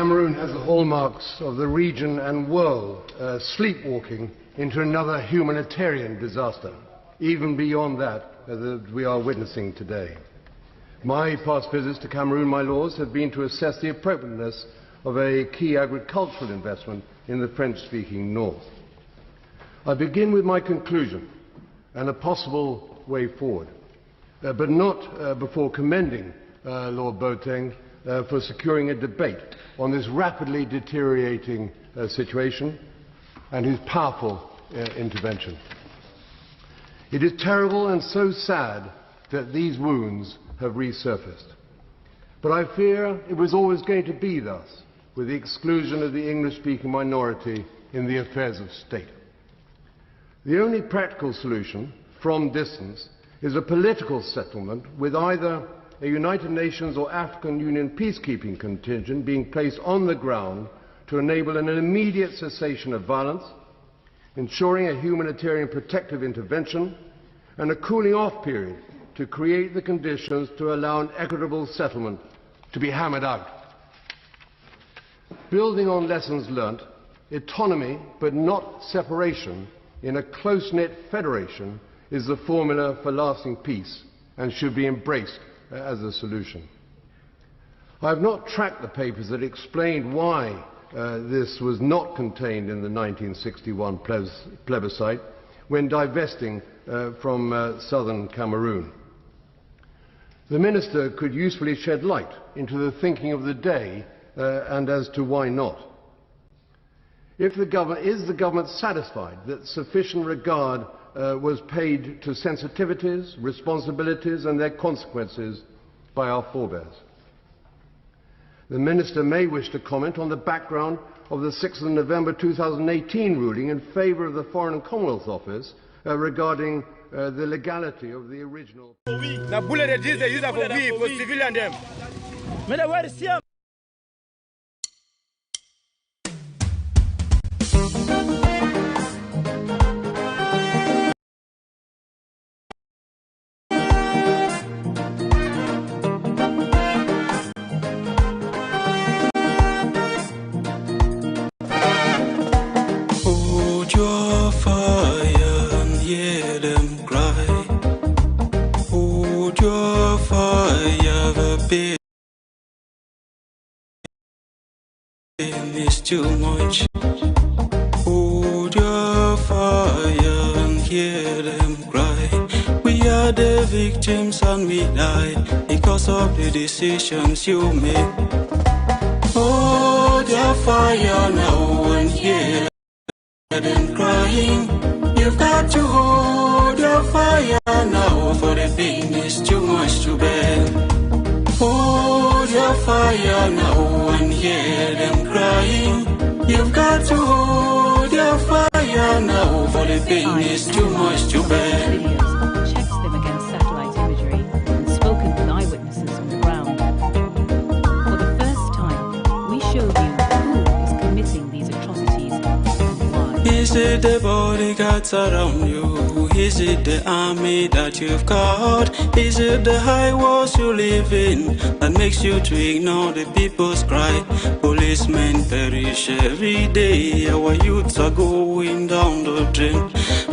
Cameroon has the hallmarks of the region and world sleepwalking into another humanitarian disaster, even beyond that that we are witnessing today. My past visits to Cameroon, my lords, have been to assess the appropriateness of a key agricultural investment in the French-speaking north. I begin with my conclusion and a possible way forward, but not before commending Lord Boateng for securing a debate on this rapidly deteriorating situation and his powerful intervention. It is terrible and so sad that these wounds have resurfaced. But I fear it was always going to be thus, with the exclusion of the English-speaking minority in the affairs of state. The only practical solution, from distance, is a political settlement with either a United Nations or African Union peacekeeping contingent being placed on the ground to enable an immediate cessation of violence, ensuring a humanitarian protective intervention, and a cooling-off period to create the conditions to allow an equitable settlement to be hammered out. Building on lessons learnt, autonomy but not separation in a close-knit federation is the formula for lasting peace and should be embraced as a solution. I have not tracked the papers that explained why this was not contained in the 1961 plebiscite when divesting from southern Cameroon. The Minister could usefully shed light into the thinking of the day and as to why not. Is the government satisfied that sufficient regard was paid to sensitivities, responsibilities and their consequences by our forebears? The Minister may wish to comment on the background of the 6th of November 2018 ruling in favour of the Foreign and Commonwealth Office regarding the legality of the original. Is too much. Hold your fire and hear them cry. We are the victims and we die because of the decisions you made. Hold your fire now and hear them crying. You've got to hold your fire now, for the pain is too much to bear. Hold your fire now and hear them crying. You've got to hold your fire now, for the pain is too much to bear. Videos, checked them against satellite imagery, and spoken with eyewitnesses on the ground. For the first time, we show you who is committing these atrocities and why. Is it the bodyguards around you? Is it the army that you've got? Is it the high walls you live in that makes you to ignore the people's cry? Policemen perish every day. Our youths are going down the drain.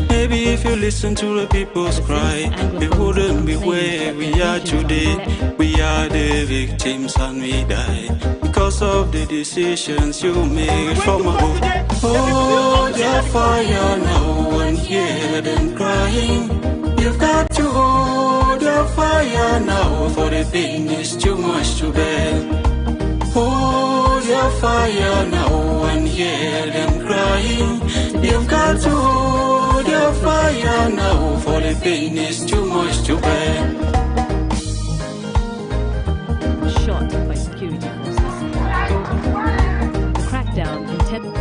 Maybe if you listen to the people's cry, we wouldn't be where we are today. We are the victims and we die because of the decisions you made from above. Hold your fire now and hear them crying. You've got to hold your fire now, for the pain is too much to bear. Hold your fire now and hear them crying. You've got to hold your fire now, for the pain is too much to bear. Shot by security forces. The crackdown intended.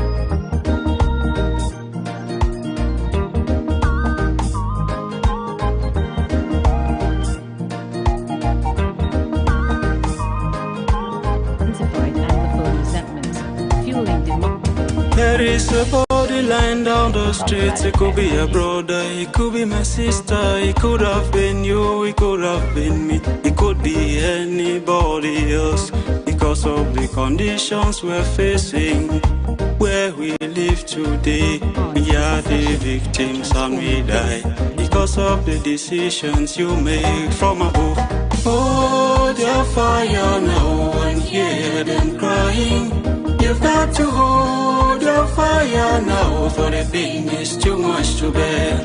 There is a body lying down the streets. It could be a brother, it could be my sister, it could have been you, it could have been me, it could be anybody else. It because of the conditions we're facing. Where we live today, we are the victims and we die because of the decisions you make from above. Hold your fire now and hear them crying. You've got to hold your fire now, for the pain is too much to bear.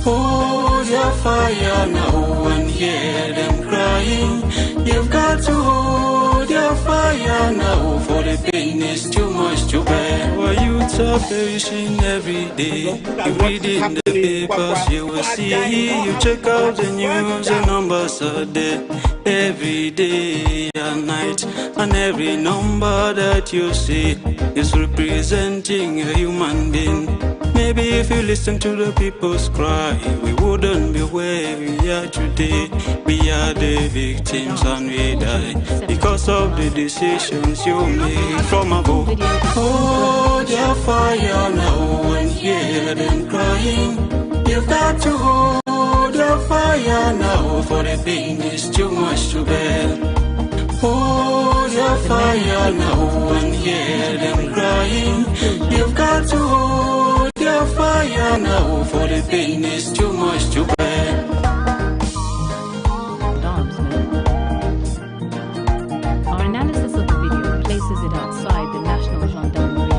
Hold your fire now and hear them crying. You've got to hold your fire now, for the pain is too much to bear. Our youths are perishing every day. You read in the papers, you will see. You check out the news, the numbers are there every day and night. And every number that you see is representing a human being. Maybe if you listen to the people's cry, we wouldn't be where we are today. We are the victims and we die because of the decisions you made from above. Hold your fire now and hear them crying. You've got to hold your fire now, for the pain is too much to bear. Hold your fire now and hear them crying. You've got to hold your fire now, for the pain is too much to bear. Our analysis of the video places it outside the National Gendarmerie,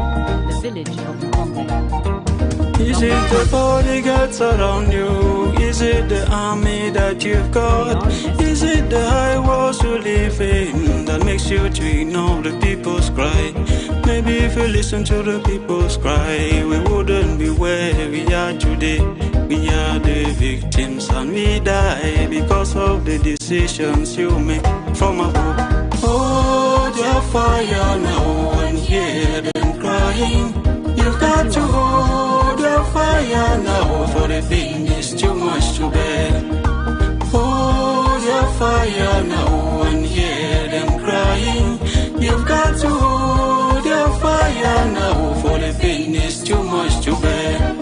the village of Mkombe. Is it the bodyguards around you? Is it the army that you've got? Is it the high walls you live in that makes you to ignore the people's cry? Maybe if you listen to the people's cry, we wouldn't be where we are today. We are the victims and we die because of the decisions you make from above. Hold your fire now and hear them crying. You've got to hold your fire now, for the pain is too much to bear. Hold your fire now and hear them crying. You've got to hold your fire now, for the pain is too much to bear.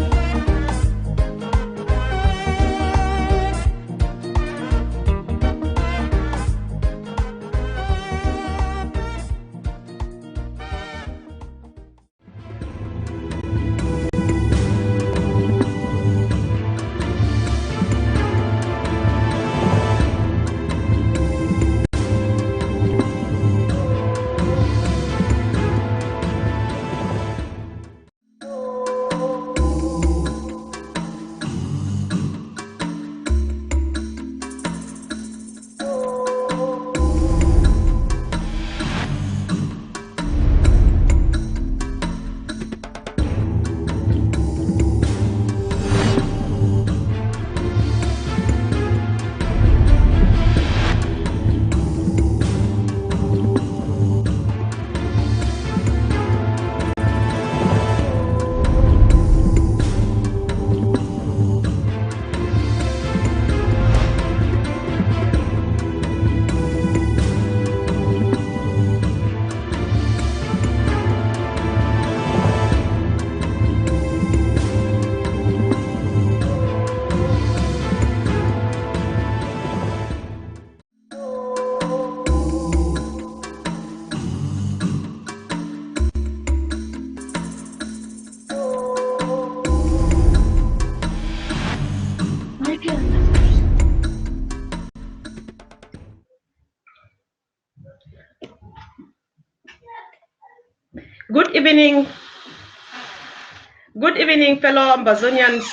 Good evening, fellow Ambazonians.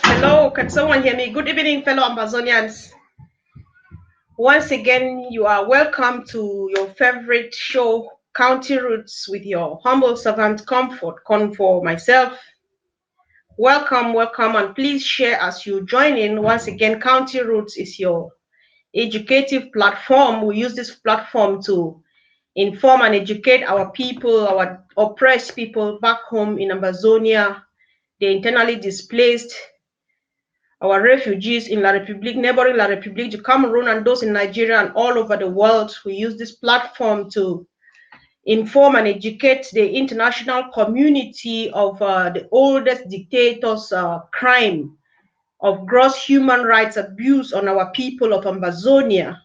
Hello, can someone hear me? Good evening, fellow Ambazonians. Once again, you are welcome to your favorite show, County Roots, with your humble servant, Comfort Confor, myself. Welcome, welcome, and please share as you join in. Once again, County Roots is your educative platform. We use this platform to inform and educate our people, our oppressed people back home in Ambazonia, the internally displaced, our refugees in La République, neighboring La République, the Cameroon, and those in Nigeria and all over the world. We use this platform to inform and educate the international community of the oldest dictator's crime of gross human rights abuse on our people of Ambazonia.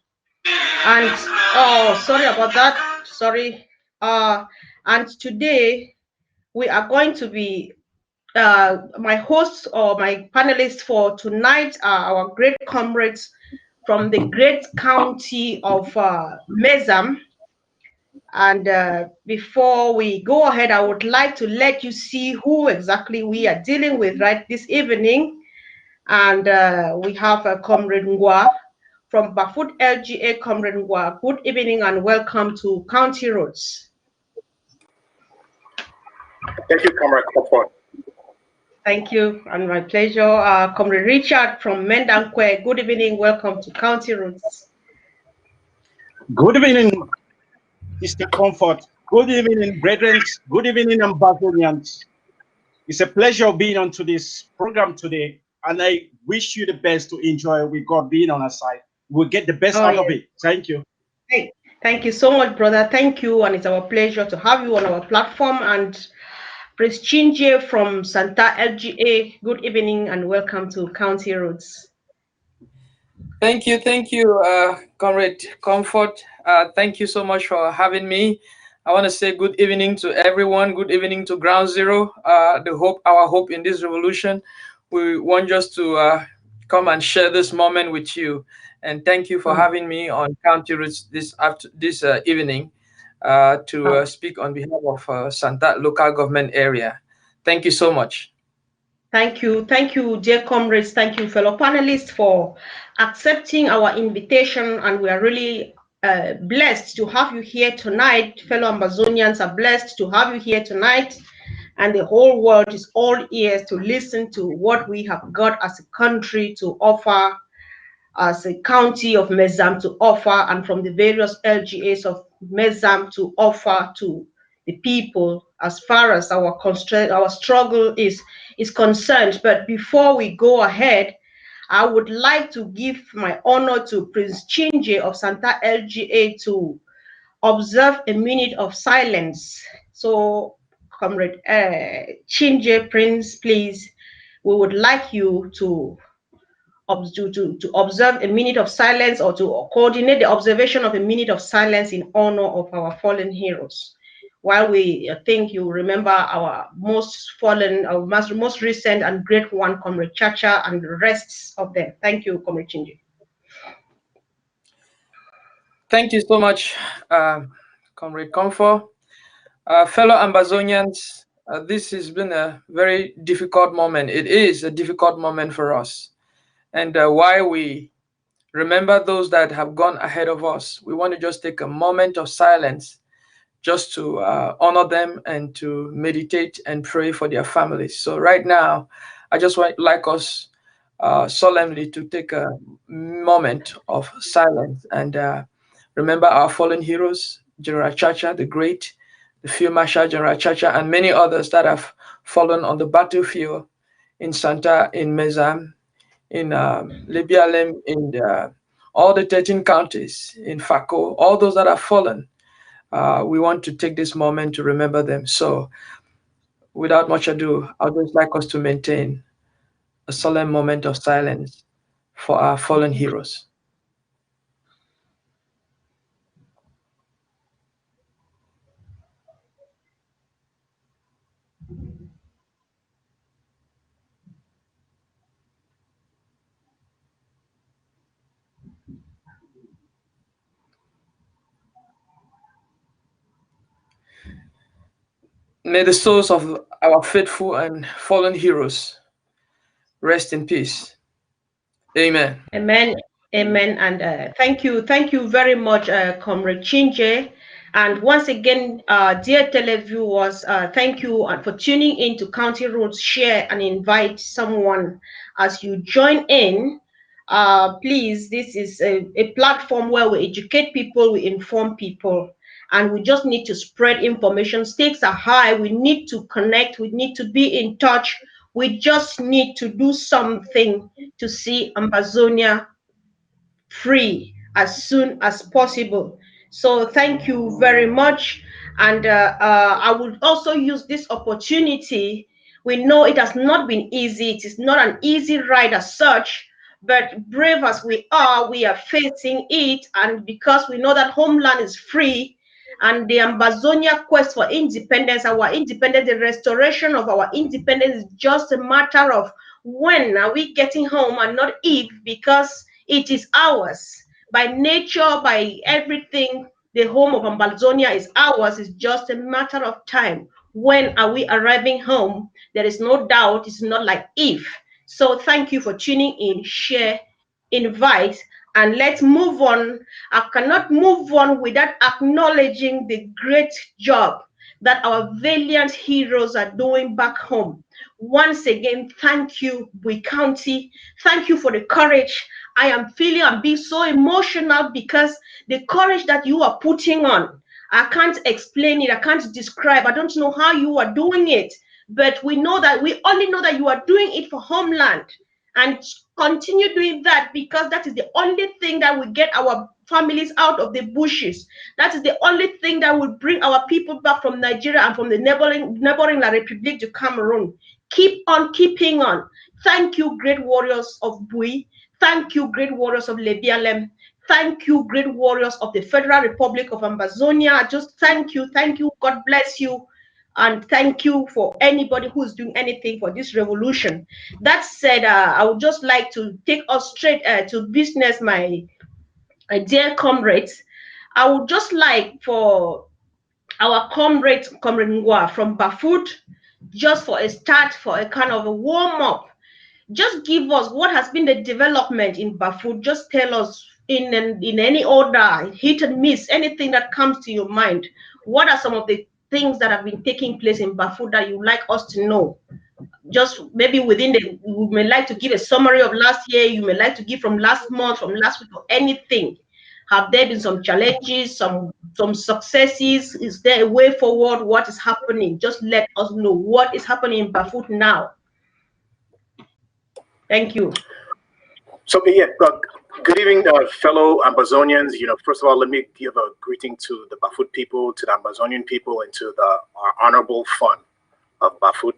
And, oh, sorry about that. Sorry. And today we are going to be my hosts or my panelists for tonight are our great comrades from the great county of Mezam. And before we go ahead, I would like to let you see who exactly we are dealing with right this evening. And we have Comrade Ngwa from Bafut LGA. Comrade Ngwa, good evening and welcome to County Roads. Thank you, Comrade Comfort. Thank you, and my pleasure. Comrade Richard from Mendankwe, good evening, welcome to County Roads. Good evening, Mr. Comfort. Good evening, brethren. Good evening, Ambassadorians. It's a pleasure being on to this program today, and I wish you the best to enjoy with God being on our side. We'll get the best out of it. Thank you. Hey, thank you so much, brother. Thank you, and it's our pleasure to have you on our platform. And Prince Chinje from Santa LGA, good evening and welcome to County Roads. Thank you, Comrade Comfort. Thank you so much for having me. I want to say good evening to everyone. Good evening to Ground Zero. Our hope in this revolution. We want just to come and share this moment with you. And thank you for having me on County Roads this evening to speak on behalf of Santa local government area. Thank you so much. Thank you, dear comrades. Thank you, fellow panelists, for accepting our invitation. And we are really blessed to have you here tonight. Fellow Ambazonians are blessed to have you here tonight. And the whole world is all ears to listen to what we have got as a country to offer, as a county of Mezam to offer, and from the various LGAs of Mezam to offer to the people as far as our struggle is concerned. But before we go ahead, I would like to give my honor to Prince Chinje of Santa LGA to observe a minute of silence. So, Comrade Chinje, Prince, please, we would like you to observe a minute of silence, or to coordinate the observation of a minute of silence in honor of our fallen heroes. While we think you remember our most fallen, our most recent and great one, Comrade Chacha, and the rest of them. Thank you, Comrade Chinji. Thank you so much, Comrade Comfort. Fellow Ambazonians, this has been a very difficult moment. It is a difficult moment for us. And while we remember those that have gone ahead of us, we want to just take a moment of silence just to honor them and to meditate and pray for their families. So right now, I just would like us solemnly to take a moment of silence and remember our fallen heroes, General Chacha the Great, the Field Marshal General Chacha, and many others that have fallen on the battlefield in Santa, in Mezam, in Libialem, in all the 13 counties, in Fako, all those that have fallen. We want to take this moment to remember them. So without much ado, I'd just like us to maintain a solemn moment of silence for our fallen heroes. May the souls of our faithful and fallen heroes rest in peace. Amen. Amen. Amen. And thank you very much, Comrade Chinje. And once again, dear televiewers, thank you for tuning in to County Roads. Share and invite someone as you join in. Please, this is a platform where we educate people, we inform people, and we just need to spread information. Stakes are high. We need to connect. We need to be in touch. We just need to do something to see Ambazonia free as soon as possible. So thank you very much. And I would also use this opportunity. We know it has not been easy. It is not an easy ride as such, but brave as we are facing it. And because we know that homeland is free, and the Ambazonia quest for independence, our independence, the restoration of our independence is just a matter of when are we getting home and not if, because it is ours. By nature, by everything, the home of Ambazonia is ours. It's just a matter of time. When are we arriving home? There is no doubt. It's not like if. So thank you for tuning in, share, invite, and let's move on. I cannot move on without acknowledging the great job that our valiant heroes are doing back home. Once again, thank you, Bui County. Thank you for the courage. I'm being so emotional because the courage that you are putting on, I can't explain it. I can't describe. I don't know how you are doing it, but we only know that you are doing it for homeland, and continue doing that, because that is the only thing that will get our families out of the bushes. That is the only thing that will bring our people back from Nigeria and from the neighboring La République de Cameroon. Keep on keeping on. Thank you, great warriors of Bui. Thank you, great warriors of Lebialem. Thank you, great warriors of the Federal Republic of Ambazonia. Just thank you. God bless you. And thank you for anybody who's doing anything for this revolution. That said, I would just like to take us straight to business, my dear comrades. I would just like for our comrade Ngwa from Bafut, just for a start, for a kind of a warm-up, just give us what has been the development in Bafut. Just tell us in any order, hit and miss, anything that comes to your mind. What are some of the things that have been taking place in Bafut that you'd like us to know? Just maybe you may like to give a summary of last year, you may like to give from last month, from last week, or anything. Have there been some challenges, some successes? Is there a way forward? What is happening? Just let us know what is happening in Bafut now. Thank you. So yeah, good evening, fellow Ambazonians. First of all, let me give a greeting to the Bafut people, to the Ambazonian people, and to our honorable fund of Bafut.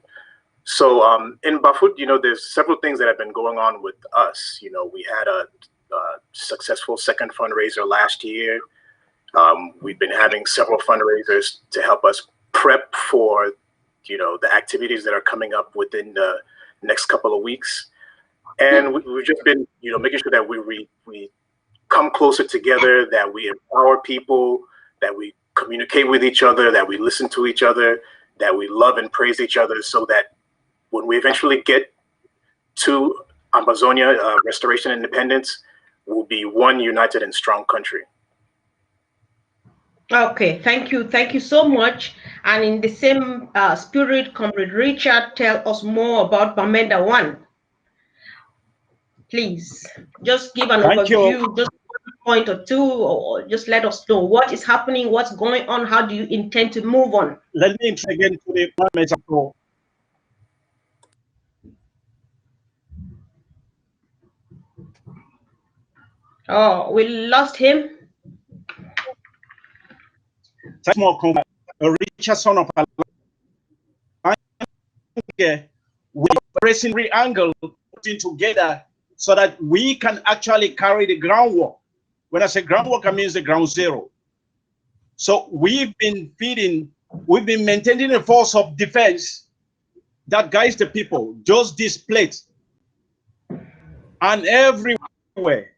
So in Bafut, there's several things that have been going on with us. We had a successful second fundraiser last year. We've been having several fundraisers to help us prep for, the activities that are coming up within the next couple of weeks. And we've just been, making sure that we come closer together, that we empower people, that we communicate with each other, that we listen to each other, that we love and praise each other, so that when we eventually get to Ambazonia, restoration and independence, we'll be one united and strong country. Okay, thank you so much. And in the same spirit, Comrade Richard, tell us more about Bamenda 1. Please, just give an overview, just 1 point or 2, or just let us know what is happening, what's going on, how do you intend to move on? Let me introduce again to the Mezam. Oh, we lost him. A richer son of we pressing every angle, putting together so that we can actually carry the groundwork. When I say groundwork, I mean the ground zero. So we've been maintaining a force of defense that guides the people, just displaced. And everywhere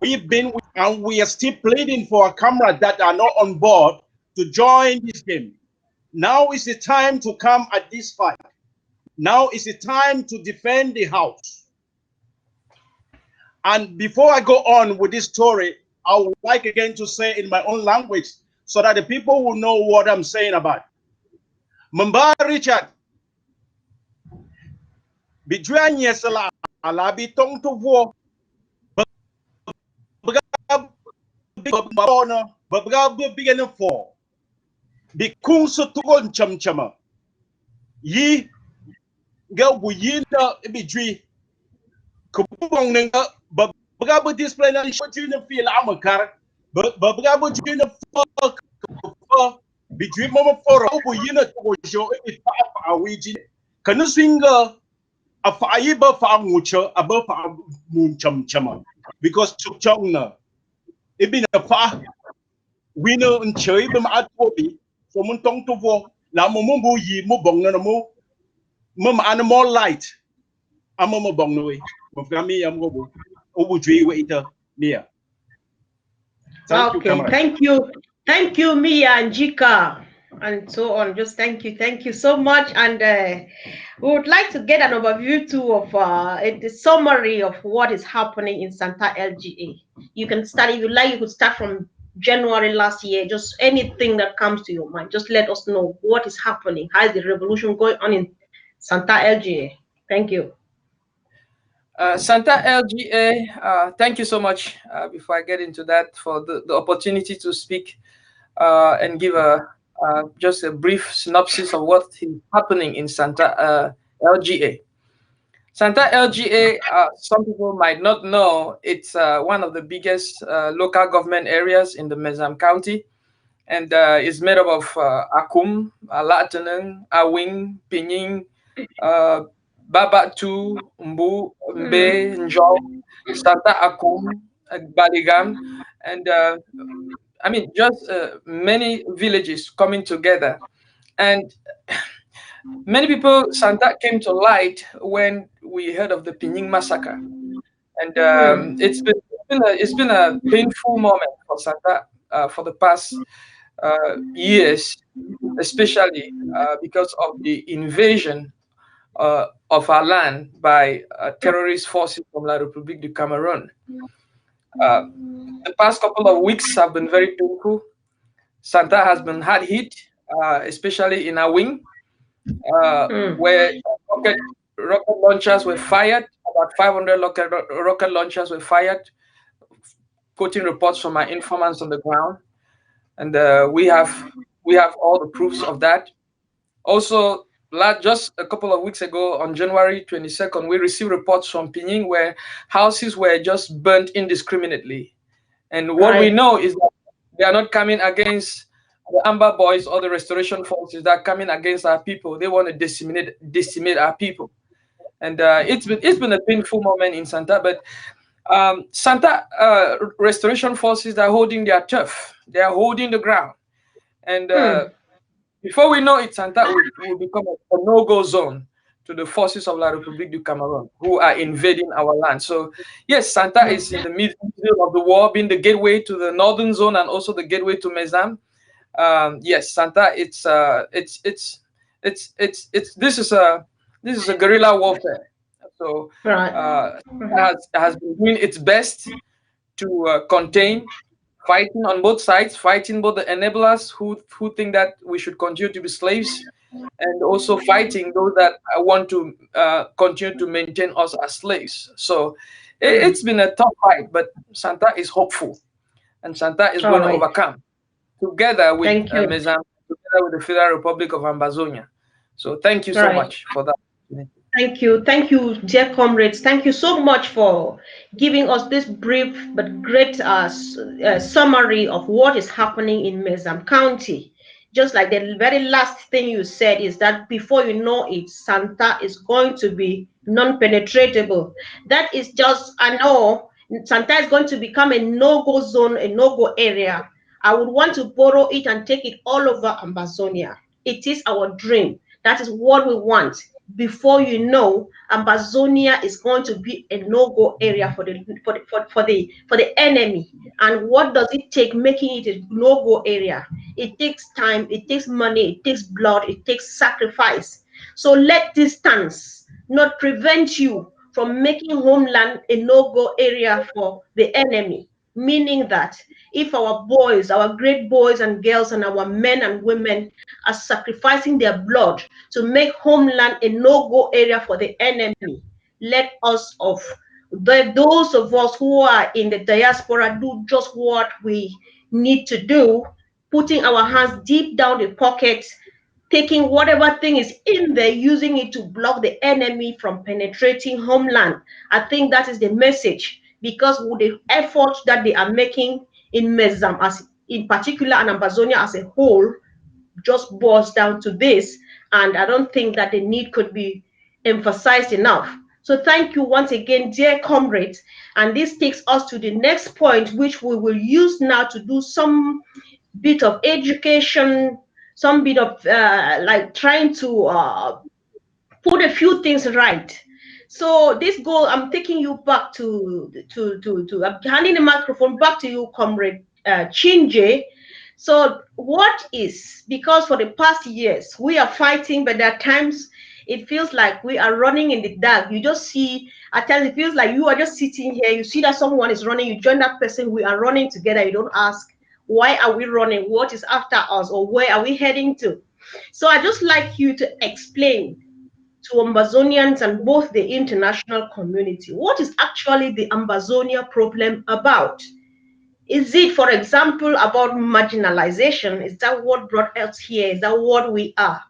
we've been, and we are still pleading for our comrades that are not on board to join this game. Now is the time to come at this fight. Now is the time to defend the house. And before I go on with this story, I would like again to say in my own language so that the people will know what I'm saying about. Mamba Richard. Bijuan yesala alabi tong to war. Babga begin for. Bi kung so tugon cham chama. Yi go buyina bijui. Kubong nanga babga display na shojina feel amakar. Babga bujina for bijui mama for buyina to show it pa awiji. Kanu singa afaiba fa mucha above moon cham chama. Because chukchong na ibina pa we know in Choi bum at Bobby, so mun tong to vo, la mumbo yi mo bong no mo, mum animal light, a mummo bong no way, Mufami Yamobo, Obudri waiter near. Thank you, comrade. Thank you, Mia and Jika, and so on. Just thank you so much. And we would like to get an overview too of the summary of what is happening in Santa LGA. You can start, if you like, you could start from January last year. Just anything that comes to your mind. Just let us know what is happening. How is the revolution going on in Santa LGA? Thank you. Santa LGA, thank you so much. Before I get into that, for the opportunity to speak and give just a brief synopsis of what is happening in Santa LGA. Santa LGA, some people might not know, it's one of the biggest local government areas in the Mezam County, and is made up of Akum, Alatanang, Awing, Pinying, Babatu, Mbu, Mbe, Njong, Santa Akum, Baligam, and I mean, just many villages coming together. And many people, Santa came to light when we heard of the Pinying massacre. And it's been a painful moment for Santa for the past years, especially because of the invasion of our land by terrorist forces from La République du Cameroon. The past couple of weeks have been very painful. Santa has been hard hit, especially in Awing, where rocket launchers were fired. About 500 rocket launchers were fired, quoting reports from my informants on the ground, and we have all the proofs of that. Also, just a couple of weeks ago, on January 22nd, we received reports from Pinying where houses were just burnt indiscriminately. And what we know is that they are not coming against the Amber Boys or the restoration forces that are coming against our people. They want to decimate our people. And it's been a painful moment in Santa, but Santa restoration forces are holding their turf. They are holding the ground. And before we know it, Santa will become a no-go zone to the forces of La République du Cameroun, who are invading our land. So, yes, Santa is in the middle of the war, being the gateway to the northern zone and also the gateway to Mezam. Yes, Santa, this is a guerrilla warfare. So, has been doing its best to contain, fighting on both sides, fighting both the enablers who think that we should continue to be slaves, and also fighting those that want to continue to maintain us as slaves. So it's been a tough fight, but Santa is hopeful, and Santa is going to overcome, together with Mezam, together with the Federal Republic of Ambazonia. So thank you so much for that. Thank you, dear comrades. Thank you so much for giving us this brief but great summary of what is happening in Mezam County. Just like the very last thing you said is that before you know it, Santa is going to be non-penetratable. That is just, I know, Santa is going to become a no-go zone, a no-go area. I would want to borrow it and take it all over Ambazonia. It is our dream. That is what we want. Before you know, Ambazonia is going to be a no-go area for the enemy. And what does it take making it a no-go area? It takes time, it takes money, it takes blood, it takes sacrifice. So let distance not prevent you from making homeland a no-go area for the enemy. Meaning that if our boys, our great boys and girls, and our men and women are sacrificing their blood to make homeland a no-go area for the enemy, let us those of us who are in the diaspora do just what we need to do, putting our hands deep down the pockets, taking whatever thing is in there, using it to block the enemy from penetrating homeland. I think that is the message. Because with the efforts that they are making in Mezam, as in particular, and Ambazonia as a whole, just boils down to this. And I don't think that the need could be emphasized enough. So thank you once again, dear comrades. And this takes us to the next point, which we will use now to do some bit of education, some bit of like trying to put a few things right. So this goal, I'm taking you back to I'm handing the microphone back to you, Comrade Chinje. So what is, because for the past years we are fighting, but there are times it feels like we are running in the dark. You just see, at times it feels like you are just sitting here, you see that someone is running, you join that person, we are running together. You don't ask, why are we running? What is after us, or where are we heading to? So I just like you to explain to Ambazonians and both the international community, what is actually the Ambazonia problem about? Is it, for example, about marginalization? Is that what brought us here? Is that what we are?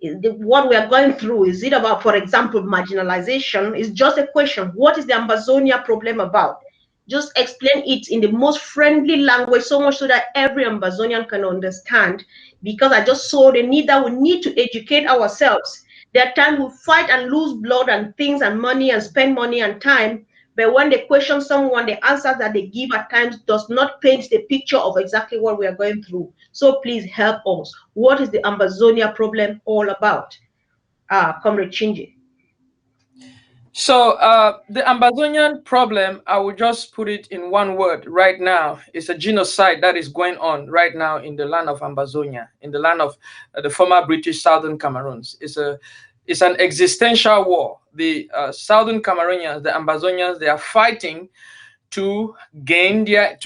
What we are going through? Is it about, for example, marginalization? It's just a question. What is the Ambazonia problem about? Just explain it in the most friendly language, so much so that every Ambazonian can understand, because I just saw the need that we need to educate ourselves. There are times we fight and lose blood and things and money and spend money and time, but when they question someone, the answer that they give at times does not paint the picture of exactly what we are going through. So please help us. What is the Ambazonia problem all about? Comrade Chinje. So the Ambazonian problem, I will just put it in one word right now. It's a genocide that is going on right now in the land of Ambazonia, in the land of the former British Southern Cameroons. It's an existential war. The Southern Cameroonians, the Ambazonians, they are fighting to regain their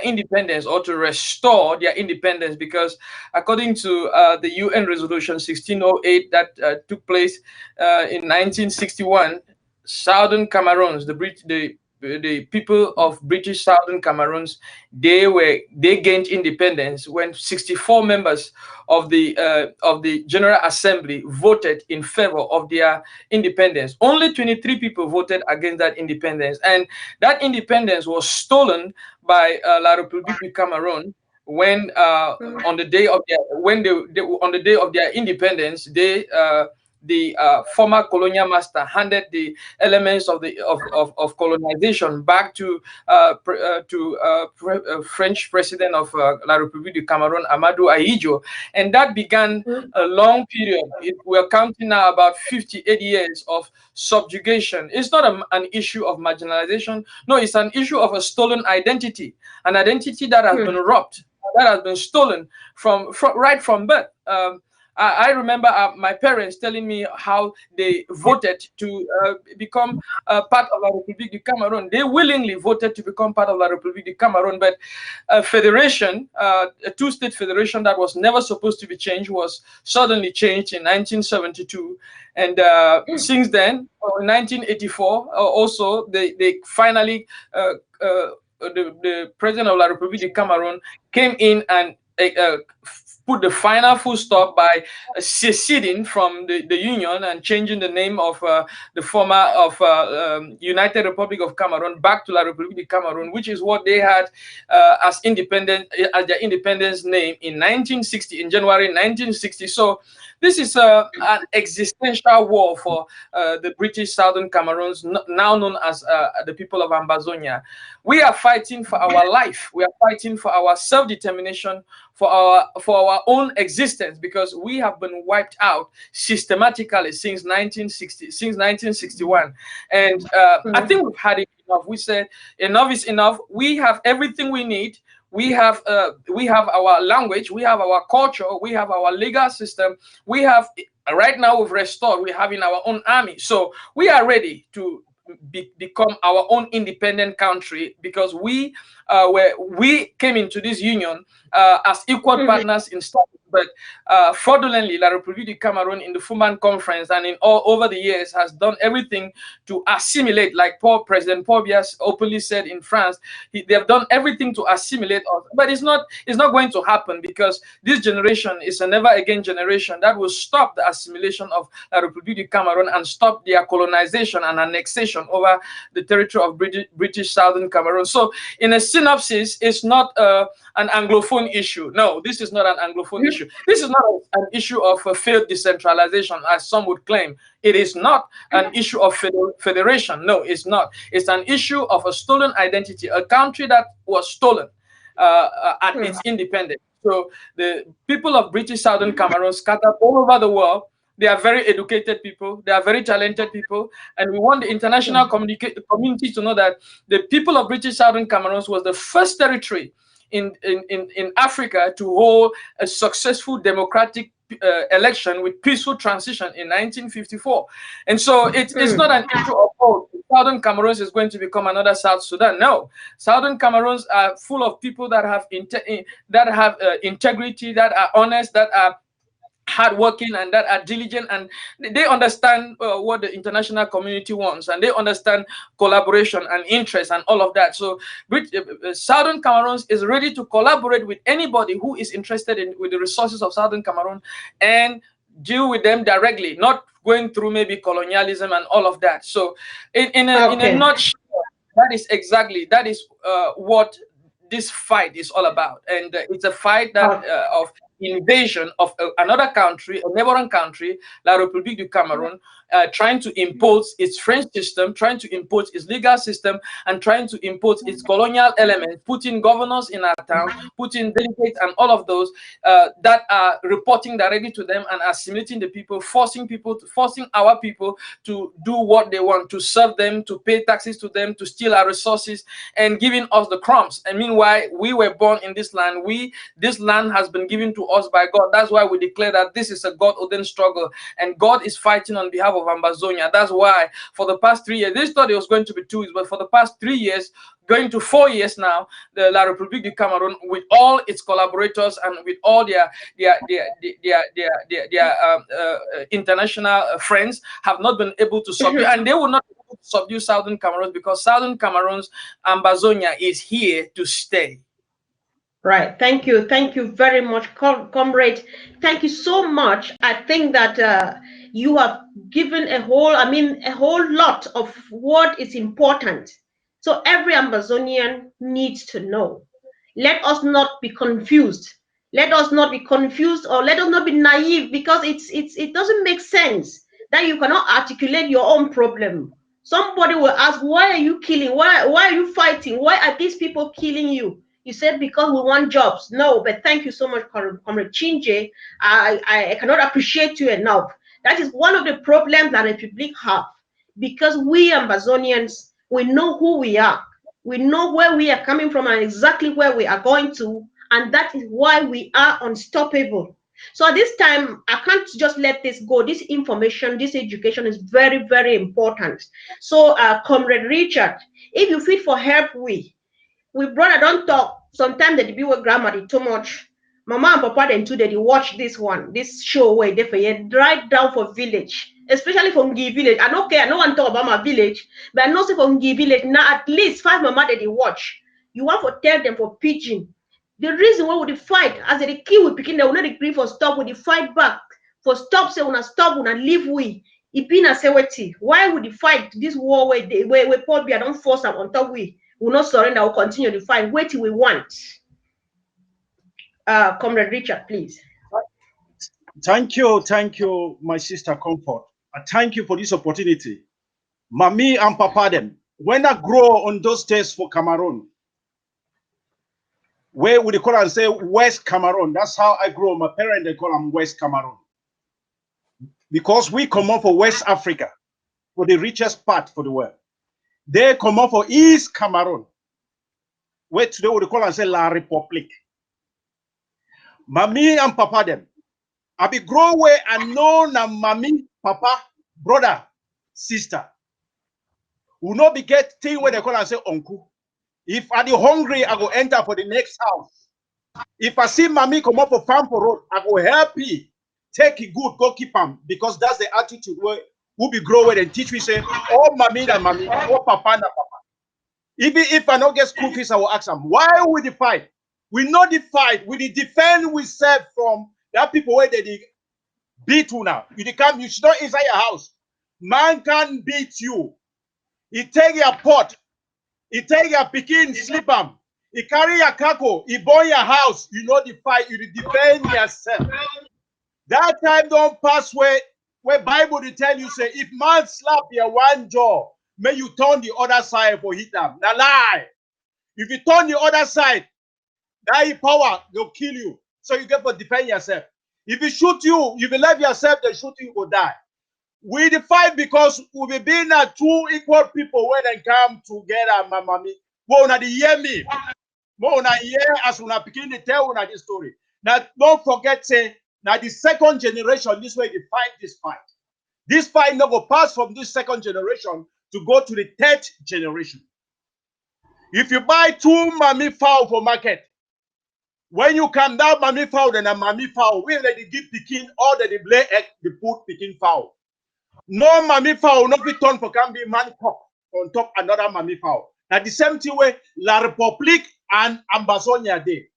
independence, or to restore their independence, because according to the UN resolution 1608 that took place in 1961, Southern Cameroons, the people of British Southern Cameroons, they gained independence when 64 members of the General Assembly voted in favor of their independence. Only 23 people voted against that independence, and that independence was stolen by La République du Cameroun when on the day of their independence, the former colonial master handed the elements of colonization back to French president of La République du Cameroun, Amadou Ahidjo, and that began a long period. We're counting now about 58 years of subjugation. It's not an issue of marginalization. No, it's an issue of a stolen identity, an identity that has been robbed, that has been stolen right from birth. I remember my parents telling me how they voted to become part of La République du Cameroun. They willingly voted to become part of La République du Cameroun, but a federation, a two-state federation that was never supposed to be changed, was suddenly changed in 1972. And since then, in 1984, also, they finally, the president of La République du Cameroun came in and put the final full stop by seceding from the union and changing the name of the former United Republic of Cameroon back to La République du Cameroun, which is what they had as their independence name in 1960, in January 1960. So this is an existential war for the British Southern Cameroons, now known as the people of Ambazonia. We are fighting for our life. We are fighting for our self-determination, for our own existence, because we have been wiped out systematically since 1961. And I think we've had it enough. We said enough is enough. We have everything we need. We have our language, we have our culture, we have our legal system, we have, right now we've restored, we're having our own army. So we are ready to become our own independent country, because we came into this union as equal partners in stuff. But fraudulently, La République du Cameroun in the Fuman Conference and in all over the years has done everything to assimilate, like President Paul Biya openly said in France. They have done everything to assimilate us, but it's not going to happen, because this generation is a never again generation that will stop the assimilation of La République du Cameroun and stop their colonization and annexation over the territory of British Southern Cameroon. So in a synopsis, it's not an Anglophone issue. No, this is not an Anglophone issue. This is not an issue of failed decentralization, as some would claim. It is not an issue of federation. No, it's not. It's an issue of a stolen identity, a country that was stolen at its independence. So the people of British Southern Cameroon scattered all over the world. They are very educated people. They are very talented people. And we want the international community to know that the people of British Southern Cameroon was the first territory in Africa to hold a successful democratic election with peaceful transition in 1954. And so it's not an issue of, oh, Southern Cameroon is going to become another South Sudan. No, Southern Cameroons are full of people that have integrity, that are honest, that are hardworking, and that are diligent, and they understand what the international community wants, and they understand collaboration and interest and all of that. So Southern Cameroon is ready to collaborate with anybody who is interested with the resources of Southern Cameroon and deal with them directly, not going through maybe colonialism and all of that. So in a nutshell, that is what this fight is all about. And it's a fight that of invasion of another country, a neighboring country, La République du Cameroon, trying to impose its French system, trying to impose its legal system, and trying to impose its colonial element, putting governors in our town, putting delegates and all of those that are reporting directly to them and assimilating the people, forcing our people to do what they want, to serve them, to pay taxes to them, to steal our resources, and giving us the crumbs. And meanwhile, we were born in this land. This land has been given to us by God. That's why we declare that this is a God-ordained struggle, and God is fighting on behalf of Ambazonia. That's why for the past 3 years, this thought it was going to be 2 years, but for the past 3 years, going to 4 years now, the La République du Cameroon, with all its collaborators and with all their international friends, have not been able to subdue, and they will not be able to subdue Southern Cameroon, because Southern Cameroon's Ambazonia is here to stay. Right. Thank you very much, comrade. Thank you so much. I think that you have given a whole lot of what is important. So every Ambazonian needs to know. Let us not be confused. Let us not be confused, or let us not be naive, because it doesn't make sense that you cannot articulate your own problem. Somebody will ask, why are you killing? Why are you fighting? Why are these people killing you? You said because we want jobs. No, but thank you so much, Comrade Chinje. I cannot appreciate you enough. That is one of the problems that the Republic have, because we Ambazonians, we know who we are. We know where we are coming from and exactly where we are going to, and that is why we are unstoppable. So at this time, I can't just let this go. This information, this education is very, very important. So, Comrade Richard, if you feel for help, we brother don't talk. Sometimes the people grammar too much. Mama and Papa then too they watch this show where they for you right down for village, especially from Ngi village. I don't care, no one talk about my village, but I know say from Ngi village now at least 5 mama that they watch. You want to tell them for pidgin. The reason why would they fight as they kill with picking, they will not agree for stop, would they fight back for stop, say when stop, when leave we. It been a seweti. Why would they fight this war where Paul Biya don't force them on top we? Will not surrender, will continue to fight. Wait till we want. Comrade Richard, please. Thank you, my sister Comfort. Thank you for this opportunity. Mommy and Papa them, when I grow on those days for Cameroon, where would they call and say West Cameroon? That's how I grew. My parents, they call them West Cameroon. Because we come up for West Africa, for the richest part for the world. They come up for East Cameroon, where today we call and say La République. Mommy and Papa them. I be grow where I know na mommy, papa, brother, sister. Will not be get thing where they call and say uncle. If I be hungry, I go enter for the next house. If I see mommy come up for farm for road, I go help you. Take it good, go keep them, because that's the attitude where who be grow where and teach we say, oh mommy na mommy, oh papa na papa. Even if I don't get school fees, I will ask them, why would they fight? We know the fight, we defend we serve from that people where they beat you now. You come, you should not inside your house. Man can beat you. He take your pot, he take your pikin, sleep him. He carry your kako, he burn your house. You know the fight, you defend yourself. That time don't pass where Bible they tell you say, if man slap your one jaw, may you turn the other side for hit them. Now lie. If you turn the other side, that power will kill you. So you get to defend yourself. If you shoot you, you believe yourself, they shoot you, you will die. We fight because we be being two equal people when they come together, mamami. Well, una hear me. Well, una hear as una begin to tell una this story. Now, don't forget, say, now the second generation, this way they fight this fight. This fight not go pass from this second generation to go to the third generation. If you buy two mammy fowl for market, when you come down mammy fowl, then a mammy fowl, we let it give picking or that they lay egg, the put picking fowl. No mammy fowl, no be turn for can be man cock on top another mammy fowl. Now the same thing way La Republique and Ambazonia Day.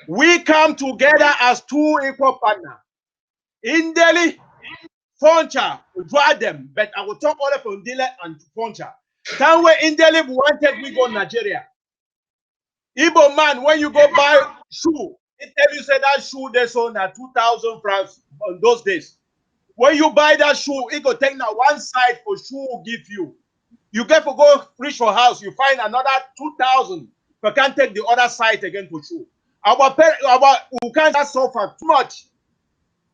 We come together as two equal partners. In Delhi, Foncha will draw them, but I will talk all from Delhi and Foncha. Time where in Delhi we wanted we go Nigeria. Igbo man, when you go buy shoe, it tell you say that shoe they sold at 2,000 francs on those days. When you buy that shoe, it go take now one side for shoe will give you. You get to go reach for house, you find another 2,000, but can't take the other side again for shoe. We can't suffer too much.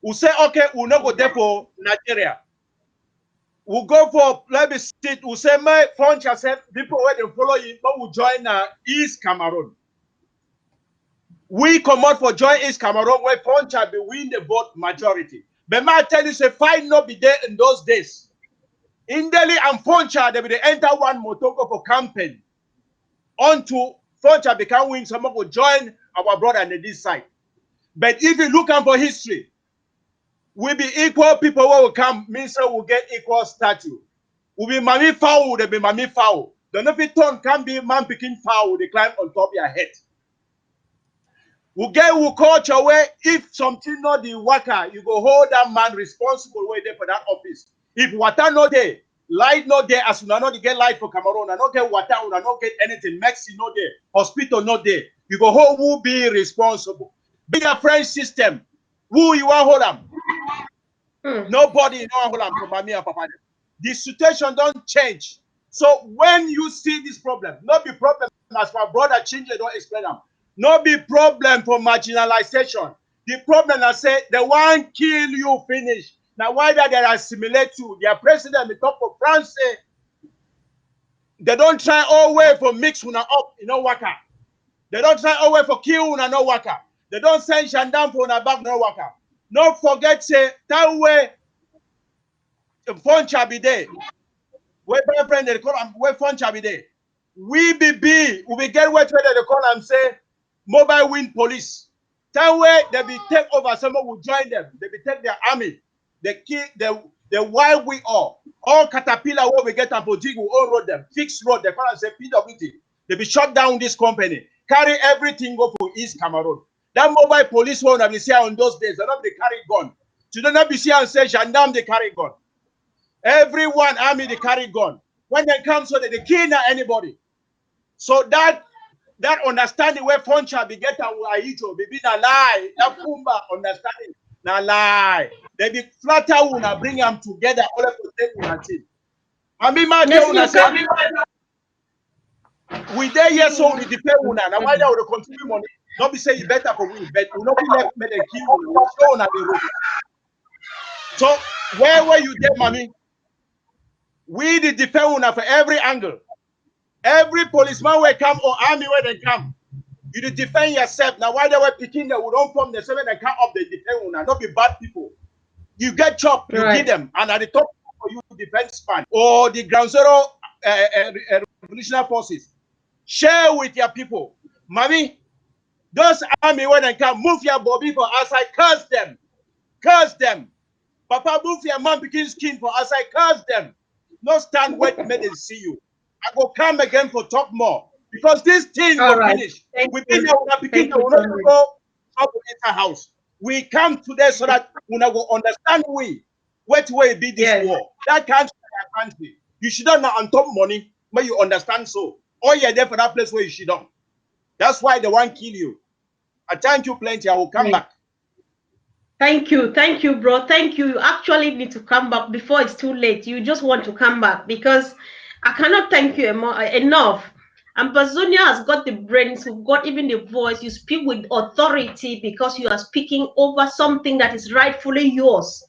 We say, okay, we'll not go there for Nigeria. We'll go for, let me sit. We'll say, my phone said, people where they follow you, but we'll join East Cameroon. We come out for join East Cameroon where Poncha be win the vote majority. But I tell you, say, fight not be there in those days. In Delhi and Poncha, they will enter one motoko for campaign. Until Poncha become win, someone will join our brother on this side. But if you look for history, we be equal people who will come, means we'll get equal stature. We be mammy foul, they be mammy foul. The nothing turn can be man picking foul, they climb on top of your head. We get culture where if something not the worker, you go hold that man responsible way there for that office. If water not there, light not there, as we not get light for Cameroon, and not get water, we not get anything, medicine not there, hospital not there. You go hold who be responsible. Be a French system. Who you want hold them? Nobody you know hold them for mommy and papa. The situation don't change. So when you see this problem, not be problem as my brother Chinje don't explain them. Not be problem for marginalization. The problem I say they want kill you finish. Now why that they assimilate you? Their president the top of France say they don't try all way for mix una up, you know waka. They don't try all way for kill una no waka. They don't send gendarme for una back no waka. Don't forget say that way the phone shall be there. Where my friend they call them where phone shall be there. We we get where they call them say mobile wind police. That way they be take over, someone will join them. They be take their army. They kill the wild we all caterpillar where we get them for dig, we all road them. Fixed road, they call them say PWT. They be shut down this company. Carry everything go for East Cameroon. That mobile police one that we see on those days, they not be carry gun. So they not be see and say gendarme they carry gun. Everyone army they carry gun. When they come so they kill anybody. So that understanding where Foncha be get and Aijo be a lie. That Pumba understanding na lie. They be flatter una bring them together all of the team. I mean, my we there yes so we depend una. Now why they will continue money? Not be say you better for we, but we not be left make them kill you. So na the road. So where were you there, mommy? We the defend una for every angle. Every policeman will come or army where they come. You defend yourself. Now why they were picking them, we don't form the seven and come up the defend una, not be bad people. You get chopped, you give them, and at the top for you defense span or the ground zero revolutionary forces. Share with your people. Mommy, those army when they come, move your body for outside, curse them. Curse them. Papa, move your man begin skin for outside, curse them. No stand wait, make them see you. I go come again for talk more. Because this thing will finish. We begin to go up in the house. We come today so that we will understand what way be this war. That country. You should not on top money when you understand so. Or you're there for that place where you should not. That's why they want to kill you. I thank you plenty. I will come back. Thank you, bro. Thank you. You actually need to come back before it's too late. You just want to come back because I cannot thank you enough. Ambazonia has got the brains, you've got even the voice. You speak with authority because you are speaking over something that is rightfully yours.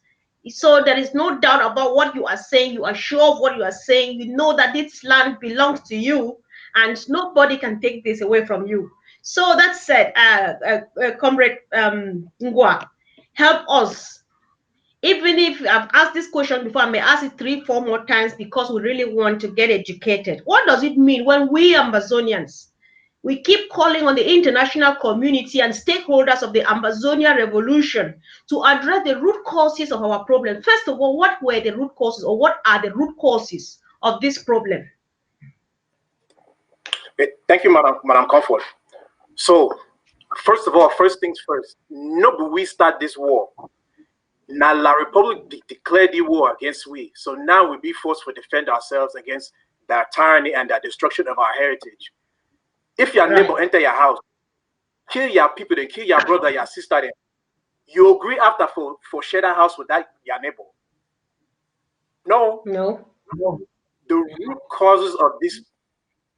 So there is no doubt about what you are saying. You are sure of what you are saying. You know that this land belongs to you and nobody can take this away from you. So that said, Comrade Ngwa, help us. Even if I've asked this question before, I may ask it 3-4 more times because we really want to get educated. What does it mean when we Ambazonians, we keep calling on the international community and stakeholders of the Ambazonia revolution to address the root causes of our problem? First of all, what were the root causes, or what are the root causes of this problem? Thank you, Madam Comfort. So, first of all, first things first, no, we start this war. Now, La Republic declared the war against we. So now we be forced to defend ourselves against their tyranny and the destruction of our heritage. If your neighbor enter your house, kill your people, then kill your brother, your sister, then you agree after for share that house with that your neighbor? No. No. The root causes of this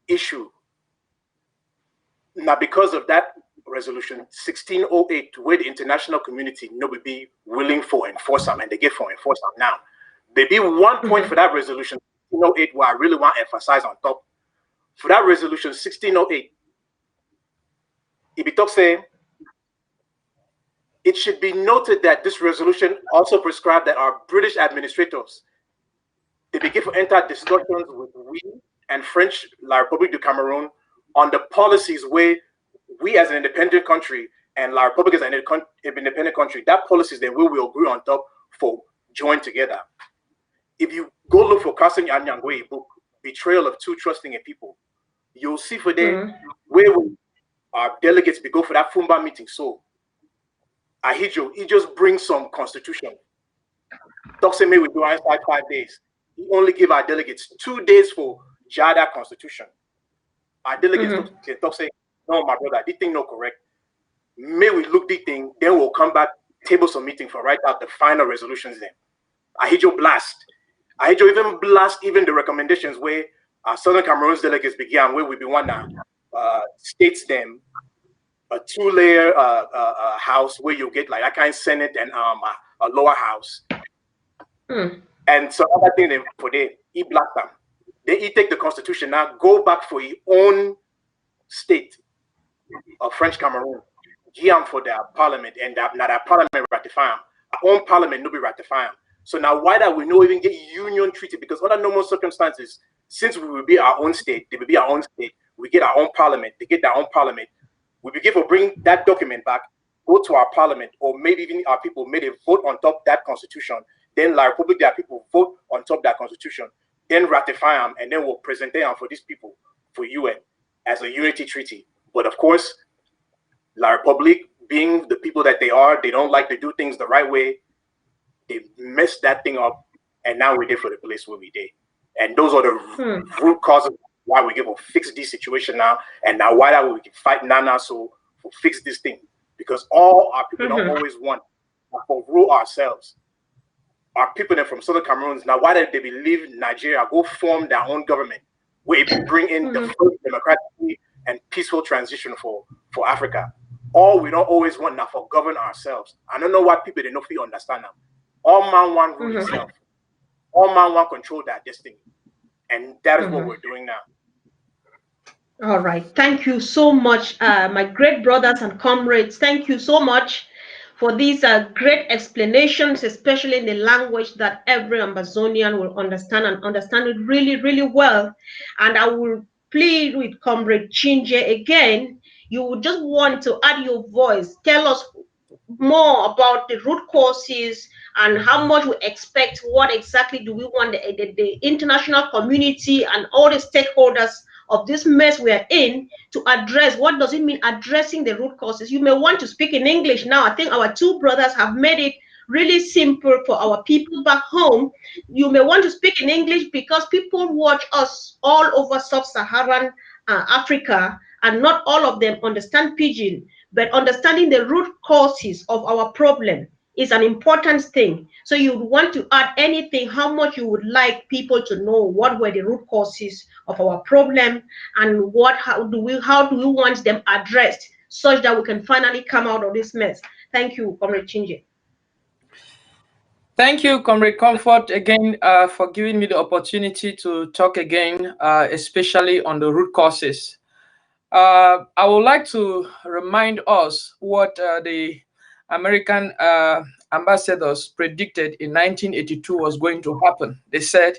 issue. Now, because of that resolution 1608, where the international community no be willing for enforce them, and they get for enforce them now. Maybe one point for that resolution 1608 where I really want to emphasize on top. For that resolution 1608, it be talk saying it should be noted that this resolution also prescribed that our British administrators they begin to enter discussions with we and French La République du Cameroon on the policies where we as an independent country and La Republic as an independent country, that policies that we will agree on top for join together. If you go look for Kasim Anyangwe book, Betrayal of Two Trusting a People, you'll see for them where our delegates be go for that Fumba meeting. So Ahijo, he just brings some constitution. Talk say me we do inside 5 days. He only give our delegates 2 days for Jada constitution. Our delegates talk say, no, my brother, this thing not correct. May we look this thing, then we'll come back, table some meeting for write out the final resolutions then. Ahijo blast. Ahijo even blast even the recommendations where our Southern Cameroon's delegates began, where we be one states them a 2-layer house where you get like a kind of Senate and a lower house. And so other thing then for they he blast them. Then he take the constitution now, go back for his own state of French Cameroon, give for their parliament, and now that parliament ratify them. Our own parliament no be ratify them. So now why that we no even get union treaty? Because under normal circumstances, since we will be our own state, they will be our own state, we get our own parliament, they get their own parliament. We begin to bring that document back, go to our parliament, or maybe even our people made a vote on top of that constitution. Then La Republic, their people vote on top of that constitution, then ratify them, and then we'll present them for these people, for UN, as a unity treaty. But of course, La Republic, being the people that they are, they don't like to do things the right way. They messed that thing up, and now we're there for the place where we did. And those are the root causes why we give a fix this situation now, and now why that we can fight now so for fix this thing. Because all our people don't always want to rule ourselves. Our people that from Southern Cameroon, now why did they believe Nigeria go form their own government where it bring in the first democratic and peaceful transition for Africa? All we don't always want now for govern ourselves. I don't know why people they don't feel understand now. All man want rule himself. All man want control their destiny. And that is what we're doing now. All right. Thank you so much, my great brothers and comrades. Thank you so much for these great explanations, especially in the language that every Ambazonian will understand and understand it really, really well. And I will plead with Comrade Chinje again. You would just want to add your voice. Tell us more about the root causes and how much we expect. What exactly do we want the international community and all the stakeholders of this mess we are in to address? What does it mean addressing the root causes? You may want to speak in English now. I think our two brothers have made it really simple for our people back home. You may want to speak in English because people watch us all over sub-Saharan Africa, and not all of them understand Pidgin. But understanding the root causes of our problem is an important thing. So you would want to add anything, how much you would like people to know what were the root causes of our problem, and how do we want them addressed, such that we can finally come out of this mess. Thank you, Comrade Chinje. Thank you, Comrade Comfort, again for giving me the opportunity to talk again, especially on the root causes. I would like to remind us what the American ambassadors predicted in 1982 was going to happen. They said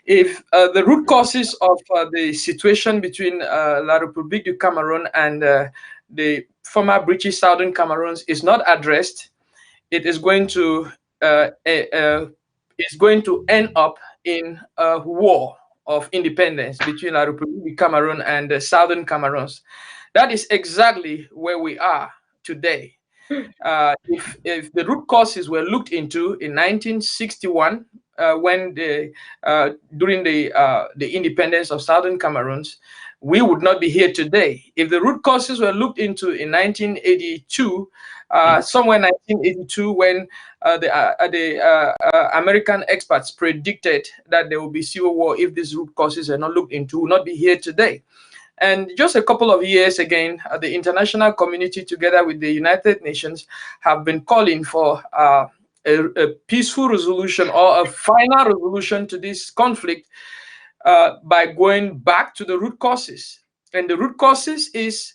if the root causes of the situation between La République du Cameroon and the former British Southern Cameroons is not addressed, it is going to end up in a war of independence between La République du Cameroon and the Southern Cameroons. That is exactly where we are today. If the root causes were looked into in 1961, when during the independence of Southern Cameroons, we would not be here today. If the root causes were looked into in 1982, somewhere in 1982, when the American experts predicted that there will be civil war if these root causes are not looked into, will not be here today. And just a couple of years again, the international community, together with the United Nations, have been calling for a peaceful resolution or a final resolution to this conflict by going back to the root causes. And the root causes is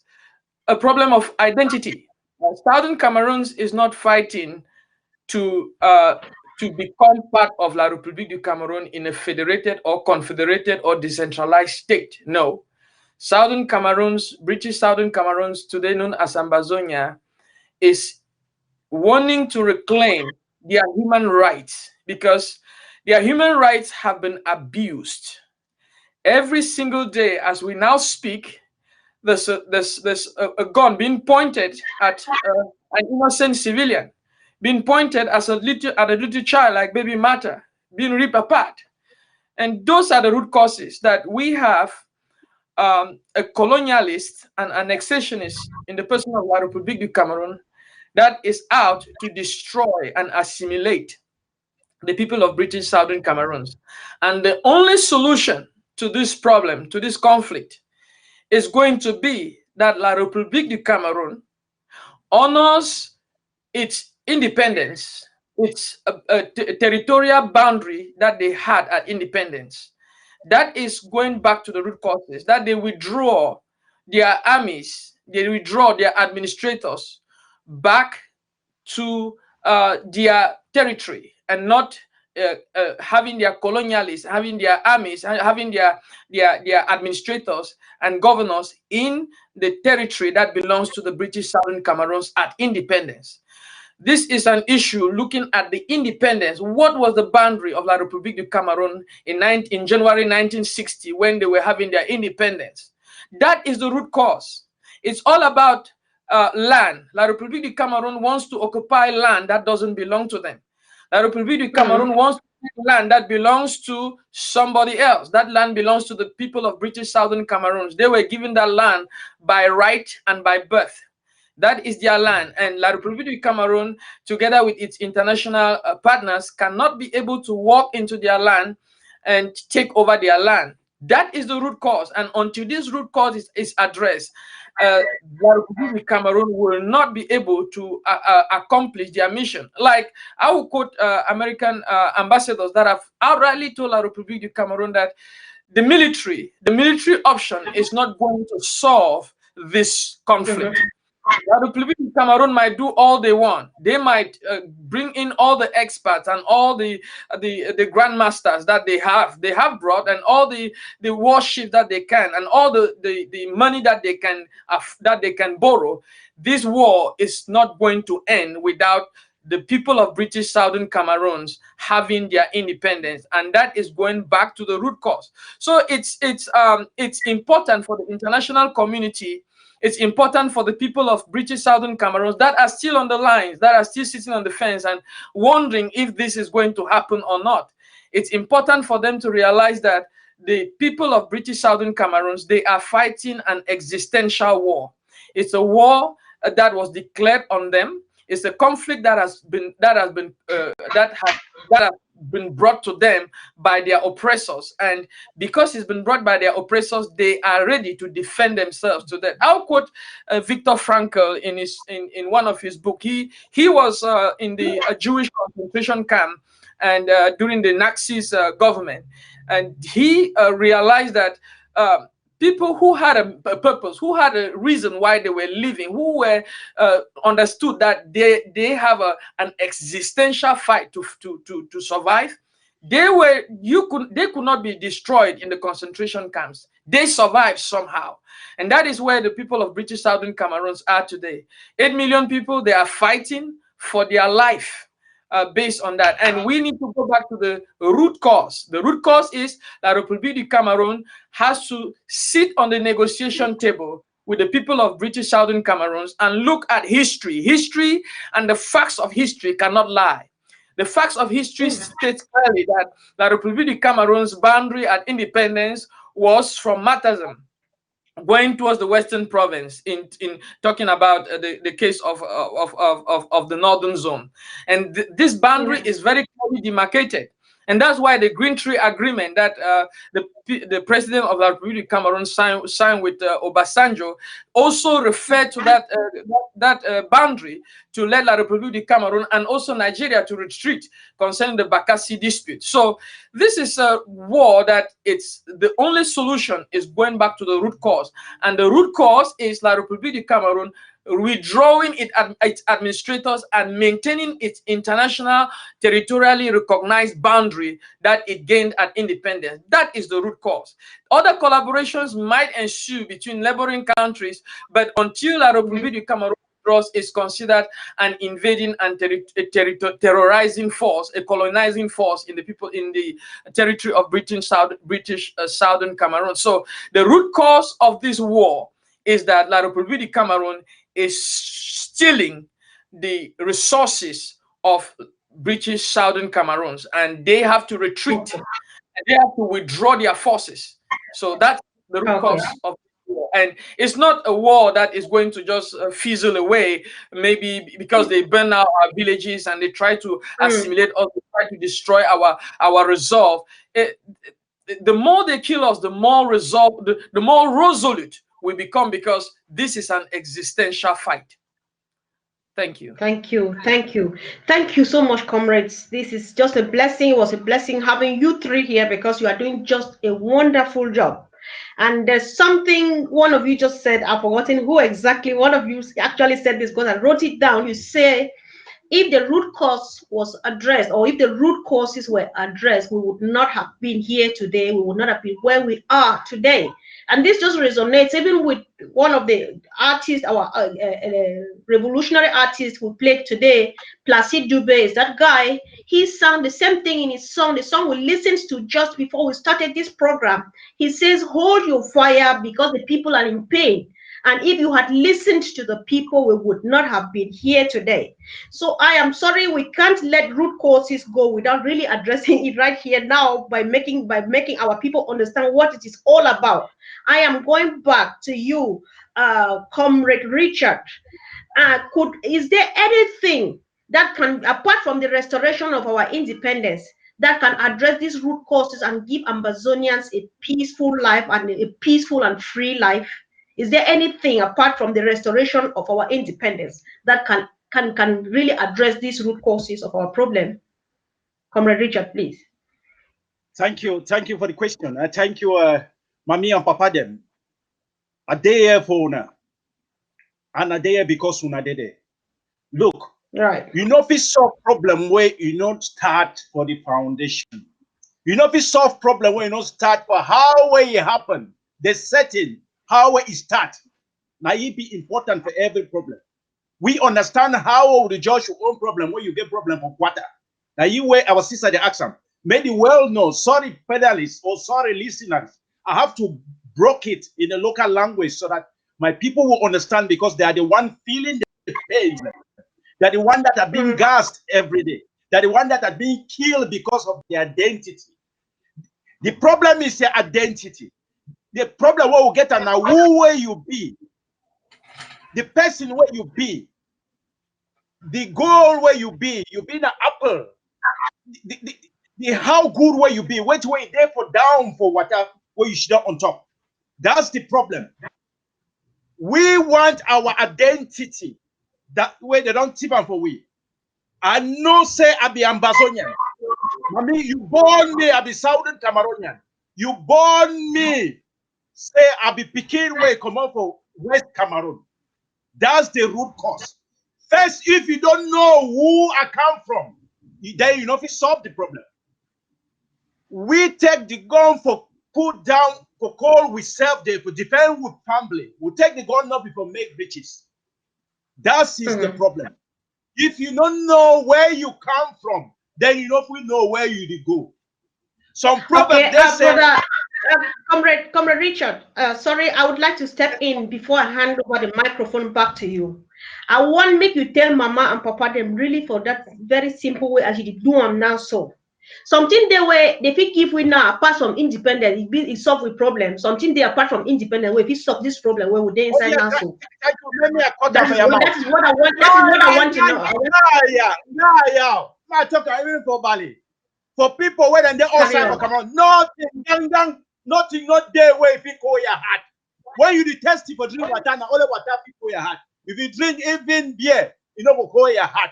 a problem of identity. Southern Cameroons is not fighting to become part of La République du Cameroon in a federated or confederated or decentralized state. No. Southern Cameroons, British Southern Cameroons, today known as Ambazonia, is wanting to reclaim their human rights because their human rights have been abused. Every single day, as we now speak, there's a gun being pointed at an innocent civilian, being pointed at a little child like baby Mata, being ripped apart. And those are the root causes, that we have a colonialist and annexationist in the person of La République du Cameroon that is out to destroy and assimilate the people of British Southern Cameroons. And the only solution to this problem, to this conflict, is going to be that La République du Cameroon honors its independence, its territorial boundary that they had at independence. That is going back to the root causes, that they withdraw their armies, they withdraw their administrators back to their territory, and not having their colonialists, having their armies, having their administrators and governors in the territory that belongs to the British Southern Cameroons at independence. This is an issue looking at the independence. What was the boundary of La République du Cameroon in January 1960 when they were having their independence? That is the root cause. It's all about land. La République du Cameroon wants to occupy land that doesn't belong to them. La République du Cameroon wants to take land that belongs to somebody else. That land belongs to the people of British Southern Cameroons. They were given that land by right and by birth. That is their land, and La République du Cameroon, together with its international partners, cannot be able to walk into their land and take over their land. That is the root cause, and until this root cause is addressed, La République du Cameroon will not be able to accomplish their mission. Like, I will quote American ambassadors that have outrightly told La République du Cameroon that the military option is not going to solve this conflict. La République du Cameroon might do all they want. They might bring in all the experts and all the grandmasters that they have brought, and all the warships that they can, and all the money that they can borrow. This war is not going to end without the people of British Southern Cameroons having their independence, and that is going back to the root cause. So it's important for the international community. It's important for the people of British Southern Cameroons that are still on the lines, that are still sitting on the fence and wondering if this is going to happen or not. It's important for them to realize that the people of British Southern Cameroons, they are fighting an existential war. It's a war that was declared on them. It's a conflict that has been brought to them by their oppressors, and because it's been brought by their oppressors, they are ready to defend themselves to that. I'll quote Viktor Frankl in one of his books. He was in the Jewish concentration camp, and during the Nazis government, and he realized that people who had a purpose, who had a reason why they were living, who were understood that they have an existential fight to survive, they could not be destroyed in the concentration camps. They survived somehow, and that is where the people of British Southern Cameroons are today. 8 million people, they are fighting for their life. Based on that, and we need to go back to the root cause. The root cause is that Republic du Cameroon has to sit on the negotiation table with the people of British Southern Cameroons and look at history. History and the facts of history cannot lie. The facts of history state clearly that the Republic du Cameroon's boundary at independence was from Matazam, going towards the Western Province, in talking about the case of the Northern Zone. And this boundary is very clearly demarcated. And that's why the Green Tree Agreement that the president of the Republic of Cameroon signed with Obasanjo also referred to that boundary to let La Republique du Cameroon and also Nigeria to retreat concerning the Bakassi dispute. So this is a war that it's the only solution is going back to the root cause. And the root cause is La Republique du Cameroon withdrawing its administrators and maintaining its international territorially recognized boundary that it gained at independence. That is the root cause. Other collaborations might ensue between neighboring countries, but until La Republique du Cameroon is considered an invading and terrorizing force, a colonizing force in the territory of British Southern Cameroon. So the root cause of this war is that La Republique du Cameroon is stealing the resources of British Southern Cameroons, and they have to retreat and they have to withdraw their forces. So that's the root cause of the war. And it's not a war that is going to just fizzle away, maybe because they burn out our villages and they try to assimilate us, they try to destroy our resolve. The more they kill us, the more resolute we become, because this is an existential fight. Thank you. Thank you. Thank you. Thank you so much, comrades. This is just a blessing. It was a blessing having you three here, because you are doing just a wonderful job. And there's something one of you just said, I've forgotten who exactly, one of you actually said this, because I wrote it down. You say, if the root cause was addressed, or if the root causes were addressed, we would not have been here today. We would not have been where we are today. And this just resonates even with one of the artists, our revolutionary artist who played today, Placide Dubé. Is that guy? He sang the same thing in his song, the song we listened to just before we started this program. He says, hold your fire because the people are in pain. And if you had listened to the people, we would not have been here today. So I am sorry, we can't let root causes go without really addressing it right here now by making our people understand what it is all about. I am going back to you, Comrade Richard. Is there anything that can, apart from the restoration of our independence, that can address these root causes and give Ambazonians a peaceful life and a peaceful and free life? Is there anything apart from the restoration of our independence that can really address these root causes of our problem? Comrade Richard, please. Thank you for the question. Thank you, Mami and Papa them. A day for una, and a day because una did. Look, right. You know, if we solve problem where you not start for the foundation. You know, if we solve problem where you not start for how way it happen, the setting. How it start. Now it be important for every problem. We understand how the judge your own problem when you get problem for quarter. Now you where our sister the accent. Maybe well known. Sorry, pedalists or sorry listeners. I have to broke it in the local language so that my people will understand, because they are the one feeling the pain. They are the one that are being gassed every day. They are the one that are being killed because of their identity. The problem is their identity. The problem where we get now, who where you be, the person where you be, the goal where you be the apple. The how good where you be, which way there for down for water where you should on top. That's the problem. We want our identity. That way they don't tip on for we. I know say I be Ambazonian. Mommy, you born me, I be Southern Cameroonian. You born me, say I be Pekin way come out for West Cameroon. That's the root cause. First, if you don't know who I come from, then you know if you solve the problem. We take the gun for put down for call we serve there for defend with family. We take the gun not before make riches. That is the problem. If you don't know where you come from, then you know if we know where you go. Some problem they say. Comrade Richard, sorry, I would like to step in before I hand over the microphone back to you. I want make you tell Mama and Papa them really for that very simple way as you do them now. So something they were they think if we now apart from independent, it solve the problem. Something they apart from independent, if we solve this problem, where would they inside now? So that is what I want. That is what I want to know. I talk even for Bali. For people where they also come on, nothing not there where if you go your heart. When you test for drink water, now all the water people your heart. If you drink even beer, you know go your heart.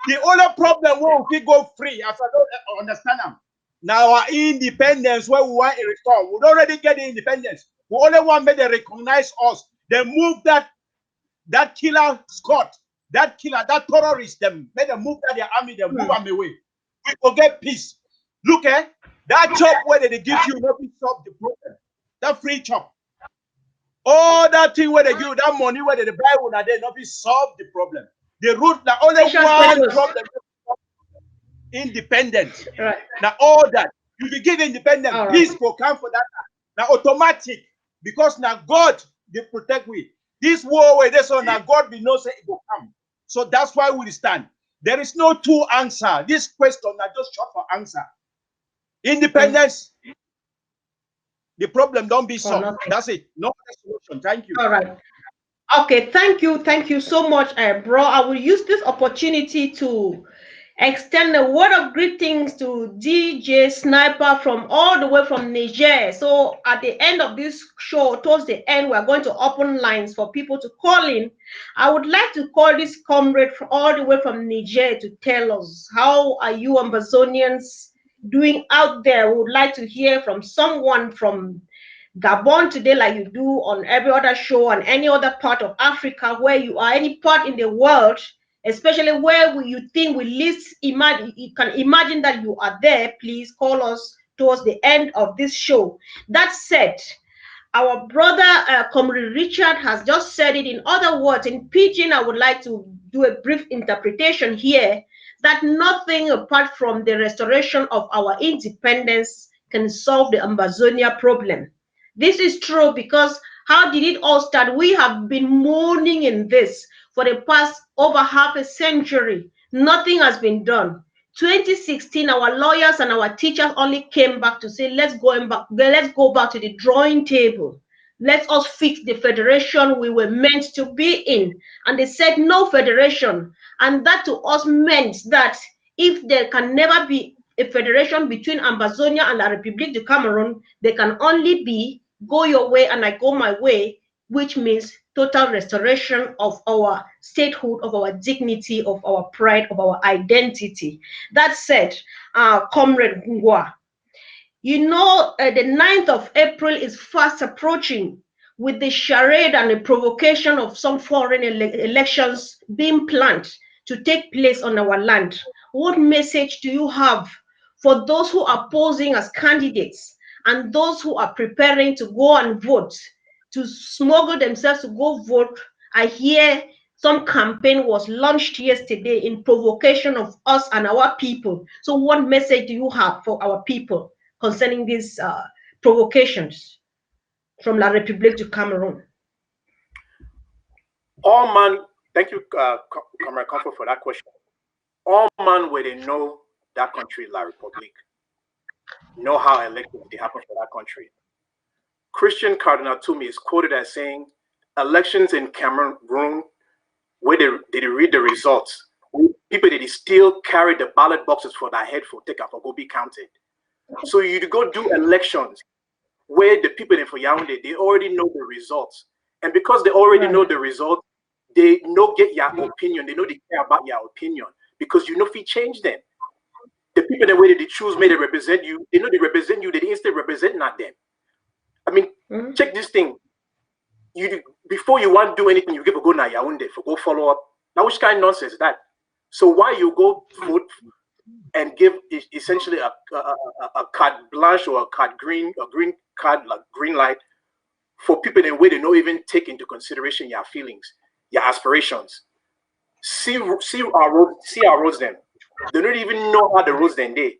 The only problem where we go free, as I don't understand them. Now our independence where we want to restore, we already get the independence. We only want to recognize us. They move that killer Scott, that killer, that terrorist, them made them move that their army, they move them away. We will get peace. Look at that chop where they give you, not solve the problem. That free chop. All that thing where they give you that money where they buy one and they not solve the problem. The root, the only one problem independence. Right. Now all that you be give independence, right. Peace will come for that. Now automatic because now God they protect we. This war where this one now God be no say it will come. So that's why we stand. There is no two answer. This question are just short for answer. Independence. The problem don't be solved. That's it. No solution. Thank you. All right. Okay. Thank you. Thank you so much, bro. I will use this opportunity to extend a word of greetings to DJ Sniper from all the way from Niger. So at the end of this show, towards the end, we're going to open lines for people to call in. I would like to call this comrade from all the way from Niger to tell us, how are you Ambazonians doing out there? We would like to hear from someone from Gabon today, like you do on every other show and any other part of Africa where you are, any part in the world, especially where you think we least imagine, you can imagine that you are there. Please call us towards the end of this show. That said, our brother Comrade Richard has just said it in other words. In Pidgin, I would like to do a brief interpretation here that nothing apart from the restoration of our independence can solve the Ambazonia problem. This is true because how did it all start? We have been mourning in this for the past over half a century. Nothing has been done. 2016, our lawyers and our teachers only came back to say, let's go back to the drawing table. Let us fix the federation we were meant to be in. And they said no federation. And that to us meant that if there can never be a federation between Ambazonia and La République du Cameroon, there can only be go your way and I go my way, which means total restoration of our statehood, of our dignity, of our pride, of our identity. That said, Comrade Ngwa, you know, the 9th of April is fast approaching with the charade and the provocation of some foreign elections being planned to take place on our land. What message do you have for those who are posing as candidates and those who are preparing to go and vote, to smuggle themselves to go vote? I hear some campaign was launched yesterday in provocation of us and our people. So what message do you have for our people concerning these provocations from La République du Cameroon? All man, thank you, Comrade Comfort, for that question. All man where they know that country, La République, know how elections they happen for that country. Christian Cardinal Toomey is quoted as saying, elections in Cameroon, where they read the results, people that still carry the ballot boxes for their head for take up or go be counted. So you go do elections where the people in for Yaoundé, they already know the results. And because they already know the results, they know get your opinion. They know they care about your opinion because you know if you change them. The people the way that they choose may they represent you, they know they represent you, they instead represent not them. I mean, check this thing. Before you want to do anything, you give a go now Yaoundé for go follow up. Now which kind of nonsense is that? So why you go vote and give essentially a carte blanche or a green card, like green light for people in a way they don't even take into consideration your feelings, your aspirations. See our roads then. They don't even know how the roads then they.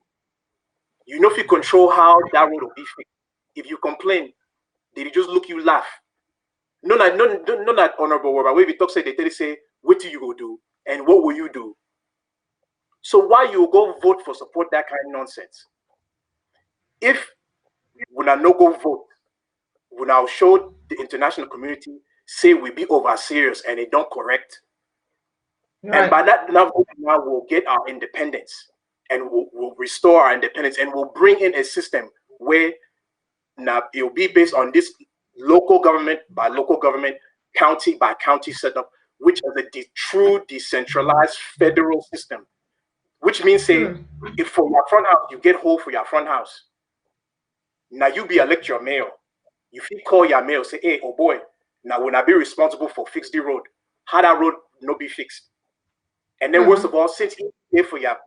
You know if you control how that road will be fixed. If you complain, they just look you laugh. No, not honorable word, but when we talk say they tell you say, what do you go do and what will you do? So why you go vote for support that kind of nonsense? If we not no go vote, we now show the international community say we be over serious and they don't correct. Right. And by that now we'll get our independence and we'll restore our independence and we'll bring in a system where now it will be based on this local government by local government, county by county setup, which is a true decentralized federal system. Which means say, if for your front house, you get hold for your front house. Now you be elect your mayor. You call your mayor, say, hey, oh boy, now when I be responsible for fix the road, how that road no be fixed? And then worst of all, since he pay for your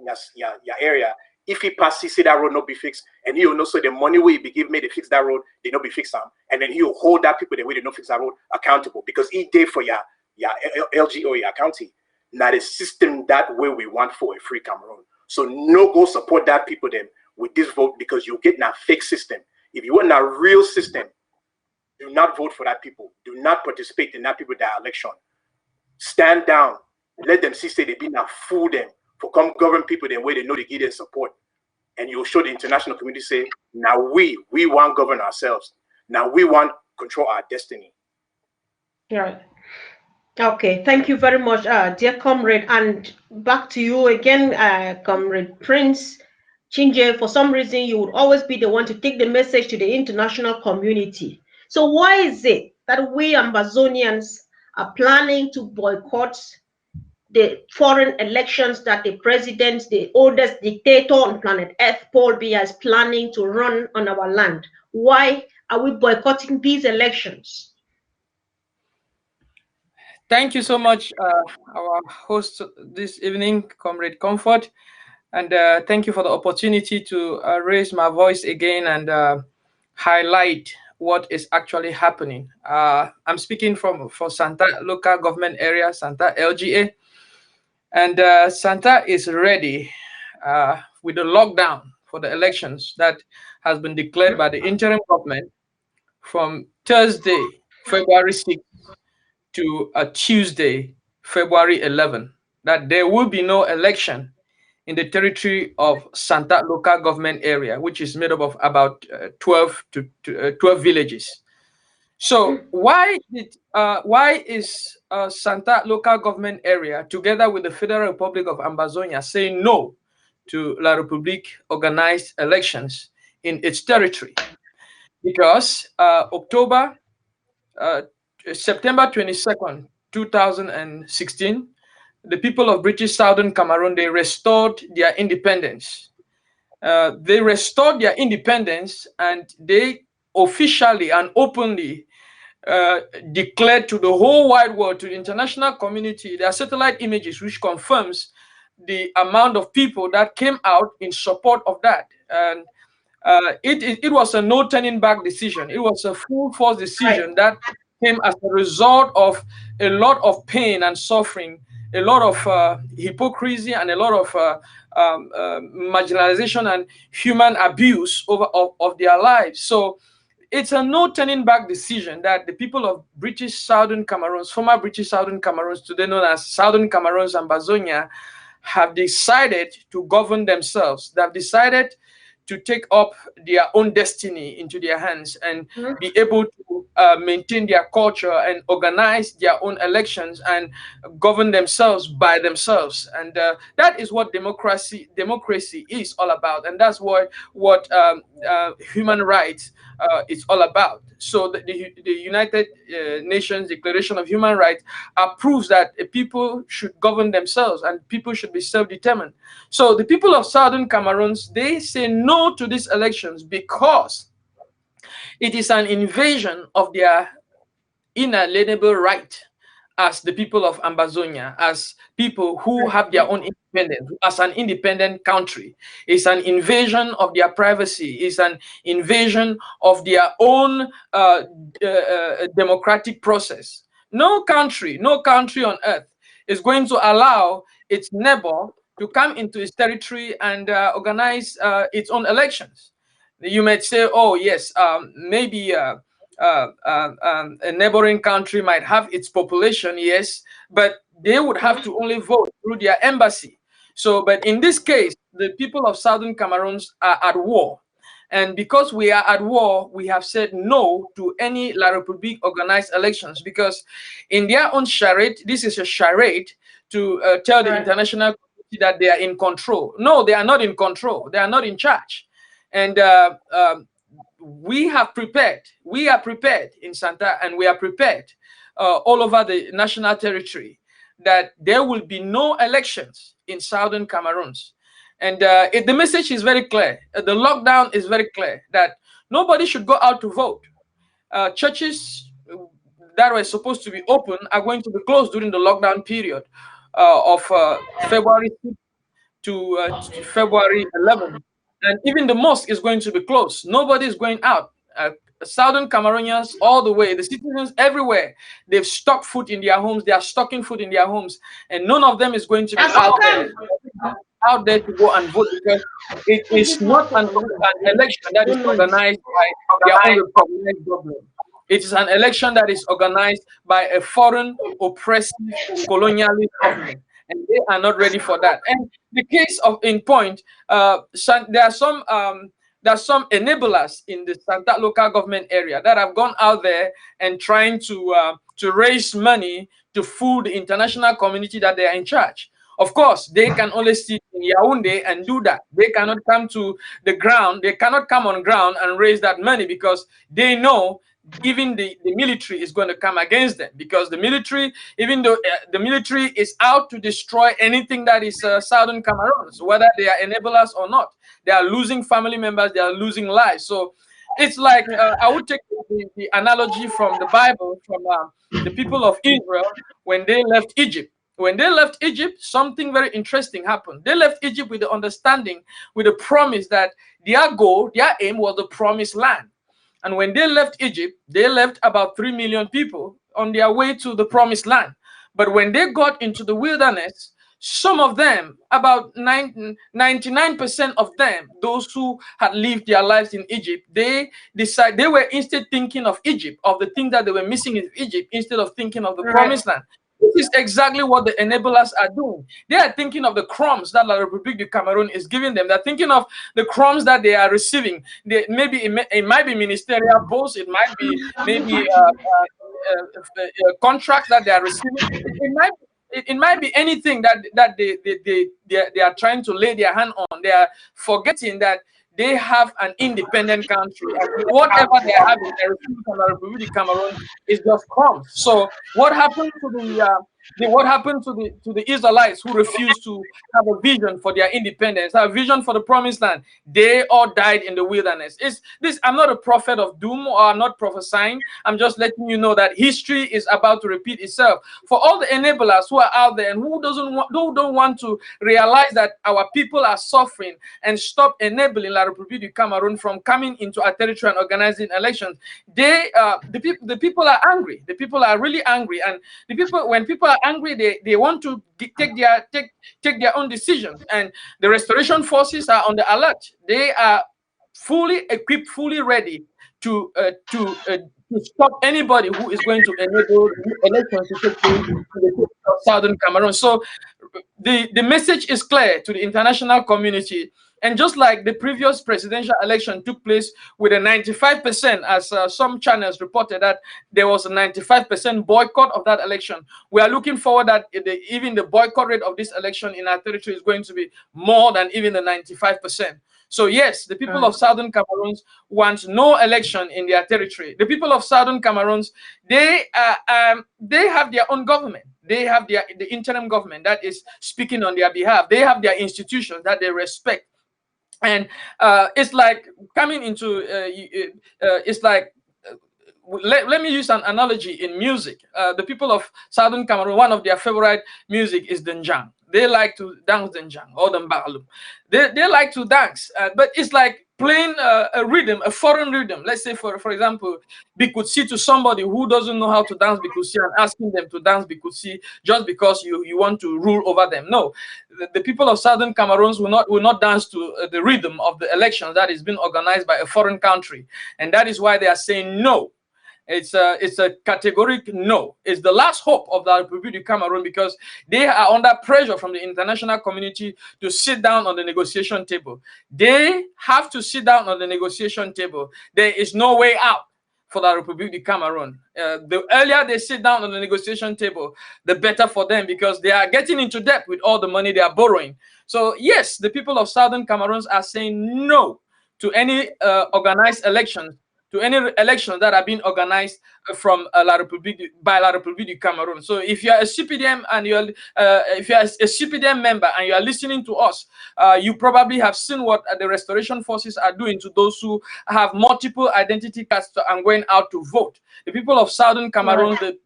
area, if he pass, he say that road no be fixed, and he'll know so the money will be give me to fix that road, they no be fixed and then he'll hold that people the way they no fix that road accountable because he did for your LGO, your county. Now the system that way we want for a free Cameroon. So no go support that people them with this vote because you get a fake system. If you want a real system, do not vote for that people. Do not participate in that people that election. Stand down. Let them see say they be not fool them for come govern people the way they know they give their support. And you'll show the international community say, now we want to govern ourselves. Now we want to control our destiny. Right. Okay, thank you very much, dear comrade. And back to you again, Comrade Prince Chinje. For some reason, you would always be the one to take the message to the international community. So why is it that we Ambazonians are planning to boycott the foreign elections that the president, the oldest dictator on planet Earth, Paul Biya, is planning to run on our land? Why are we boycotting these elections? Thank you so much, our host this evening, Comrade Comfort, and thank you for the opportunity to raise my voice again and highlight what is actually happening. I'm speaking for Santa local government area, Santa LGA, and Santa is ready with the lockdown for the elections that has been declared by the interim government from Thursday, February 6th, to a Tuesday, February 11, that there will be no election in the territory of Santa local government area, which is made up of about 12 villages. So why is Santa local government area, together with the Federal Republic of Ambazonia, saying no to La République organized elections in its territory? Because September 22nd, 2016, the people of British Southern Cameroon, they restored their independence. They restored their independence and they officially and openly declared to the whole wide world, to the international community, their satellite images, which confirms the amount of people that came out in support of that. And it was a no turning back decision. It was a full force decision that came as a result of a lot of pain and suffering, a lot of hypocrisy, and a lot of marginalization and human abuse of their lives. So it's a no turning back decision that the people of British Southern Cameroons, former British Southern Cameroons, today known as Southern Cameroons and Ambazonia, have decided to govern themselves. They have decided to take up their own destiny into their hands and be able to maintain their culture and organize their own elections and govern themselves by themselves. And that is what democracy is all about, and that's what human rights is all about. So the United Nations Declaration of Human Rights proves that people should govern themselves and people should be self-determined. So the people of Southern Cameroon, they say no to these elections because it is an invasion of their inalienable right as the people of Ambazonia, as people who have their own independence, as an independent country. It's an invasion of their privacy. It's an invasion of their own democratic process. No country on earth is going to allow its neighbor to come into its territory and organize its own elections. You might say, oh yes, maybe a neighboring country might have its population, yes, but they would have to only vote through their embassy. So, but in this case, the people of Southern Cameroon are at war. And because we are at war, we have said no to any La République organized elections, because in their own charade, this is a charade to tell the international community that they are in control. No, they are not in control. They are not in charge. And we have prepared. We are prepared in Santa, and we are prepared all over the national territory that there will be no elections in Southern Cameroon. And the message is very clear. The lockdown is very clear that nobody should go out to vote. Churches that were supposed to be open are going to be closed during the lockdown period of February 6th to February 11th. And even the mosque is going to be closed. Nobody is going out. Southern Cameroonians all the way, the citizens everywhere, they've stocked food in their homes. They are stocking food in their homes. And none of them is going to be out there to go and vote, because it is not an election that is organized by their own recognized government. It is an election that is organized by a foreign oppressive colonialist government, and they are not ready for that. And the case of in point, there are some enablers in the Santa local government area that have gone out there and trying to raise money to fool the international community that they are in charge. Of course, they can only sit in Yaoundé and do that. They cannot come to the ground. They cannot come on ground and raise that money, because they know even the military is going to come against them, because the military, even though the military is out to destroy anything that is Southern Cameroon, so whether they are enablers or not, they are losing family members, they are losing lives. So it's like, I would take the analogy from the Bible, from the people of Israel when they left Egypt. When they left Egypt, something very interesting happened. They left Egypt with the understanding, with the promise that their goal, their aim was the promised land. And when they left Egypt, they left about 3 million people on their way to the promised land. But when they got into the wilderness, some of them, about 99% of them, those who had lived their lives in Egypt, they were instead thinking of Egypt, of the things that they were missing in Egypt, instead of thinking of the promised land. This is exactly what the enablers are doing. They are thinking of the crumbs that La République du Cameroon is giving them. They're thinking of the crumbs that they are receiving. Maybe it might be ministerial posts. It might be maybe contracts that they are receiving. It might be anything that they are trying to lay their hand on. They are forgetting that they have an independent country, and whatever they have in the Republic of Cameroon is just crumbs. So what happened to the Israelites who refused to have a vision for their independence, have a vision for the promised land? They all died in the wilderness. I'm not a prophet of doom, or I'm not prophesying. I'm just letting you know that history is about to repeat itself. For all the enablers who are out there and who don't want to realize that our people are suffering and stop enabling La République du Cameroon from coming into our territory and organizing elections, the people are angry. The people are really angry, and when people are angry, they want to take their own decisions. And the restoration forces are on the alert. They are fully equipped, fully ready to stop anybody who is going to enable elections to take place in the Southern Cameroon. So the message is clear to the international community And just like the previous presidential election took place with a 95%, as some channels reported that there was a 95% boycott of that election, we are looking forward that even the boycott rate of this election in our territory is going to be more than even the 95%. So yes, the people of Southern Cameroon want no election in their territory. The people of Southern Cameroon, they have their own government. They have the interim government that is speaking on their behalf. They have their institutions that they respect. And it's like coming into, it's like, let me use an analogy in music. The people of Southern Cameroon, one of their favorite music is Denjang. They like to dance Denjang or the Mbalum. They like to dance, but it's like playing a rhythm, a foreign rhythm. Let's say, for example, Bikutsi to somebody who doesn't know how to dance Bikutsi and asking them to dance Bikutsi just because you want to rule over them. No, the people of Southern Cameroon will not dance to the rhythm of the elections that is being organized by a foreign country, and that is why they are saying no. It's a categoric no. It's the last hope of the Republic of Cameroon, because they are under pressure from the international community to sit down on the negotiation table. They have to sit down on the negotiation table. There is no way out for the Republic of Cameroon. The earlier they sit down on the negotiation table, the better for them, because they are getting into debt with all the money they are borrowing. So yes, the people of Southern Cameroon are saying no to any organized elections, to any elections that are being organized from by La République du Cameroon. So if you are a CPDM and if you are a CPDM member and you are listening to us, you probably have seen what the Restoration Forces are doing to those who have multiple identity cards and going out to vote. The people of Southern Cameroon, the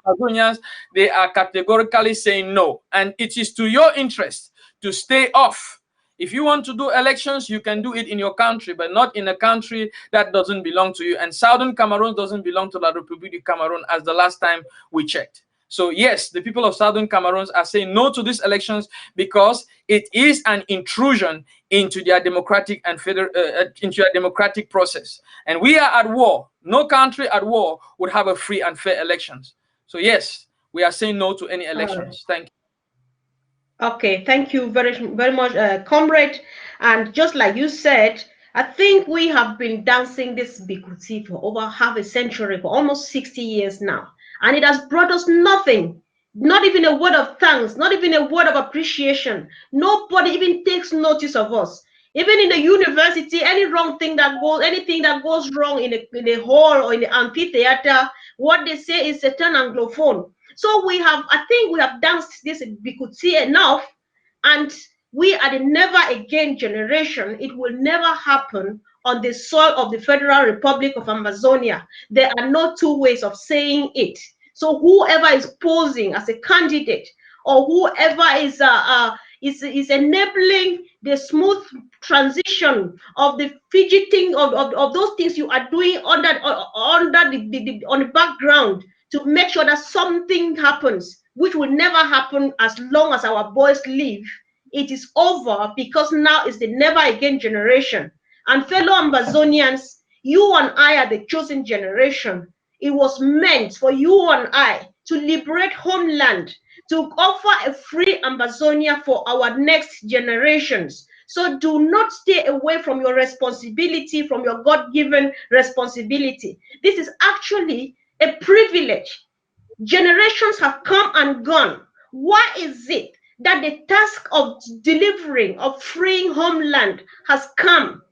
Amazonians, they are categorically saying no, and it is to your interest to stay off. If you want to do elections, you can do it in your country, but not in a country that doesn't belong to you. And Southern Cameroon doesn't belong to La République du Cameroon as the last time we checked. So yes, the people of Southern Cameroon are saying no to these elections because it is an intrusion into their democratic and into their democratic process. And we are at war. No country at war would have a free and fair elections. So yes, we are saying no to any elections. Thank you. Okay, thank you very much, comrade. And just like you said, I think we have been dancing this Bikuti for over half a century, for almost 60 years now. And it has brought us nothing, not even a word of thanks, not even a word of appreciation. Nobody even takes notice of us. Even in the university, any wrong thing that goes, anything that goes wrong in a hall or in the amphitheater, what they say is a turn anglophone. So I think we have danced this Bikuti enough, and we are the never again generation. It will never happen on the soil of the Federal Republic of Amazonia. There are no two ways of saying it. So whoever is posing as a candidate, or whoever is enabling the smooth transition of the fidgeting of those things you are doing on the background, to make sure that something happens, which will never happen as long as our boys live. It is over, because now it's the never again generation. And fellow Amazonians, you and I are the chosen generation. It was meant for you and I to liberate homeland, to offer a free Amazonia for our next generations. So do not stay away from your responsibility, from your God-given responsibility. This is actually a privilege. Generations have come and gone. Why is it that the task of delivering, of freeing homeland has come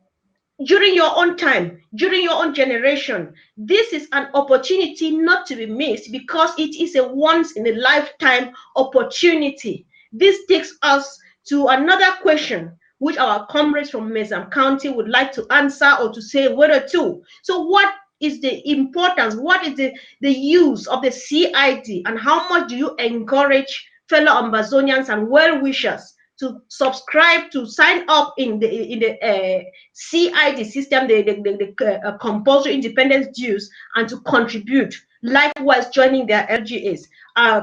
during your own time, during your own generation? This is an opportunity not to be missed, because it is a once in a lifetime opportunity. This takes us to another question, which our comrades from Mezam County would like to answer, or to say a word or two. So what is the importance, what is the use of the CID, and how much do you encourage fellow Ambazonians and well-wishers to subscribe, to sign up in the CID system, the compulsory independence dues, and to contribute, likewise joining their LGAs?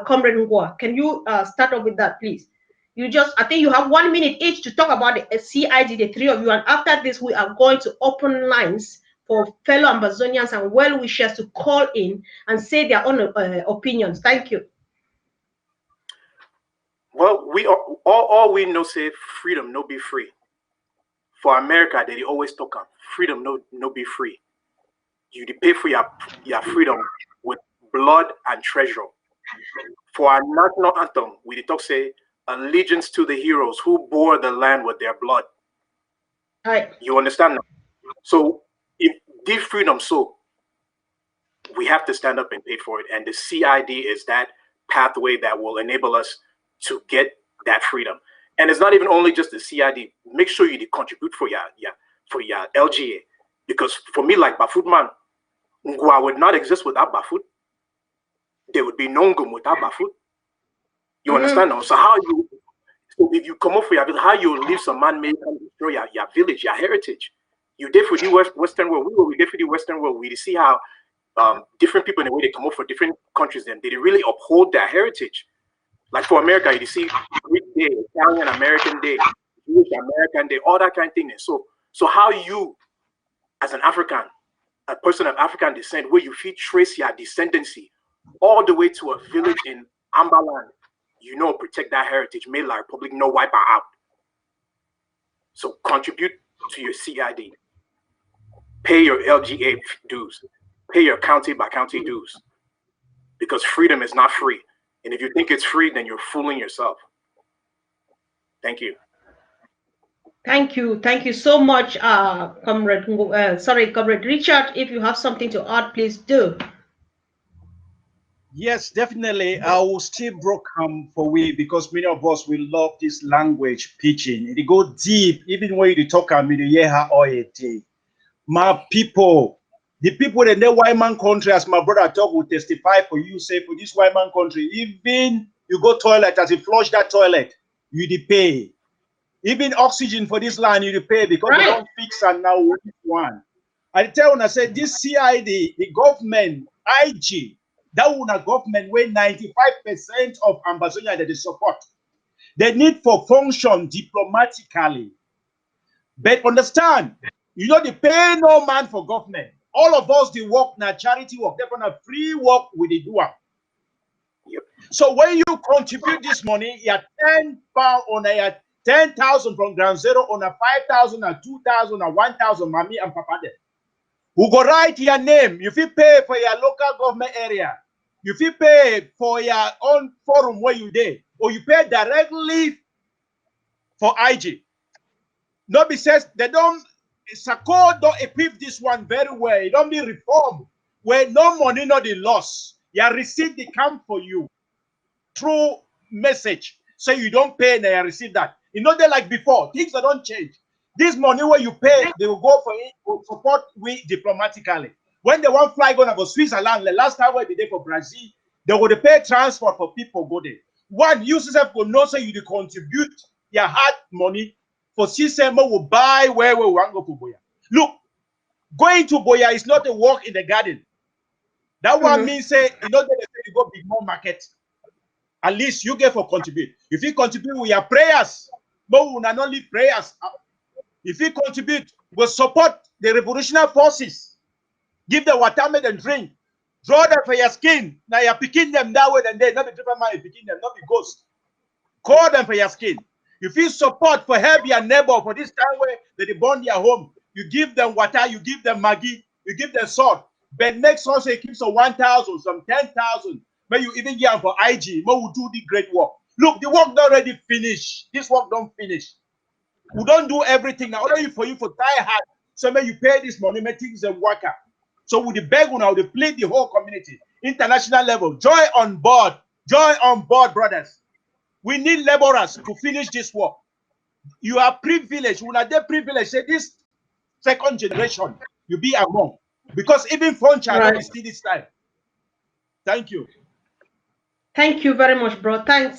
Comrade Ngwa, can you start off with that, please? I think you have 1 minute each to talk about the CID, the three of you, and after this, we are going to open lines for fellow Ambazonians and well-wishers to call in and say their own opinions. Thank you. Well, we are all we know say freedom, no be free. for America, they always talk about freedom, no be free. You pay for your freedom with blood and treasure. For our national anthem, we talk say allegiance to the heroes who bore the land with their blood. Right. You understand now? So if this freedom, so we have to stand up and pay for it. And the CID is that pathway that will enable us to get that freedom. And it's not even only just the CID. Make sure you contribute for your LGA. Because for me, like Bafut man, Ngwa would not exist without Bafut. There would be no Ngum without Bafut. You understand now? So if you come up for your village, how you leave some man may destroy your village, your heritage. You did for the Western world. We did for the Western world. We see how different people in the way they come up for different countries, then they really uphold their heritage. Like for America, you see Greek Day, Italian American Day, Jewish American Day, all that kind of thing. So how you, as an African, a person of African descent, where you feel trace your descendancy all the way to a village in Ambaland, protect that heritage, make our republic no wipe out. So contribute to your CID. Pay your LGA dues. Pay your county by county dues. Because freedom is not free. And if you think it's free, then you're fooling yourself. Thank you. Thank you. Thank you so much, Comrade Richard. If you have something to add, please do. Yes, definitely. I will still broke for we because many of us will love this language pitching. It go deep, even when you talk about me, my people, the people in the white man country, as my brother talk will testify for you, say for this white man country, even you go toilet, as you flush that toilet, you pay. Even oxygen for this land, you pay because they don't fix and now one. I tell you, I said this CID, the government, IG, that one a government where 95% of Ambazonia that they support. They need for function diplomatically. But understand, they pay no man for government. All of us, they work na charity work. They're gonna free work with the doer. Yep. So when you contribute this money, you're £10 on a 10,000 from ground zero on a 5,000 and 2,000 and 1,000, mommy and papa there. Who go write your name? You feel pay for your local government area. You feel pay for your own forum where you there, or you pay directly for IG. Nobody says they don't. Sako don't equip this one very well. It don't be reformed where no money, no the loss. You receive the come for you through message. So you don't pay and you receive that. They're like before. Things that don't change. This money where you pay, they will go for it, will support we diplomatically. When they want fly going to go Switzerland, the last time when they did for Brazil, they would pay transport for people go there. One, you yourself will know so you contribute your hard money for system will buy where we want to go to Boya. Look, going to Boya is not a walk in the garden. That one means say that you go big more market. At least you get for contribute. If you contribute with your prayers, but we will not leave prayers. If you contribute, we'll support the revolutionary forces. Give them water, make them drink. Draw them for your skin. Now you're picking them that way and then not be different man picking them, not be ghost. Call them for your skin. You feel support for help your neighbor for this time where they burn their home. You give them water, you give them Maggie, you give them salt. But next also it keeps some 1,000, some 10,000. But you even give them for IG. But we do the great work. Look, the work not already finished. This work don't finish. We don't do everything now. Only for you for try hard. So may you pay this money, make things a worker. So with the beg now, they plead the whole community, international level. Join on board, brothers. We need laborers to finish this work. You are privileged. When are they privileged? Say this second generation, you be among. Because even phone channel is still this time. Thank you. Thank you very much, bro. Thanks,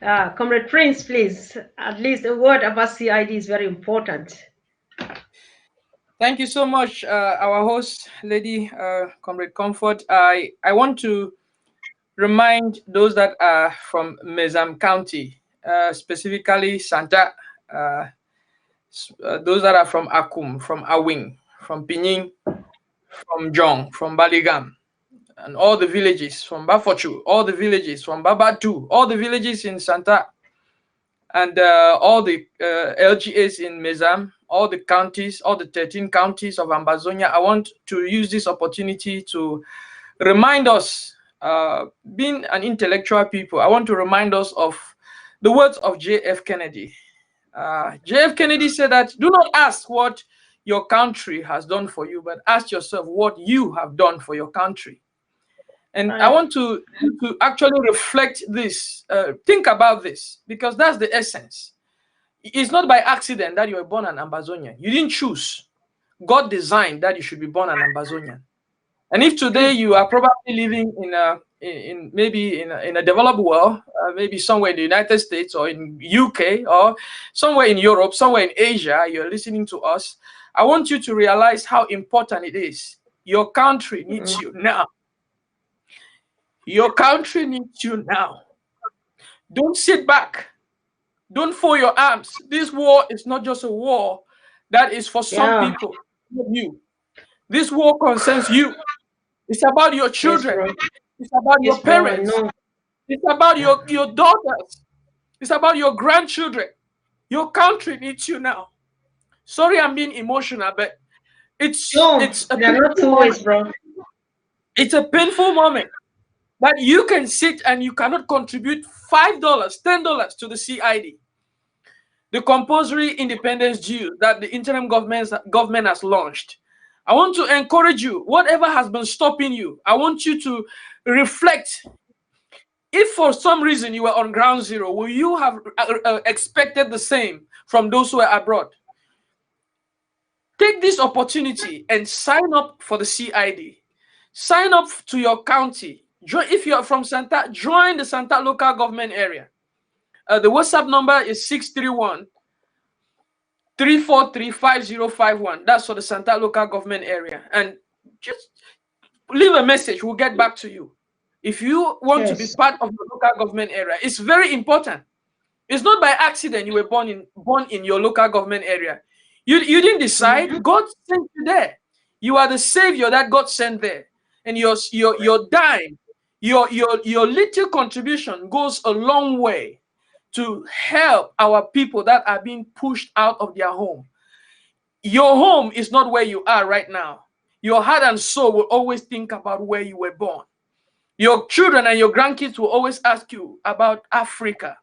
Comrade Prince, please. At least a word about CID is very important. Thank you so much, our host, Lady Comrade Comfort. I want to remind those that are from Mezam County, specifically Santa, those that are from Akum, from Awing, from Pining, from Jong, from Baligam, and all the villages from Bafochu, all the villages from Babatu, all the villages in Santa. and all the LGAs in Mezam, all the counties, all the 13 counties of Ambazonia. I want to use this opportunity to remind us, being an intellectual people, I want to remind us of the words of J.F. Kennedy. J.F. Kennedy said that, do not ask what your country has done for you, but ask yourself what you have done for your country. And I want to actually reflect this, think about this, because that's the essence. It's not by accident that you were born an Ambazonian. You didn't choose. God designed that you should be born an Ambazonian. And if today you are probably living in a developed world, maybe somewhere in the United States or in UK or somewhere in Europe, somewhere in Asia, you're listening to us, I want you to realize how important it is. Your country needs you now. Your country needs you now. Don't sit back. Don't fold your arms. This war is not just a war that is for some people, not you. This war concerns you. It's about your children. Yes, it's about your parents. It's about your daughters. It's about your grandchildren. Your country needs you now. Sorry, I'm being emotional, but it's a painful moment. Bro. It's a painful moment that you can sit and you cannot contribute $5, $10 to the CID, the compulsory independence due that the interim government has launched. I want to encourage you, whatever has been stopping you, I want you to reflect. If for some reason you were on ground zero, will you have expected the same from those who are abroad? Take this opportunity and sign up for the CID. Sign up to your county. If you are from Santa, join the Santa local government area. The WhatsApp number is 631-343-5051. That's for the Santa local government area. And just leave a message. We'll get back to you. If you want to be part of the local government area, it's very important. It's not by accident you were born in your local government area. You didn't decide. God sent you there. You are the savior that God sent there. And your dime, your little contribution goes a long way to help our people that are being pushed out of their home. Your home is not where you are right now. Your heart and soul will always think about where you were born. Your children and your grandkids will always ask you about Africa.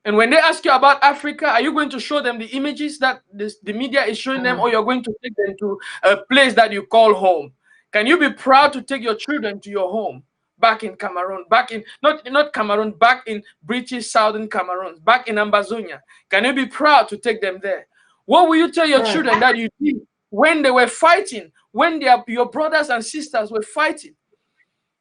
And when they ask you about Africa, are you going to show them the images that the media is showing them, or you're going to take them to a place that you call home? Can you be proud to take your children to your home back in Cameroon, back in, not Cameroon, back in British Southern Cameroon, back in Ambazonia? Can you be proud to take them there? What will you tell your children that you did when they were fighting, when your brothers and sisters were fighting?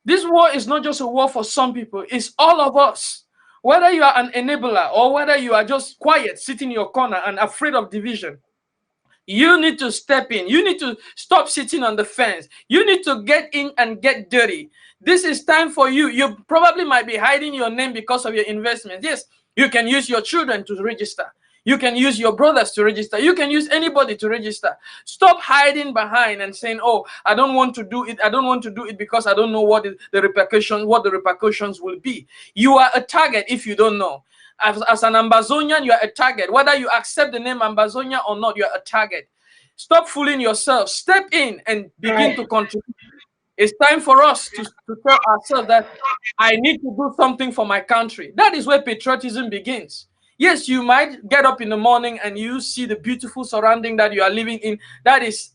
This war is not just a war for some people, it's all of us. Whether you are an enabler or whether you are just quiet, sitting in your corner and afraid of division, you need to step in. You need to stop sitting on the fence. You need to get in and get dirty. This is time for you. You probably might be hiding your name because of your investment. Yes, you can use your children to register. You can use your brothers to register. You can use anybody to register. Stop hiding behind and saying, "Oh, I don't want to do it. I don't want to do it because I don't know what the repercussions will be." You are a target if you don't know. As an Ambazonian, you are a target. Whether you accept the name Ambazonia or not, you are a target. Stop fooling yourself. Step in and begin to contribute. It's time for us to tell ourselves that I need to do something for my country. That is where patriotism begins. Yes, you might get up in the morning and you see the beautiful surrounding that you are living in. That is,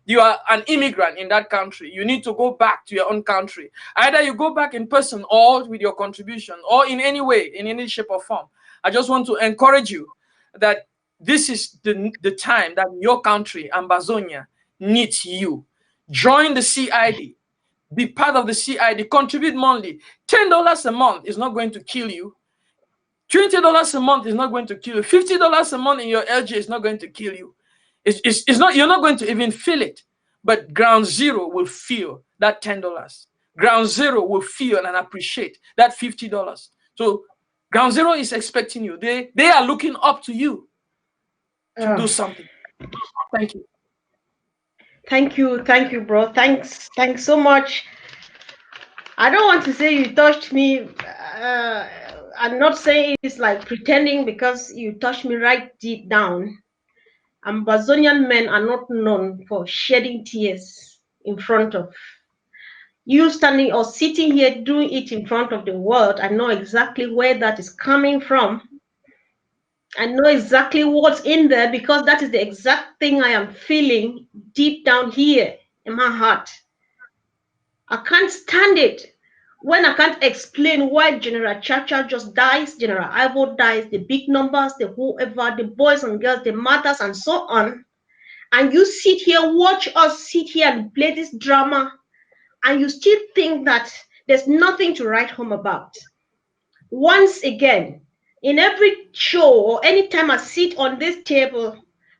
you are an immigrant in that country. You need to go back to your own country. Either you go back in person or with your contribution or in any way, in any shape or form. I just want to encourage you that this is the time that your country, Ambazonia, needs you. Join the CID. Be part of the CID. Contribute monthly. $10 a month is not going to kill you. $20 a month is not going to kill you. $50 a month in your LG is not going to kill you. It's not. You're not going to even feel it. But Ground Zero will feel that $10. Ground Zero will feel and appreciate that $50. So Ground Zero is expecting you. They are looking up to you to do something. Thank you. Thank you, bro. Thanks so much. I don't want to say you touched me. I'm not saying it's like pretending because you touched me right deep down. Ambazonian men are not known for shedding tears in front of you standing or sitting here doing it in front of the world. I know exactly where that is coming from. I know exactly what's in there because that is the exact thing I am feeling deep down here in my heart. I can't stand it when I can't explain why General Chacha just dies, General Ivo dies, the big numbers, the whoever, the boys and girls, the mothers and so on. And you sit here, watch us sit here and play this drama, and you still think that there's nothing to write home about. Once again, in every show or anytime I sit on this table,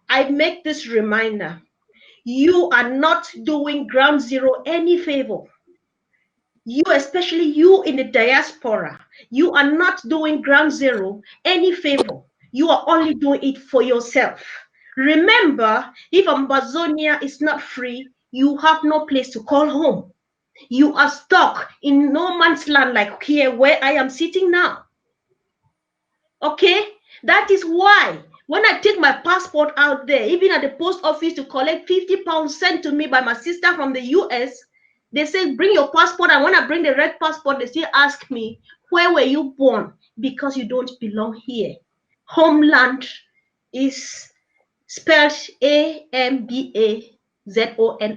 I make this reminder. You are not doing Ground Zero any favor. You, especially you in the diaspora, you are not doing Ground Zero any favor. You are only doing it for yourself. Remember, if Ambazonia is not free, you have no place to call home. You are stuck in no man's land like here where I am sitting now. Okay? That is why when I take my passport out there, even at the post office to collect 50 pounds sent to me by my sister from the US, they say, bring your passport. And when I bring the red passport, they still ask me, where were you born? Because you don't belong here. Homeland is spelled Ambazoni,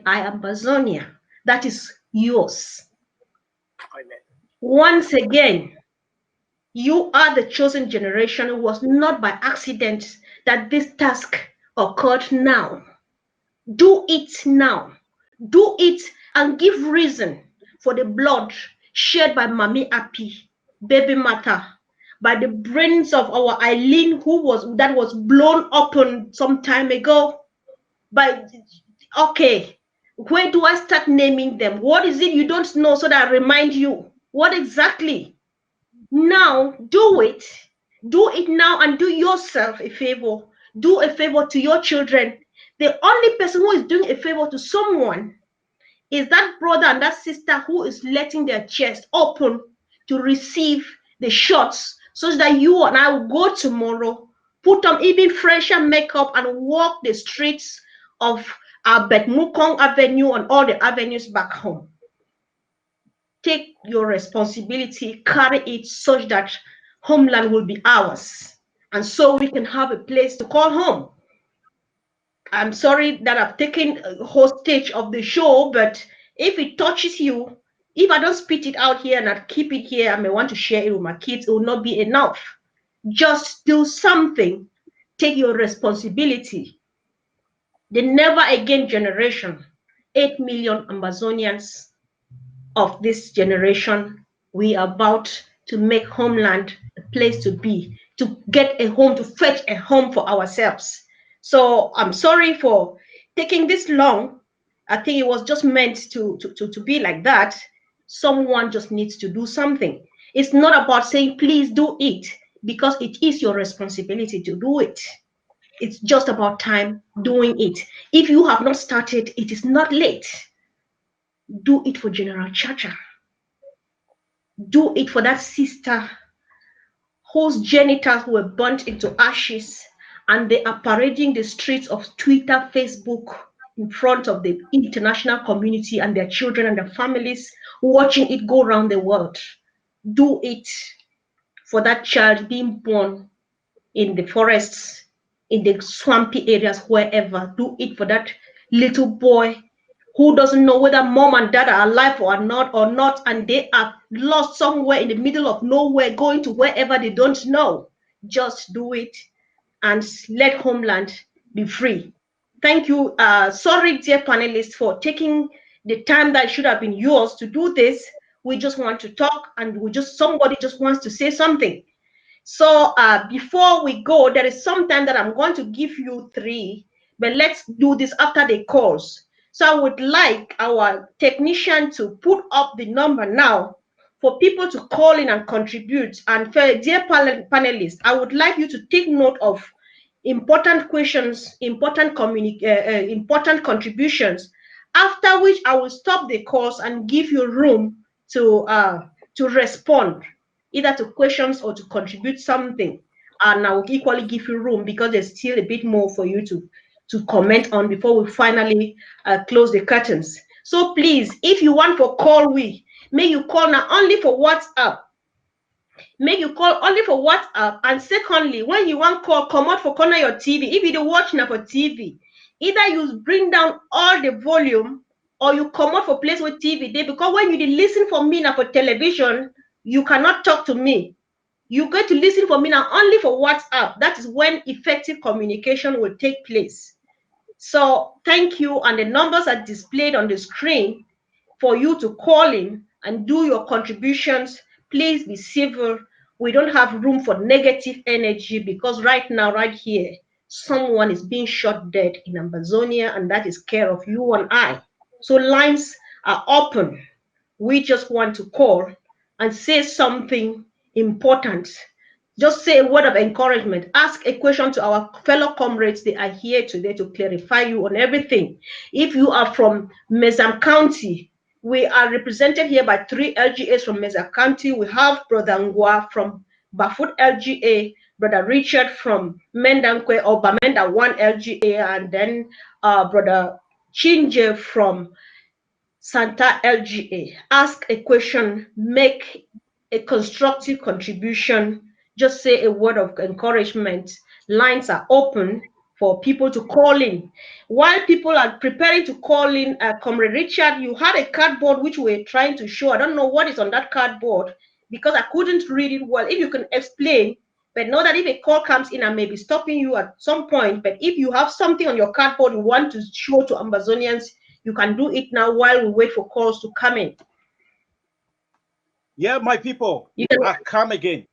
Ambazonia. That is yours. Amen. Once again, you are the chosen generation. It was not by accident that this task occurred now. Do it now. Do it and give reason for the blood shed by Mami Api, Baby Mata, by the brains of our Eileen that was blown open some time ago. Okay, where do I start naming them? What is it you don't know so that I remind you? What exactly? Now, do it. Do it now and do yourself a favor. Do a favor to your children. The only person who is doing a favor to someone is that brother and that sister who is letting their chest open to receive the shots so that you and I will go tomorrow, put on even fresher makeup and walk the streets of our Betmukong Avenue and all the avenues back home. Take your responsibility, carry it such that homeland will be ours. And so we can have a place to call home. I'm sorry that I've taken hostage of the show, but if it touches you, if I don't spit it out here and I keep it here, I may want to share it with my kids, it will not be enough. Just do something. Take your responsibility. The never again generation, 8 million Amazonians of this generation, we are about to make homeland a place to be, to get a home, to fetch a home for ourselves. So I'm sorry for taking this long. I think it was just meant to be like that. Someone just needs to do something. It's not about saying, please do it, because it is your responsibility to do it. It's just about time doing it. If you have not started, it is not late. Do it for General Chacha. Do it for that sister whose genitals were burnt into ashes and they are parading the streets of Twitter, Facebook in front of the international community and their children and their families, watching it go around the world. Do it for that child being born in the forests, in the swampy areas, wherever. Do it for that little boy who doesn't know whether mom and dad are alive or not, and they are lost somewhere in the middle of nowhere, going to wherever they don't know. Just do it and let homeland be free. Thank you. Sorry, dear panelists, for taking the time that should have been yours to do this. We just want to talk, and somebody just wants to say something. So before we go, there is some time that I'm going to give you 3, but let's do this after the calls. So I would like our technician to put up the number now for people to call in and contribute. And for dear panelists, I would like you to take note of important questions, important contributions, after which I will stop the calls and give you room to respond. either to questions or to contribute something. And I will equally give you room because there's still a bit more for you to comment on before we finally close the curtains. So please, if you want for call, may you call now only for WhatsApp. Make you call only for WhatsApp. And secondly, when you want call, come out for corner your TV. If you don't watch now for TV, either you bring down all the volume or you come out for place with TV there, because when you listen for me now for television, you cannot talk to me. You get to listen for me now only for WhatsApp. That is when effective communication will take place. So thank you. And the numbers are displayed on the screen for you to call in and do your contributions. Please be civil. We don't have room for negative energy because right now, right here, someone is being shot dead in Amazonia, and that is care of you and I. So lines are open. We just want to call and say something important. Just say a word of encouragement. Ask a question to our fellow comrades. They are here today to clarify you on everything. If you are from Mezam County, we are represented here by 3 LGAs from Mezam County. We have Brother Ngwa from Bafut LGA, Brother Richard from Mendankwe or Bamenda 1 LGA, and then Brother Chinje from Santa LGA. Ask a question, make a constructive contribution, just say a word of encouragement. Lines are open for people to call in. While people are preparing to call in, Comrade Richard, you had a cardboard which we're trying to show. I don't know what is on that cardboard because I couldn't read it well. If you can explain, but know that if a call comes in, I may be stopping you at some point, but if you have something on your cardboard you want to show to Amazonians, you can do it now while we wait for calls to come in. Yeah, my people, I come again.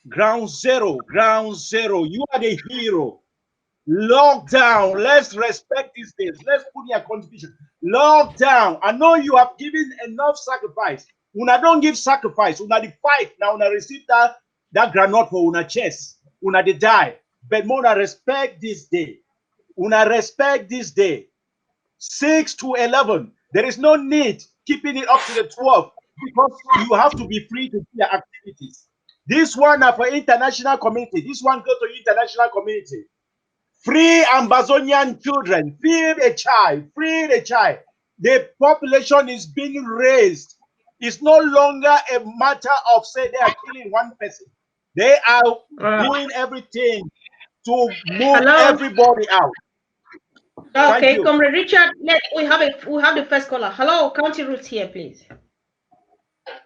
Ground zero, you are the hero. Lockdown, let's respect these days. Let's put your contribution. Lockdown, I know you have given enough sacrifice. Una don't give sacrifice, una the fight, now una receive that granite for una chest, una the die. But more respect this day. Una respect this day. 6 to 11. There is no need keeping it up to the 12 because you have to be free to do your activities. This one are for international community. This one go to international community. Free Ambazonian children. Free the child. Free the child. The population is being raised. It's no longer a matter of say they are killing one person. They are doing everything to move everybody out. Okay, Comrade Richard, we have the first caller. Hello, County Roots here, please.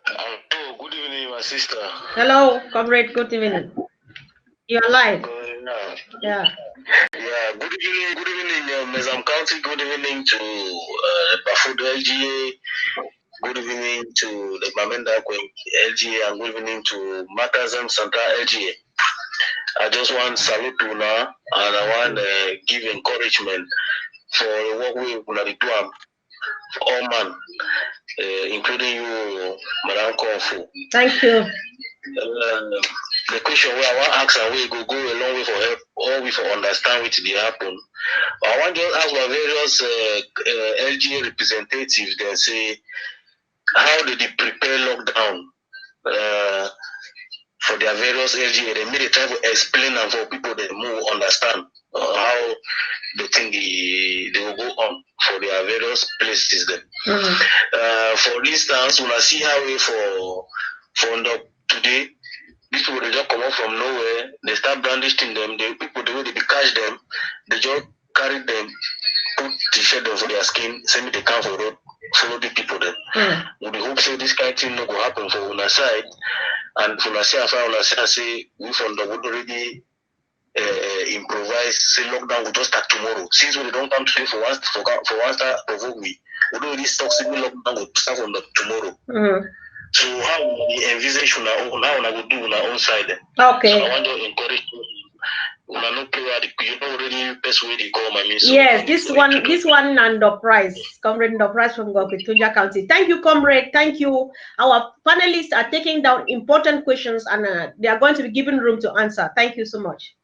Oh, good evening, my sister. Hello, Comrade, good evening. You're live. Yeah. Yeah, good evening, Mezam County. Good evening to Bafut LGA. Good evening to the Bamenda LGA, and good evening to Matazam Santa LGA. I just want to salute you now, and I want to give encouragement for the work we will do. All man, including you, Madam Konfu. Thank you. The question where I want to ask, and we go a long way for help, or we for understand what did happen. I want to ask my various LGA representatives. They say, how did they prepare lockdown for their various LGA? They made a try to explain and for people that move understand how the thing they will go on for their various places then. For instance, when I see how we for today, these people they just come out from nowhere, they start brandishing them, the people the way they catch them, they just carry them, put t-shirt them for their skin, send me the can for road, follow the people then. We hope say this kind of thing not go happen for on our side, and for I say we from the would already improvise, say lockdown will just start tomorrow. Since we don't come today for once start provoke me, we don't really stop signal lockdown will start from the tomorrow. So how we envisage on our own, how we will do on our own side. Okay. So I want to encourage you. You know already best way they come. I mean, so yes, this one and the prize, Comrade the prize from Tunja County. Thank you, Comrade. Thank you. Our panelists are taking down important questions and they are going to be given room to answer. Thank you so much.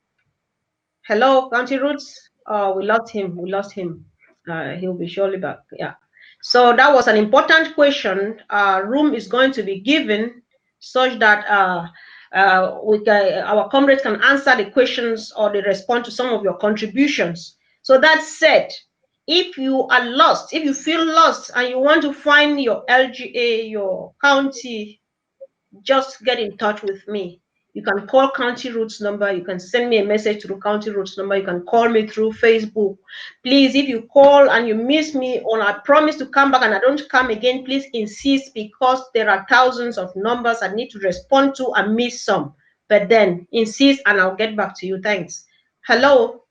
Hello, County Roots. We lost him. He'll be surely back. Yeah. So that was an important question. Room is going to be given such that our comrades can answer the questions or they respond to some of your contributions. So that said, if you are lost, if you feel lost and you want to find your LGA, your county, just get in touch with me. You can call County Roots number. You can send me a message through County Roots number. You can call me through Facebook. Please, if you call and you miss me or I promise to come back and I don't come again, please insist, because there are thousands of numbers I need to respond to and miss some. But then insist and I'll get back to you. Thanks. Hello.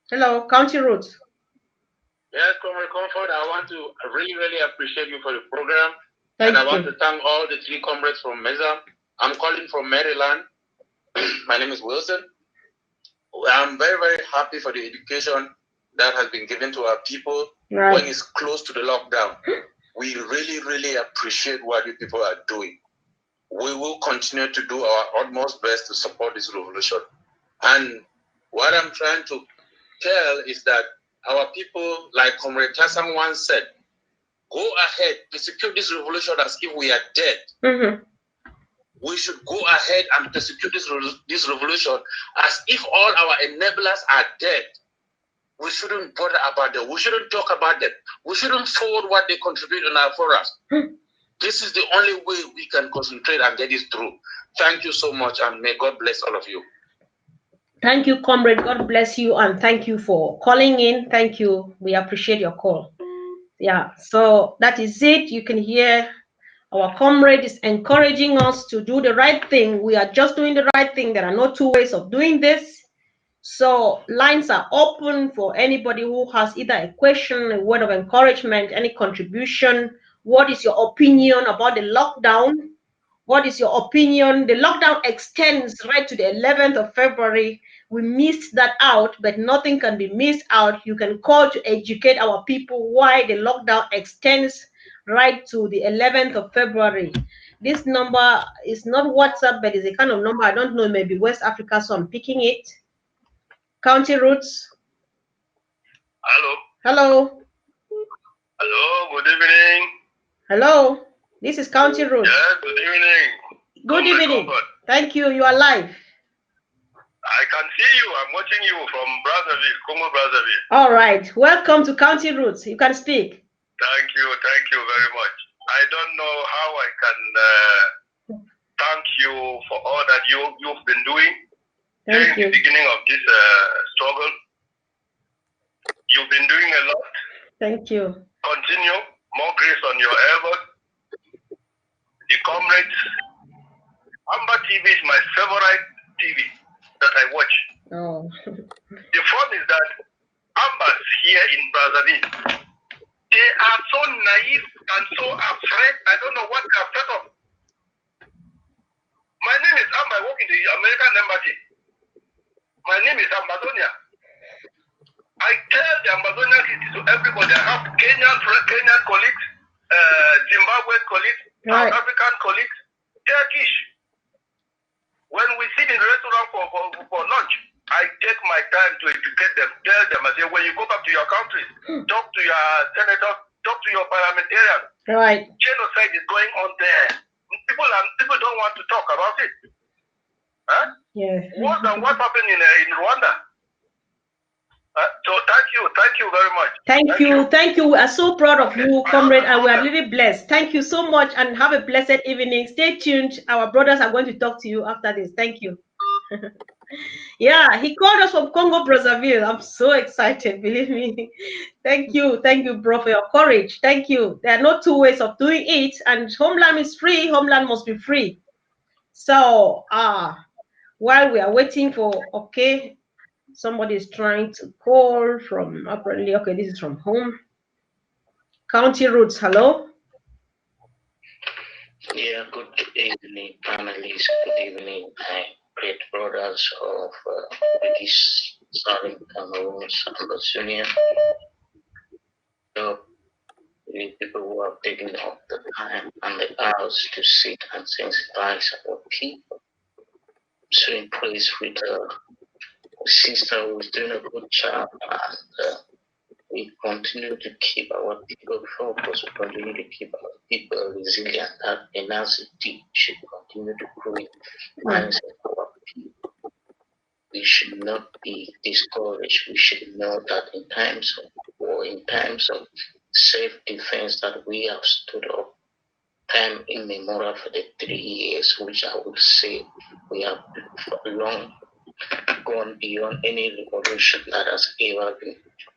Hello, County Roots. Yes, Comrade Comfort, I want to really, really appreciate you for the program. Thank I you. want to thank all the 3 comrades from Mezam. I'm calling from Maryland. My name is Wilson. I'm very, very happy for the education that has been given to our people when it's close to the lockdown. We really, really appreciate what you people are doing. We will continue to do our utmost best to support this revolution. And what I'm trying to tell is that our people, like Comrade Tassan once said, go ahead, persecute this revolution as if we are dead. Mm-hmm. We should go ahead and persecute this revolution as if all our enablers are dead. We shouldn't bother about them. We shouldn't talk about them. We shouldn't forward what they contribute in our forums. This is the only way we can concentrate and get this through. Thank you so much, and may God bless all of you. Thank you, comrade. God bless you, and thank you for calling in. Thank you. We appreciate your call. Yeah, so that is it. You can hear our comrade is encouraging us to do the right thing. We are just doing the right thing. There are no 2 ways of doing this. So lines are open for anybody who has either a question, a word of encouragement, any contribution. What is your opinion about the lockdown? What is your opinion? The lockdown extends right to the 11th of February. We missed that out, but nothing can be missed out. You can call to educate our people why the lockdown extends right to the 11th of February. This number is not WhatsApp, but it's a kind of number. I don't know, maybe West Africa, so I'm picking it. County Roots. Hello. Hello. Hello, good evening. Hello. This is County Roots. Yes, good evening. Good evening. Thank you. You are live. I can see you. I'm watching you from Brazzaville, Congo Brazzaville. All right. Welcome to County Roots. You can speak. Thank you very much. I don't know how I can thank you for all that you've been doing during the beginning of this struggle. You've been doing a lot. Thank you. Continue. More grace on your elbows. The comrades. Amber TV is my favorite TV that I watch. Oh. The fun is that Ambers here in Brazzaville, they are so naive and so afraid. I don't know what they are afraid of. My name is Amber. I work in the American Embassy. My name is Ambazonia. I tell the Ambazonian to everybody. I have Kenyan colleagues, Zimbabwe colleagues, South African colleagues, Turkish. When we sit in the restaurant for lunch, I take my time to educate them, tell them, I say, when you go back to your country, talk to your senator, talk to your parliamentarian. Right. Genocide is going on there. People don't want to talk about it. Huh? Yes. More than what happened in Rwanda. So thank you very much. Thank you. We are so proud of you, comrade, and we are really blessed. Thank you so much, and have a blessed evening. Stay tuned. Our brothers are going to talk to you after this. Thank you. Yeah, he called us from Congo Brazzaville. I'm so excited, believe me. Thank you, bro, for your courage. Thank you. There are no 2 ways of doing it, and homeland is free. Homeland must be free. So while we are waiting for somebody is trying to call from apparently. Okay, this is from home. County Roots. Hello. Yeah, good evening, panelists. Good evening, my great brothers of British Southern Cameroons and Bosnia. So, we people who have taken up the time and the hours to sit and sensitize our people. So impressed with the sister who is doing a good job, and we continue to keep our people focused, we continue to keep our people resilient, that tenacity should continue to grow in the mindset of our people. We should not be discouraged. We should know that in times of war, in times of self-defense, that we have stood up time immemorial for the 3 years, which I would say we have long gone beyond any revolution that has ever been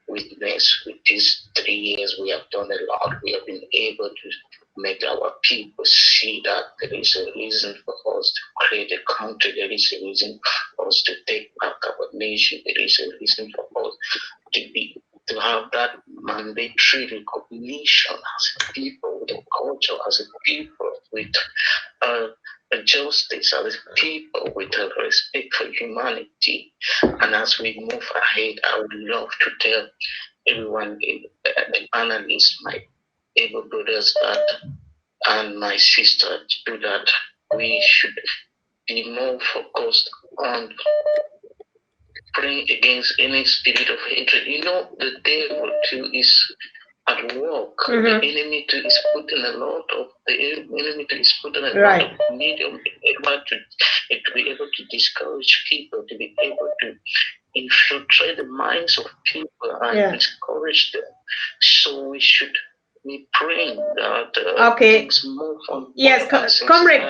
witnessed. With these 3 years, we have done a lot. We have been able to make our people see that there is a reason for us to create a country. There is a reason for us to take back our nation. There is a reason for us to have that mandatory recognition as a people, with a culture, as a people, with a justice, as a people, with a respect for humanity. And as we move ahead, I would love to tell everyone, the panelists, my able brothers, and my sister, to do that. We should be more focused on praying against any spirit of hatred. You know, the devil too is at work. The enemy too is putting a lot of lot of medium to be able to discourage people, to be able to infiltrate the minds of people and discourage them. So we should be praying that things move on. Yes, comrade.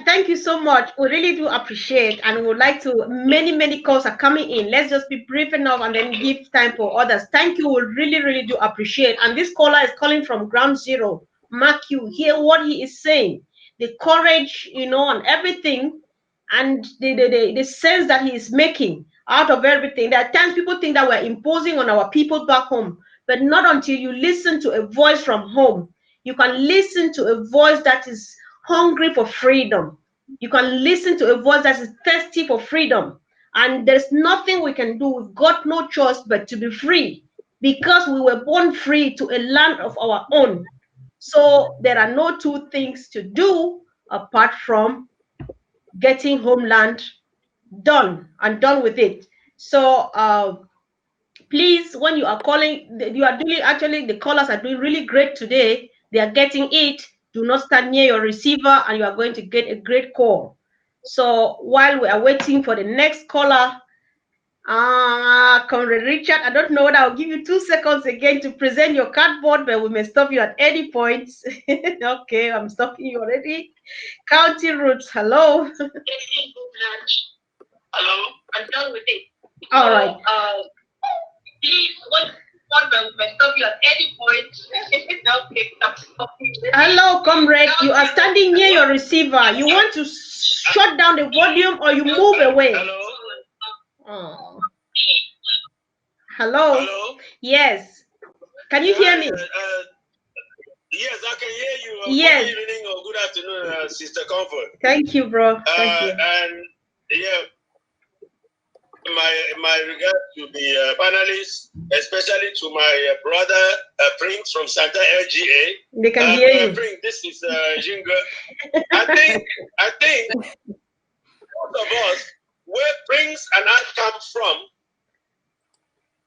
Thank you so much. We really do appreciate, and we would like to. Many calls are coming in. Let's just be brief enough and then give time for others. Thank you. We really do appreciate. And this caller is calling from Ground Zero. Mark, you hear what he is saying. The courage, you know, and everything, and the sense that he is making out of everything. There are times people think that we're imposing on our people back home. But not until you listen to a voice from home. You can listen to a voice that is hungry for freedom. You can listen to a voice that is thirsty for freedom. And there's nothing we can do. We've got no choice but to be free, because we were born free to a land of our own. So there are no two things to do apart from getting homeland done with it. So please, when you are calling, you are doing, actually the callers are doing really great today. They are getting it. Do not stand near your receiver and you are going to get a great call. So while we are waiting for the next caller, Comrade Richard, I don't know what, I'll give you 2 seconds again to present your cardboard, but we may stop you at any point. Okay, I'm stopping you already. County Roots, hello. Hello, I'm done with it. All right. Please, what may stop you at any point. Hello, comrade. You are standing near your receiver. You want to shut down the volume or you move away? Hello. Oh. Hello. Yes. Can you hear me? Yes, I can hear you. Yes. Good evening or good afternoon, Sister Comfort. Thank you, bro. Thank you. And yeah, my regard to the panelists, especially to my brother Prince from Santa LGA. They can hear you. Prince, this is Jinga. I think most of us, where Prince and I come from,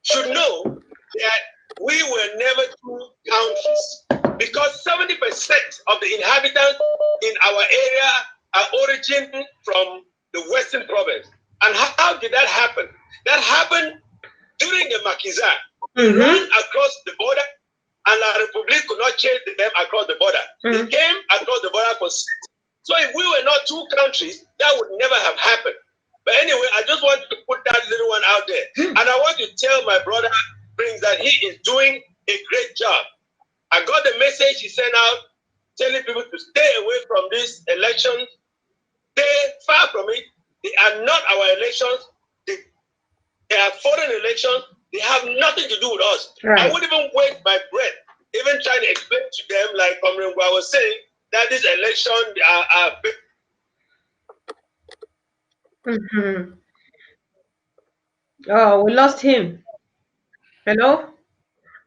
should know that we were never two countries, because 70% of the inhabitants in our area are originating from the Western province. And how did that happen? That happened during the Makiza. They ran across the border, and La Republique could not chase them across the border. They came across the border for 6. So if we were not two countries, that would never have happened. But anyway, I just want to put that little one out there. And I want to tell my brother Prince that he is doing a great job. I got the message he sent out telling people to stay away from this election, stay far from it. They are not our elections. They are foreign elections. They have nothing to do with us. Right. I wouldn't even waste my breath, even trying to explain to them, like Comrade was saying, that this election are Oh, we lost him. Hello?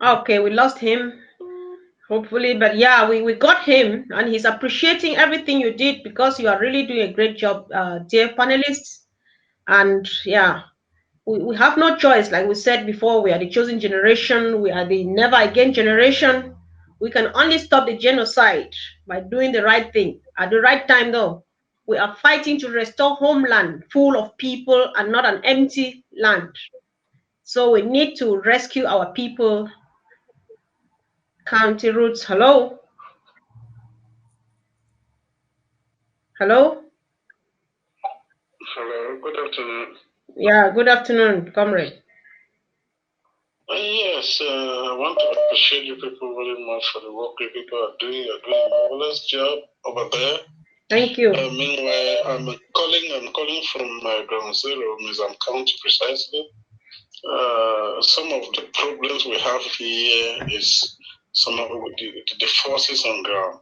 Okay, we lost him. Hopefully, but yeah, we got him, and he's appreciating everything you did, because you are really doing a great job, dear panelists. And yeah, we have no choice. Like we said before, we are the chosen generation. We are the never again generation. We can only stop the genocide by doing the right thing at the right time, though. We are fighting to restore homeland full of people and not an empty land. So we need to rescue our people. County roots, hello? Hello? Hello, good afternoon. Yeah, good afternoon, comrade. Yes, I want to appreciate you people very much for the work you people are doing. You're doing a marvelous job over there. Thank you. Meanwhile, I'm calling from ground zero, Mezam County precisely. Some of the problems we have here is some of the forces on ground.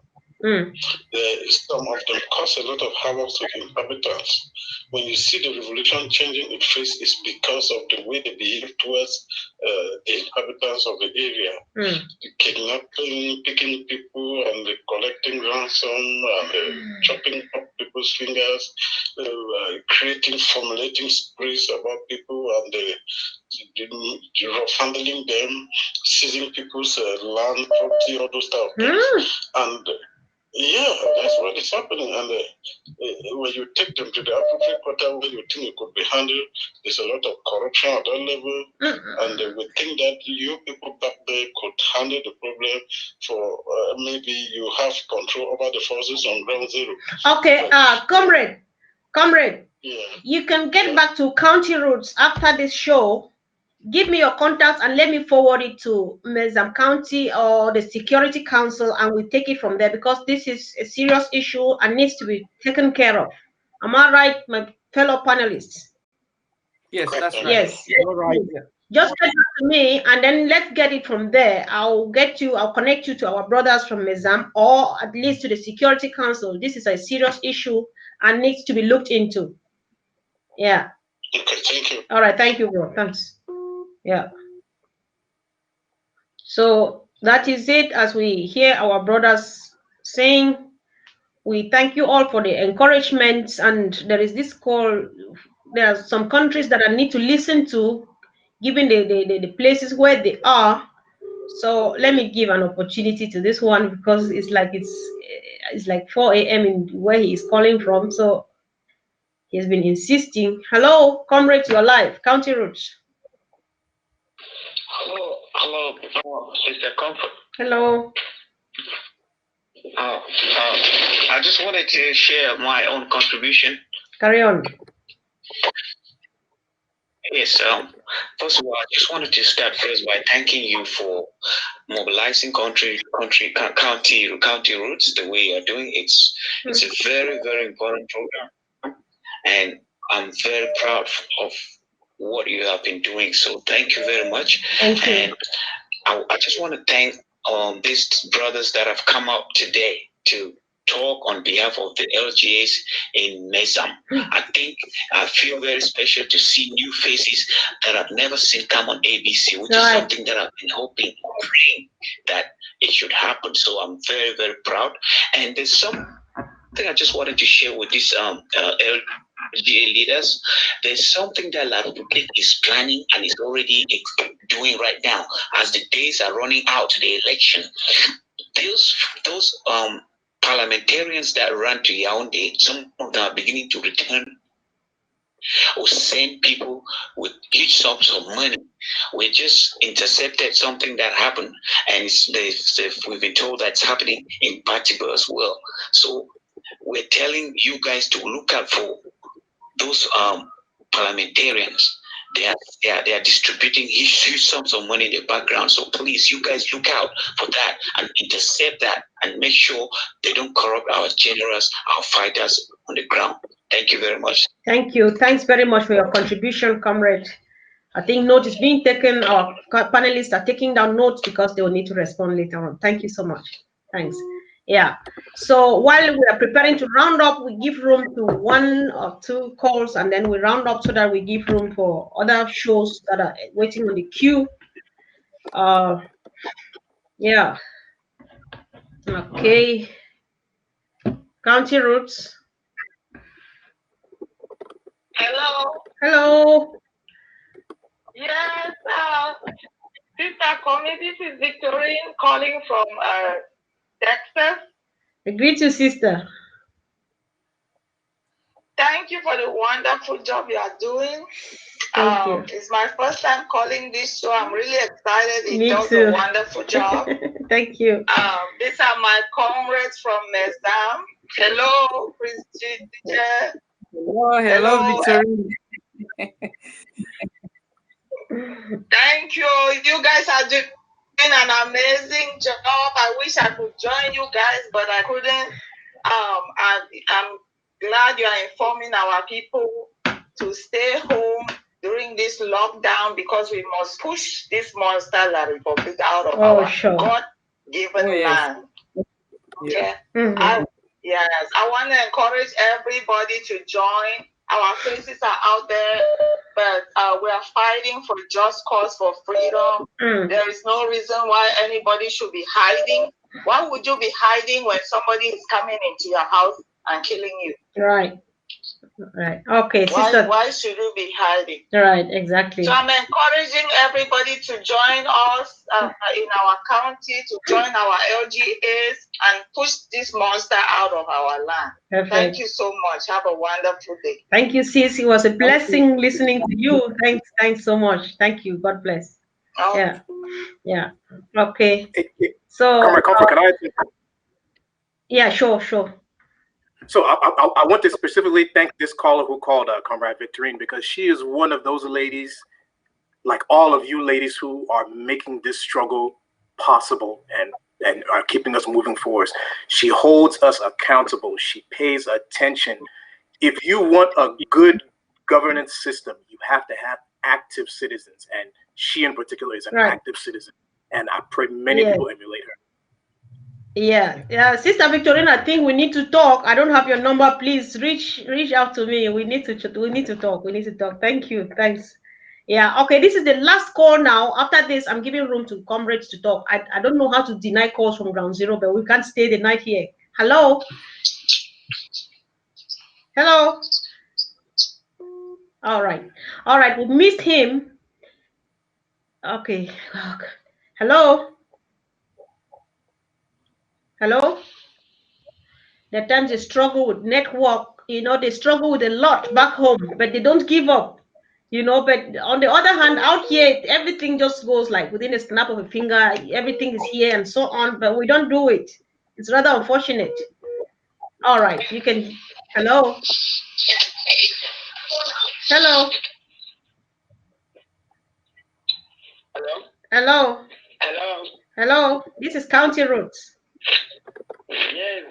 Some of them cause a lot of havoc to the inhabitants. When you see the revolution changing its face, it's because of the way they behave towards the inhabitants of the area. The kidnapping, picking people, and the collecting ransom, and chopping up people's fingers, formulating sprees about people, and rough handling them, seizing people's land, property, all those type of things. And yeah, that's what is happening. And when you take them to the appropriate quarter where you think it could be handled, there's a lot of corruption at that level. And we think that you people back there could handle the problem for maybe you have control over the forces on ground zero. Okay, comrade, yeah. You can get back to county roads after this show. Give me your contacts and let me forward it to Mezam County or the Security Council, and we take it from there, because this is a serious issue and needs to be taken care of. Am I right, my fellow panelists? Yes, that's right. Yes. All right. Just get back to me, and then let's get it from there. I'll connect you to our brothers from Mezam, or at least to the Security Council. This is a serious issue and needs to be looked into. Yeah. Okay, thank you. All right, thank you, bro. Thanks. Yeah. So that is it. As we hear our brothers saying, we thank you all for the encouragement. And there is this call. There are some countries that I need to listen to, given the places where they are. So let me give an opportunity to this one, because it's like 4 a.m. in where he is calling from. So he's been insisting. Hello, comrades, you're live. County Roads. Hello, Sister Comfort. Hello. I just wanted to share my own contribution. Carry on. Yes. First of all, I just wanted to start first by thanking you for mobilizing county roots the way you're doing. It's a very, very important program, and I'm very proud of what you have been doing. So thank you very much. Thank you. And I just want to thank these brothers that have come up today to talk on behalf of the LGAs in Mezam. I feel very special to see new faces that I've never seen come on ABC, which is something that I've been hoping, praying that it should happen. So I'm very, very proud. And there's something I just wanted to share with these LGA leaders. There's something that La Republic is planning and is already doing right now as the days are running out to the election. Those parliamentarians that ran to Yaoundé, some of them are beginning to return or send people with huge sums of money. We just intercepted something that happened, and we've been told that's happening in Batiba as well. So we're telling you guys to look out for those parliamentarians. They are distributing huge sums of money in the background. So please, you guys look out for that and intercept that and make sure they don't corrupt our generals, our fighters on the ground. Thank you very much. Thank you. Thanks very much for your contribution, comrade. I think note is being taken. Our panelists are taking down notes because they will need to respond later on. Thank you so much. Thanks. Yeah. So while we are preparing to round up, we give room to 1 or 2 calls, and then we round up so that we give room for other shows that are waiting on the queue. Yeah. Okay. County Roads. Hello. Hello. Yes, Sister Connie, this is Victorine calling from Texas. I greet you, sister. Thank you for the wonderful job you are doing. Thank you. It's my first time calling this show. I'm really excited. It Me does too. a wonderful job. Thank you. These are my comrades from Mezam. Hello, Prince teacher. Hello, Victorine. Thank you. You guys are doing an amazing job. I wish I could join you guys, but I couldn't. I'm glad you are informing our people to stay home during this lockdown because we must push this monster La Republic out of our God-given land. Yeah. Yes. I want to encourage everybody to join. Our faces are out there, but we are fighting for just cause for freedom. There is no reason why anybody should be hiding. Why would you be hiding when somebody is coming into your house and killing you? Right. Right. Okay, sister. Why should you be hiding? Right, exactly. So I'm encouraging everybody to join us in our county, to join our LGAs and push this monster out of our land. Perfect. Thank you so much. Have a wonderful day. Thank you, sis. It was a blessing listening to you. Thanks so much. Thank you. God bless. Yeah. Yeah. Okay. So can I? Yeah, sure. So I want to specifically thank this caller who called Comrade Victorine, because she is one of those ladies, like all of you ladies, who are making this struggle possible and are keeping us moving forward. She holds us accountable. She pays attention. If you want a good governance system, you have to have active citizens, and she in particular is an active citizen. And I pray many people emulate her. Yeah, Sister Victorine, I think we need to talk. I don't have your number. Please reach out to me. We need to talk. Thank you. Thanks. Yeah. Okay. This is the last call now. After this, I'm giving room to comrades to talk. I don't know how to deny calls from ground zero, but we can't stay the night here. Hello. All right. We missed him. Okay. Hello. At times they struggle with network, they struggle with a lot back home, but they don't give up, but on the other hand, out here, everything just goes like within a snap of a finger, everything is here and so on, but we don't do it. It's rather unfortunate. All right, you can, hello. This is County Roots. Yes.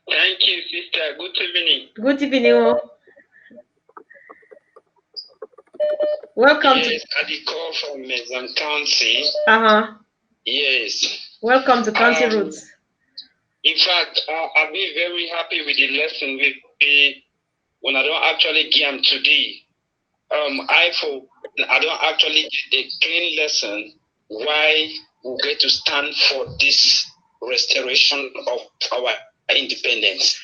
Thank you, sister. Good evening. Good evening. Welcome. Yes, I did call from Mezam County. Yes. Welcome to County Roots. In fact, I've been very happy with the lesson when I don't actually get them today. I don't actually get the clean lesson why we get to stand for this restoration of our independence.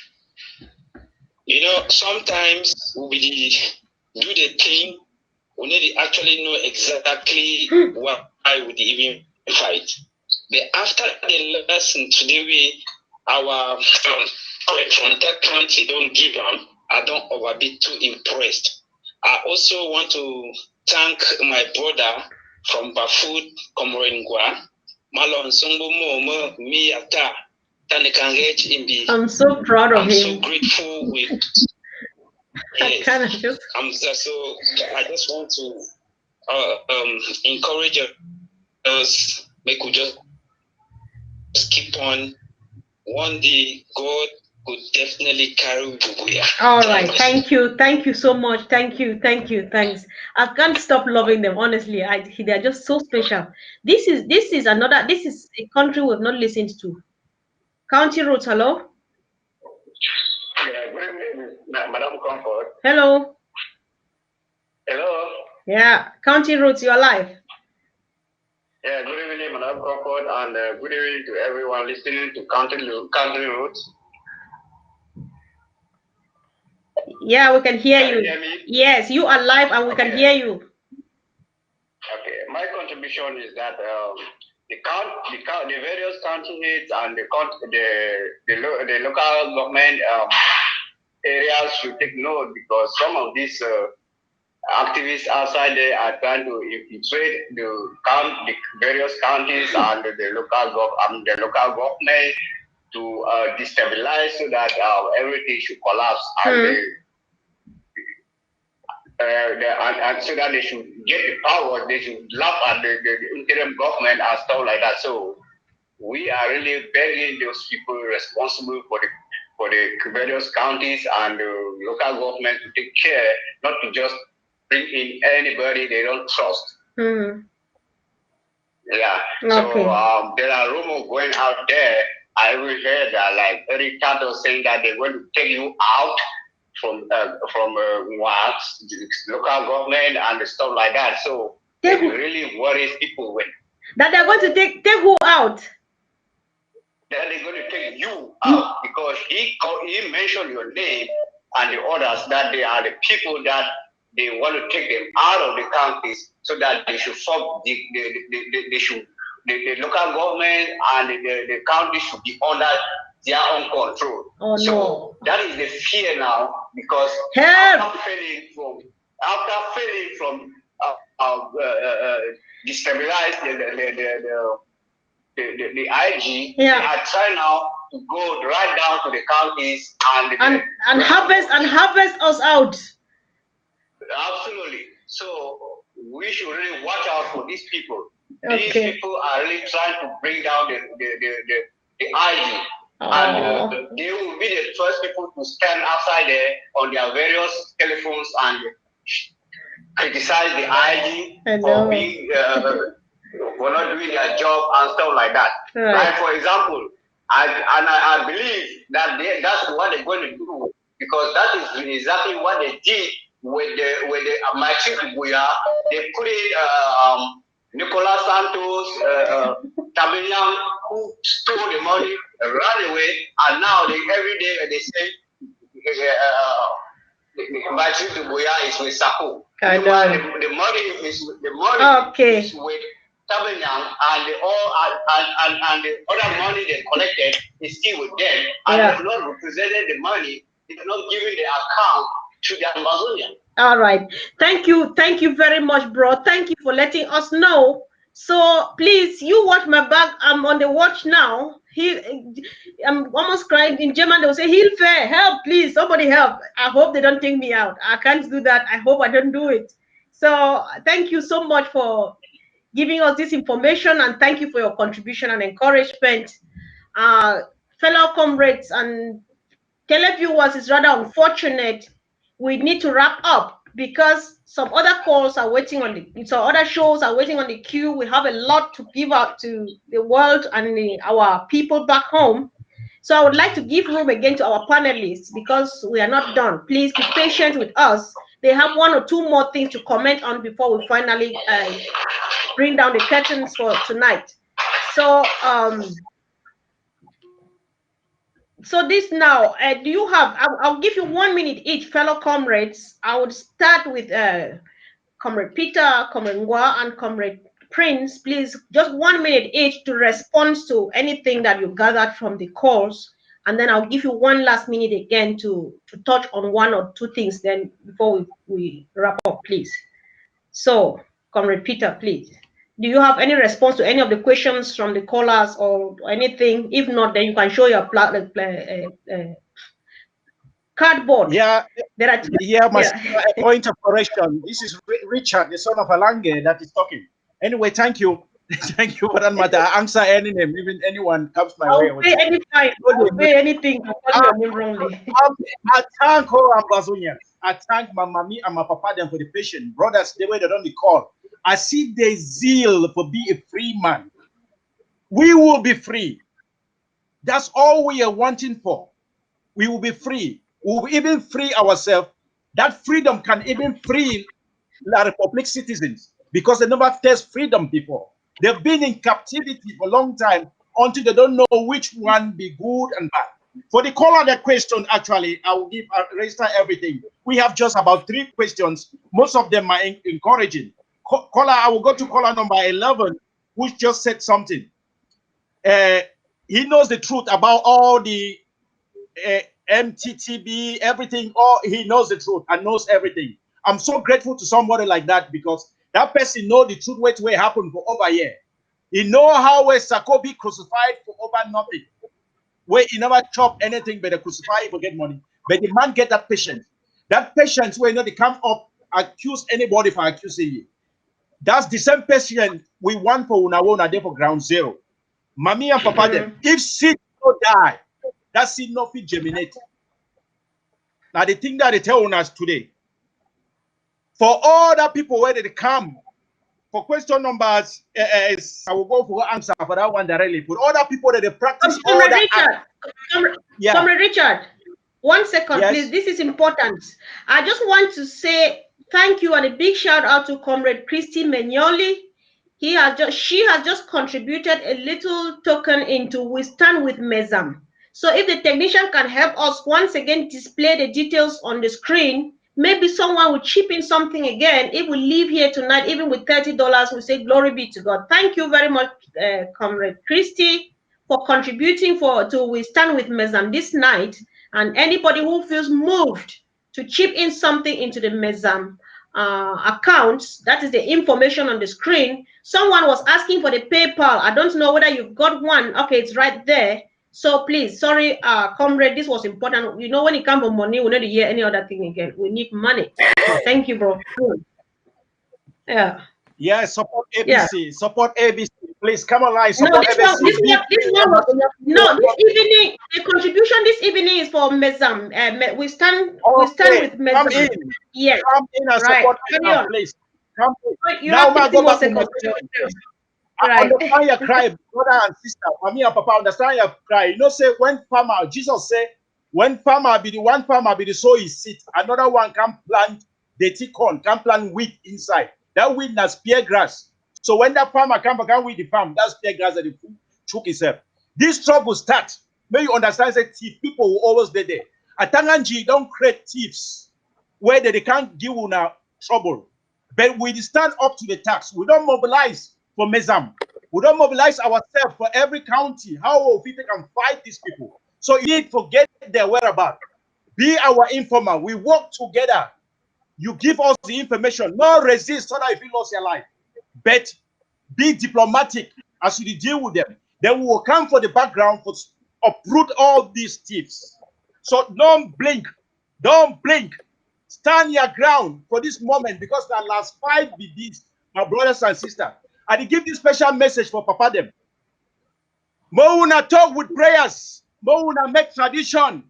Sometimes we do the thing, we need to actually know exactly why we even fight. But after the lesson today, our frontier country don't give them, I don't overbe too impressed. I also want to thank my brother from Bafut, Komorengwa, Malon Songo Momo, Miyata, Tanekangech Imbi. I'm so proud of him. I'm so grateful with. Yes, I just want to encourage us, make we just keep on. One day, God could definitely carry Bubuya. All right, thank you so much. Thanks. I can't stop loving them, honestly. They are just so special. This is a country we've not listened to. County Roots, hello. Yeah, good evening, Madam Comfort. Hello. Yeah, County Roots, you're live. Yeah, good evening, Madam Comfort, and good evening to everyone listening to Country Roots. Yeah, we can hear Can you. you hear me? Yes, you are live and we can hear you. Okay, my contribution is that the various county heads and the local government areas should take note, because some of these activists outside there are trying to infiltrate the various counties and the local government to destabilize, so that everything should collapse, and so that they should get the power. They should laugh at the interim government and stuff like that. So we are really begging those people responsible for the various counties and the local government to take care, not to just bring in anybody they don't trust. Yeah. Okay. So there are rumors going out there. I will hear that, like Eric Tato saying that they're going to take you out from WACS, local government and stuff like that. So it really worries people when that they're going to take who out. That they're going to take you out, because he mentioned your name and the others, that they are the people that they want to take them out of the counties, so that they should form the local government and the county should be under their own control. Oh, so no. That is the fear now, because Help. after failing from destabilize the IG, they are trying now to go right down to the counties and harvest us out. Absolutely. So we should really watch out for these people. Okay. These people are really trying to bring down the IG. Oh. And they will be the first people to stand outside there on their various telephones and criticize the IG for being for not doing their job and stuff like that. Right. Like, for example, I believe that that's what they're going to do, because that is exactly what they did with the Machi Buya. They put in Nicolas Santos, Tabinian, who stole the money, ran away, and now every day they say Machi Buya is with Sako. The money is with Tabinian, and the other money they collected is still with them, and they have not represented the money. They have not given the account to the Amazonian. All right. Thank you very much, bro. Thank you for letting us know. So please, you watch my back. I'm on the watch now. I'm almost crying. In German, they will say, Hilfe, help, please, somebody help. I hope they don't take me out. I can't do that. I hope I don't do it. So thank you so much for giving us this information, and thank you for your contribution and encouragement. Fellow comrades and televiewers, is rather unfortunate. We need to wrap up because some other calls are waiting on other shows are waiting on the queue. We have a lot to give out to the world and our people back home. So I would like to give room again to our panelists, because we are not done. Please be patient with us. They have one or two more things to comment on before we finally bring down the curtains for tonight. So so this now, do you have, I'll give you 1 minute each, fellow comrades. I would start with Comrade Peter, Comrade Ngwa, and Comrade Prince. Please, just 1 minute each to respond to anything that you gathered from the calls. And then I'll give you one last minute again to touch on one or two things then before we wrap up, please. So, Comrade Peter, please. Do you have any response to any of the questions from the callers or anything? If not, then you can show your cardboard. Yeah, my point of correction. This is Richard, the son of Alange, that is talking. Anyway, thank you. Thank you for that matter. I answer any name, even anyone comes my way. I'll pay any time. I'll pay anything to call your name wrongly. I thank all Ambazonians. I thank my mommy and my papa them for the patient. Brothers, they were on the call. I see the zeal for being a free man. We will be free. That's all we are wanting for. We will be free. We will even free ourselves. That freedom can even free the Republic citizens, because they never faced freedom before. They've been in captivity for a long time until they don't know which one be good and bad. For the caller, that question, actually, I will give register everything. We have just about 3 questions. Most of them are encouraging. Caller, I will go to caller number 11, which just said something. He knows the truth about all the MTTB, everything. He knows the truth and knows everything. I'm so grateful to somebody like that, because that person know the truth what happened for over a year. He know how Sako be crucified for over nothing. Where he never chop anything but they crucify for get money. But the man get that patience. That patience where they come up, accuse anybody for accusing you. That's the same patience we want for Unawona there for ground zero. Mommy and Papa them. If seed don't die, that seed not fit germinate. Now the thing that they tell us today, for all the people where they come, for question numbers, I will go for answer for that one directly. For other people that they practice all that. Comrade Richard, 1 second, Yes. please. This is important. I just want to say thank you and a big shout out to Comrade Christy Menyoli. She has just contributed a little token into We Stand with Mezam. So if the technician can help us once again display the details on the screen, maybe someone will chip in something again. If we leave here tonight, even with $30, we say glory be to God. Thank you very much, Comrade Christy, for contributing to We Stand with Mezam this night. And anybody who feels moved to chip in something into the Mezam accounts, that is the information on the screen. Someone was asking for the PayPal. I don't know whether you've got one. Okay, it's right there. So please, sorry, comrade, this was important. You know, when it comes to money, we need to hear any other thing again. We need money. Thank you, bro. Yeah. Yeah, support ABC. Yeah. Support ABC. Please come online. No, Support this ABC. one was this evening. The contribution this evening is for Mezam. We stand with Mezam. Come in. Yes. Come in and support Mezam, please. Come in. You now, have go back to seconds. I understand your cry, brother and sister. Mommy and Papa understand your cry. You know, say when farmer, Jesus say, when farmer be the sow his seed, another one can plant dirty corn, can plant wheat inside. That wheat na spear grass. So when that farmer can weed the farm, that's spear grass that the food choke himself. This trouble start. May you understand that thief people will always be there. Atanganji don't create thieves where they can't give you now trouble. But we stand up to the task. We don't mobilize for Mezam. We don't mobilize ourselves for every county. How will we can fight these people? So you need to get their whereabouts. Be our informer. We work together. You give us the information. Not resist so that if you lost your life. But be diplomatic as you deal with them. Then we will come for the background to uproot all these thieves. So don't blink. Don't blink. Stand your ground for this moment, because the last fight be this, my brothers and sisters. And give this special message for Papa them. Mouna talk with prayers. Mouna make tradition.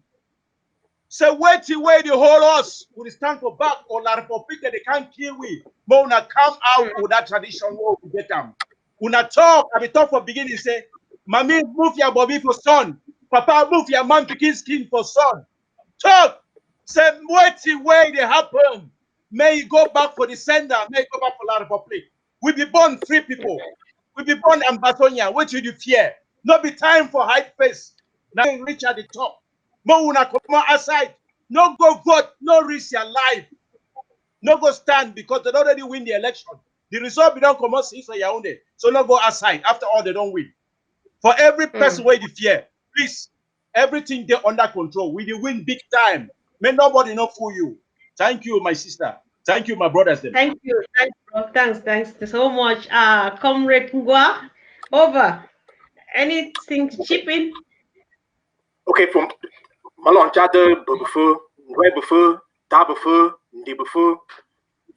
Say wait till where they hold us. We stand for back or la Republic they can't kill we. Mouna come out with that tradition where we get them. Una talk, I be talk for beginning say, Mommy move your body for son. Papa move your man picking skin for son. Talk. Say wait till where they happen. May you go back for the sender. May you go back for la Republic. We be born free people. We be born ambassador. What do you fear? No be time for hide face. Now reach at the top. No una come outside. No go vote. No risk your life. No go stand because they already win the election. The result be don't come out since your own day. So no go outside. After all, they don't win. For every person where you fear, please, everything they under control. We win big time. May nobody not fool you. Thank you, my sister. Thank you, my brothers. Thank you. Thanks, bro. Thanks so much. Comrade Ngwa, over. Anything to chip in? Okay, from Malon Chada, before,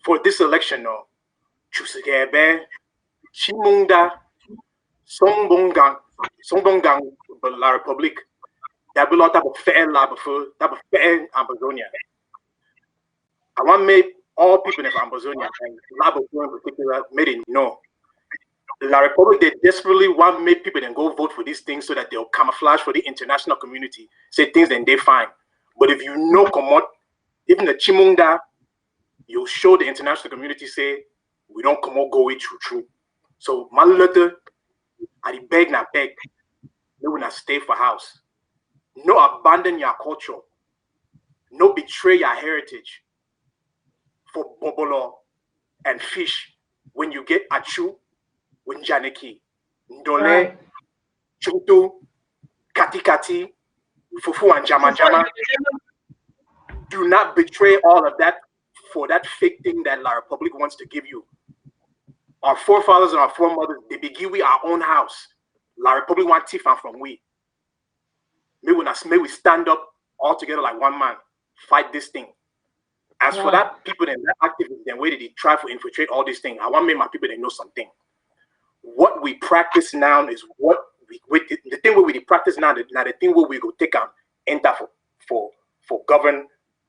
for this election, no, Chusagebe, Chimunda, Songbongang, La Republic, that will not have a fair lab before, that will fair Amazonia. I want to make all people in Amazonia and Labo in particular made it know. La Republic, they desperately want to make people then go vote for these things so that they'll camouflage for the international community, say things then they find. But if you know, come on, even the Chimunda, you'll show the international community say, we don't come on go with true. So my letter, I beg, they will not stay for house. No abandon your culture. No betray your heritage for bobolo and fish when you get achu, winjaneki, ndole, chuntu, kati, fufu and jama. Do not betray all of that for that fake thing that La Republic wants to give you. Our forefathers and our foremothers, they give we our own house. La Republic want Tifa from we. May we stand up all together like one man, fight this thing. As for that people and that activists, then where did they try to infiltrate all these things? I want to make my people they know something. What we practice now is what the thing where we practice now, the thing where we go take and enter for govern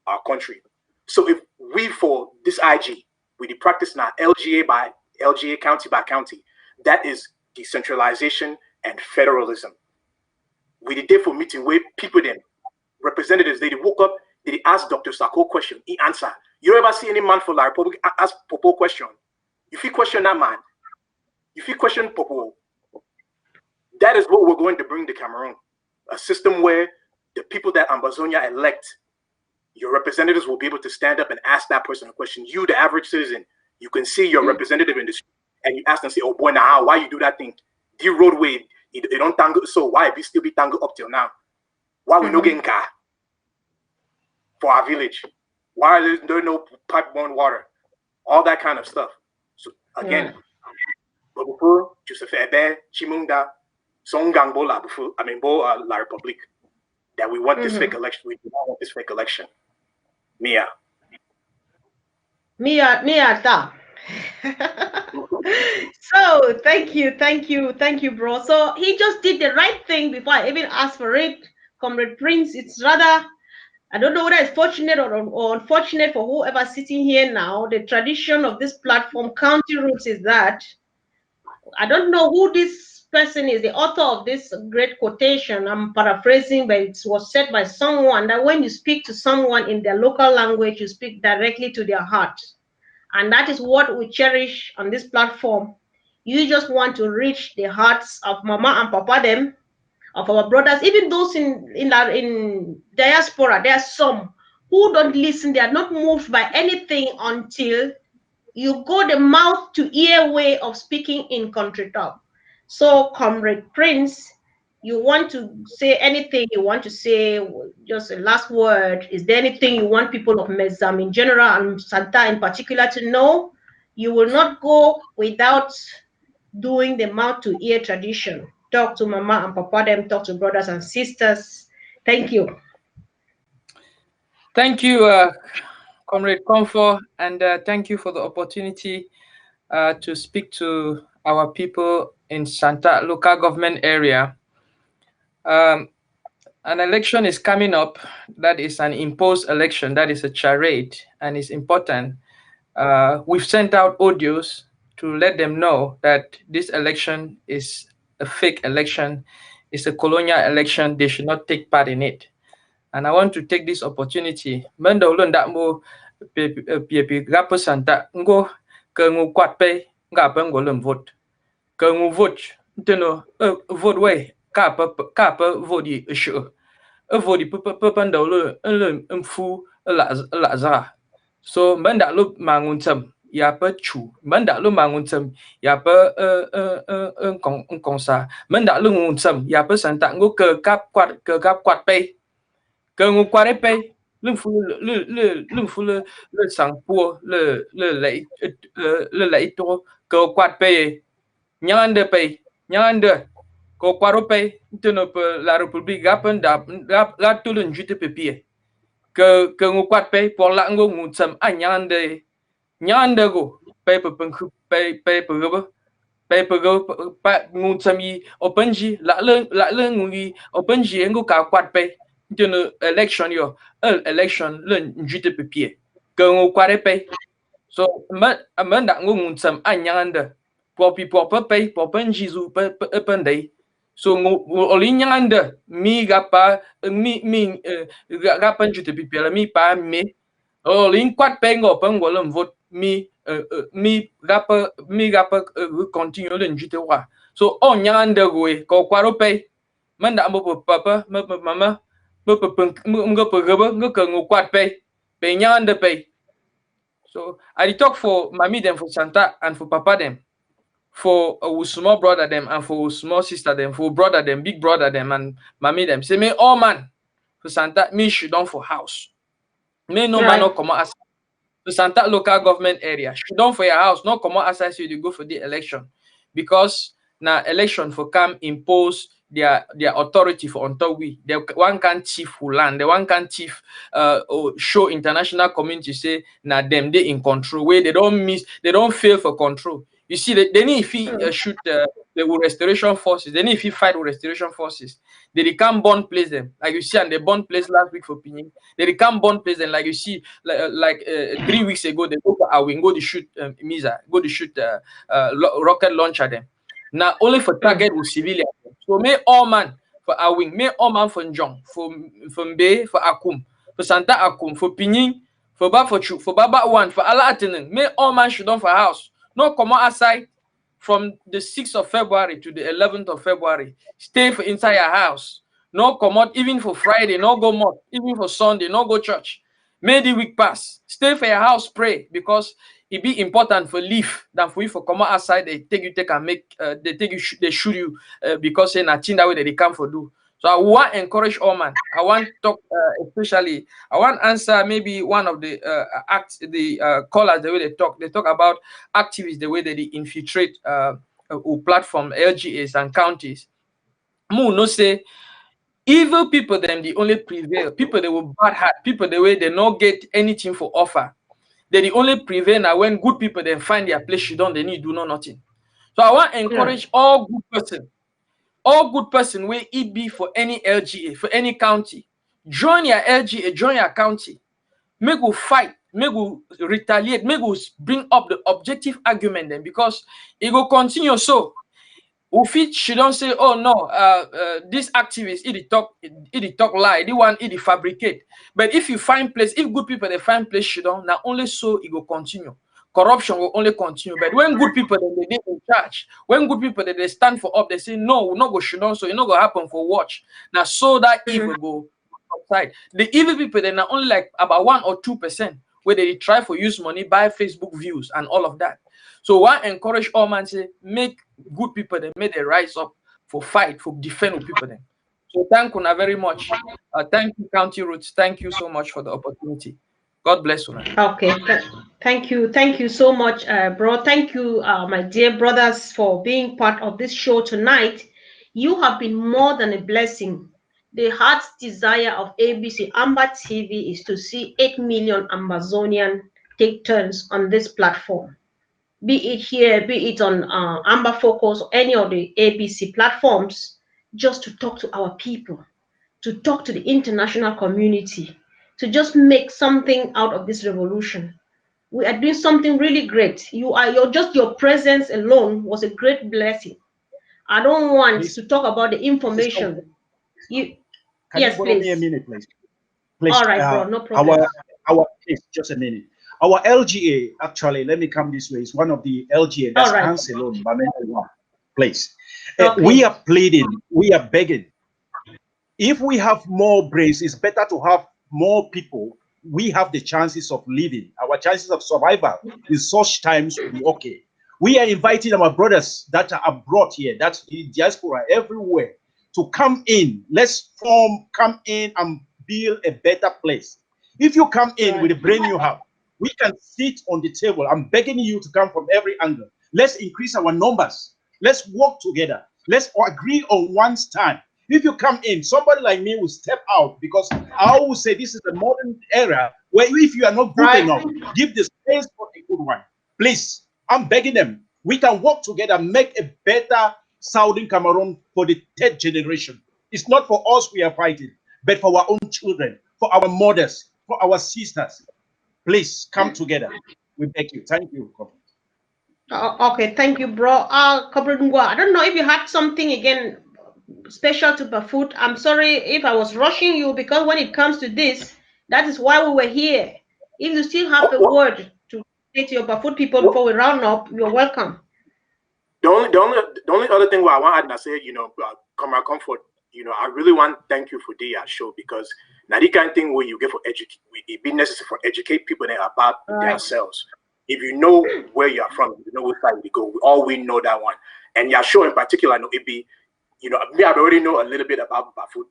our country. So if we for this IG, we practice now LGA by LGA, county by county, that is decentralization and federalism. We did for meeting where people then representatives they woke up, they ask Dr. Sako question, he answer. You ever see any man for La Republic ask Popo question? If you question that man, if you question Popo, that is what we're going to bring to Cameroon. A system where the people that Ambazonia elect, your representatives will be able to stand up and ask that person a question. You, the average citizen, you can see your representative in the street and you ask them, say, oh boy, now why you do that thing? The roadway, it don't tangle, so why we still be tangled up till now? Why we no getting car for our village? Why are there no pipe-borne water? All that kind of stuff. So again, Joseph Ebe, Chimunda, Songangbo La Republic, that we want this fake election. We do not want this fake election. Mia ta. So thank you, bro. So he just did the right thing before I even asked for it, Comrade Prince. It's rather, I don't know whether it's fortunate or unfortunate for whoever sitting here now. The tradition of this platform, County Roots, is that I don't know who this person is, the author of this great quotation. I'm paraphrasing, but it was said by someone that when you speak to someone in their local language, you speak directly to their heart. And that is what we cherish on this platform. You just want to reach the hearts of Mama and Papa them, of our brothers, even those in diaspora. There are some who don't listen. They are not moved by anything until you go the mouth to ear way of speaking in country talk. So, Comrade Prince, you want to say anything you want to say, just a last word. Is there anything you want people of Mezam in general and Santa in particular to know? You will not go without doing the mouth to ear tradition. Talk to Mama and Papa them, talk to brothers and sisters. Thank you. Thank you, Comrade Comfort, and thank you for the opportunity to speak to our people in Santa local government area. An election is coming up. That is an imposed election. That is a charade, and it's important. We've sent out audios to let them know that this election is a fake election. It's a colonial election. They should not take part in it. And I want to take this opportunity. Mendo lo ndak mo pi gapo Santa ngo ke ngu kwat pe ngapa ngo lem vote. Ke ngu vote nteno vote way ka pa vote yi shu. Vote pendo lo mfu la za. So menda lo manguntem ya pa chu. Menda lo manguntem ya pa kong sa. Menda lo nguntem ya pa Santa ngo ke kap kwat pe. Ke ngu kwat pe lưng phu le sang po le lei to ko kwat pe nyande ko kwaro pe teno pe la République gapen la to le njute pe ke ngu kwat pe pour la ngo ngu tsam a nyande go pe pa ngu tsam yi openji la le ngu yi openji ngo ka kwat pe teno election yo election le njute pe ke ngu kwat pe so amanda ngu tsam a nyande pour pe penji zu pe ndai so oli nyande mi gapa mi gapa njute pe la mi pa me oli kwat pe ngo pe ngo le vote mi gapa continue le njute wa so o nyande go ko kwaro pe manda mo papa mama So I talk for mommy them, for Santa, and for papa them, for small brother them, and for small sister them, for brother them, big brother them, and mommy them. Say me all man for Santa, me should down for house. Me no man no come out to Santa local government area. Should down for your house, no come out as you go for the election, because now election for come impose their authority for on top we. The one can chief who land, the one can chief show international community say now them they in control, where they don't fail for control. You see, they need if shoot the restoration forces, they need if fight with restoration forces. They can't burn place them like you see, and they burn place last week for Pinyin. They can't burn place them like you see, like 3 weeks ago they go to Awing, go to shoot Misa, go to shoot rocket launcher them. Now only for target with civilians. So may all man for Awing, may all man for Njong, for Mbe, for Akum, for Santa Akum, for Pinyin, for Bafochu, for Baba One, for Allah Atenen. May all man should on for house. No come outside from the 6th of February to the 11th of February. Stay for inside your house. No come out even for Friday, no go more, even for Sunday, no go church. May the week pass. Stay for your house, pray, because it be important for leave than for you for come outside. They take and make they shoot you because say nothing that way that they come for do. So I want to encourage all man. I want to talk especially. I want to answer maybe one of the callers the way they talk. They talk about activists the way that they infiltrate platform LGAs and counties. Mo no say evil people them the only prevail. People they will bad heart. People the way they not get anything for offer. They the only prevail now when good people then find their place. You don't they need do nothing. So I want to encourage all good person. All good person where it be for any LGA, for any county. Join your LGA, join your county. Make we fight, make we retaliate, make we bring up the objective argument then, because it will continue so. If it she don't say, oh no, this activist it talk lie, the one it fabricate. But if you find place, if good people they find place, she don't, now only so it will continue. Corruption will only continue. But when good people they get in charge, when good people they stand for up, they say no, we not go shut down, so it not gonna happen for watch. Now so that evil go outside. The evil people they not only like about 1 or 2% where they try for use money, buy Facebook views and all of that. So I encourage all man say make good people they may they rise up for fight, for defend with people then. So thank you very much. Thank you, County Roots. Thank you so much for the opportunity. God bless you. Okay, thank you so much, bro. Thank you, my dear brothers, for being part of this show tonight. You have been more than a blessing. The heart's desire of ABC Amber TV is to see 8 million Ambazonian take turns on this platform. Be it here, be it on Amber Focus or any of the ABC platforms, just to talk to our people, to talk to the international community, to just make something out of this revolution. We are doing something really great. Your presence alone was a great blessing. I don't want to talk about the information. Yes, borrow please. me a minute, please? All right, bro, no problem. Please, just a minute. Our LGA, actually, let me come this way. It's one of the LGA that's alone, please. Okay. We are pleading, we are begging. If we have more brains, it's better to have more people. We have the chances of living. Our chances of survival in such times will be okay. We are inviting our brothers that are abroad here, that's in diaspora everywhere, to come in. Let's come in and build a better place. If you come in with the brain you have, we can sit on the table. I'm begging you to come from every angle. Let's increase our numbers. Let's work together. Let's agree on one stand. If you come in, somebody like me will step out, because I will say this is a modern era where if you are not good enough, give the space for a good one. Please, I'm begging them. We can work together, make a better Southern Cameroon for the 3rd generation. It's not for us we are fighting, but for our own children, for our mothers, for our sisters. Please come together. We beg you. Thank you. Okay, thank you, bro. Comrade Ngwa, I don't know if you had something again special to Bafut. I'm sorry if I was rushing you, because when it comes to this, that is why we were here. If you still have a word to say to your Bafut people before we round up, you're welcome. The only other thing I want to say, Comrade Comfort, I really want to thank you for the show, because now the kind of thing where you get for educate, it be necessary for educate people there about themselves. If you know where you are from, you know which side we go. We know that one. And your show in particular, it be, me, I already know a little bit about Bafut,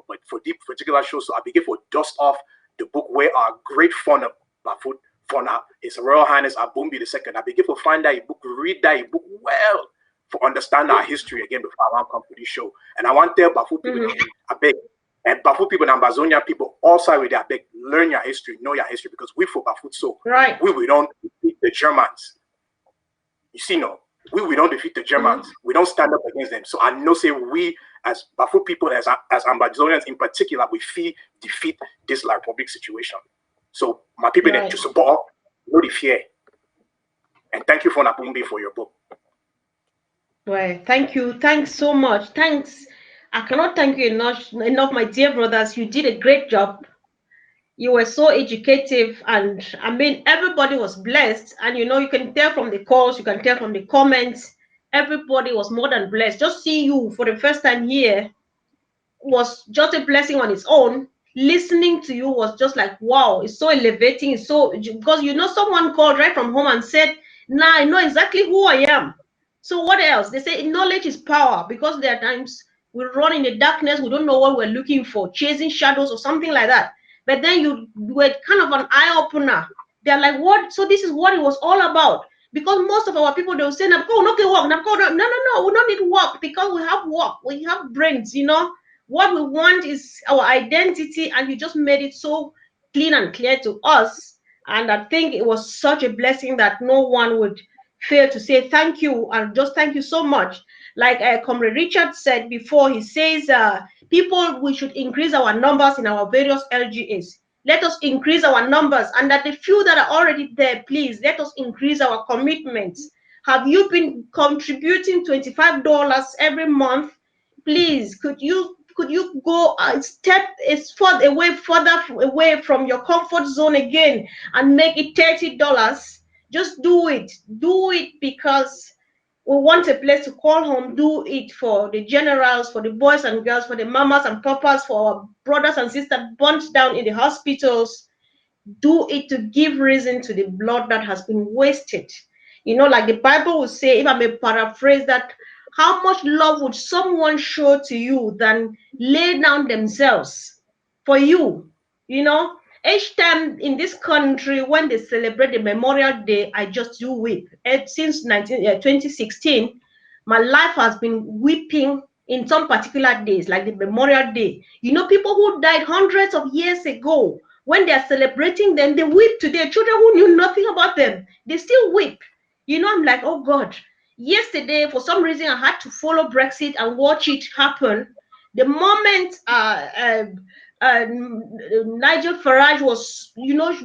but for this particular show, so I begin for dust off the book where our great founder Bafut, Fona, His Royal Highness Abumbi II. I begin to find that book, read that book well, for understand our history again before I want to come to this show. And I want to tell Bafut people, I beg, and Bafut people and Ambazonia people also with that, I beg, learn your history, know your history, because we for Bafut, so we don't defeat the Germans. You see, no, we don't defeat the Germans. We don't stand up against them. So I know, say we as Bafut people, as Ambazonians in particular, we defeat this like public situation. So my people that to support, no the fear. And thank you for Napumbi for your book. Well, thank you. Thanks so much. Thanks. I cannot thank you enough, my dear brothers. You did a great job. You were so educative, and I mean, everybody was blessed. And you can tell from the calls, you can tell from the comments, everybody was more than blessed. Just seeing you for the first time here was just a blessing on its own. Listening to you was just like, wow, it's so elevating. It's so, because someone called right from home and said, nah, I know exactly who I am. So what else? They say knowledge is power, because there are times we run in the darkness, we don't know what we're looking for, chasing shadows or something like that. But then you were kind of an eye-opener. They're like, what? So this is what it was all about. Because most of our people, they'll say, no, we don't need work, because we have work, we have brains, What we want is our identity, and you just made it so clean and clear to us. And I think it was such a blessing that no one would fail to say thank you, and just thank you so much. Like Comrade Richard said before, he says, people, we should increase our numbers in our various LGAs. Let us increase our numbers, and that the few that are already there, please, let us increase our commitments. Have you been contributing $25 every month? Please, could you go a step further away from your comfort zone again and make it $30? Just do it. Do it, because we want a place to call home. Do it for the generals, for the boys and girls, for the mamas and papas, for our brothers and sisters burnt down in the hospitals. Do it to give reason to the blood that has been wasted. Like the Bible will say, if I may paraphrase that, how much love would someone show to you than lay down themselves for you? Each time in this country, when they celebrate the Memorial Day, I just do weep. Since 2016, my life has been weeping in some particular days, like the Memorial Day. People who died hundreds of years ago, when they are celebrating them, they weep today. Children who knew nothing about them, they still weep. I'm like, oh God. Yesterday, for some reason, I had to follow Brexit and watch it happen. The moment Nigel Farage was,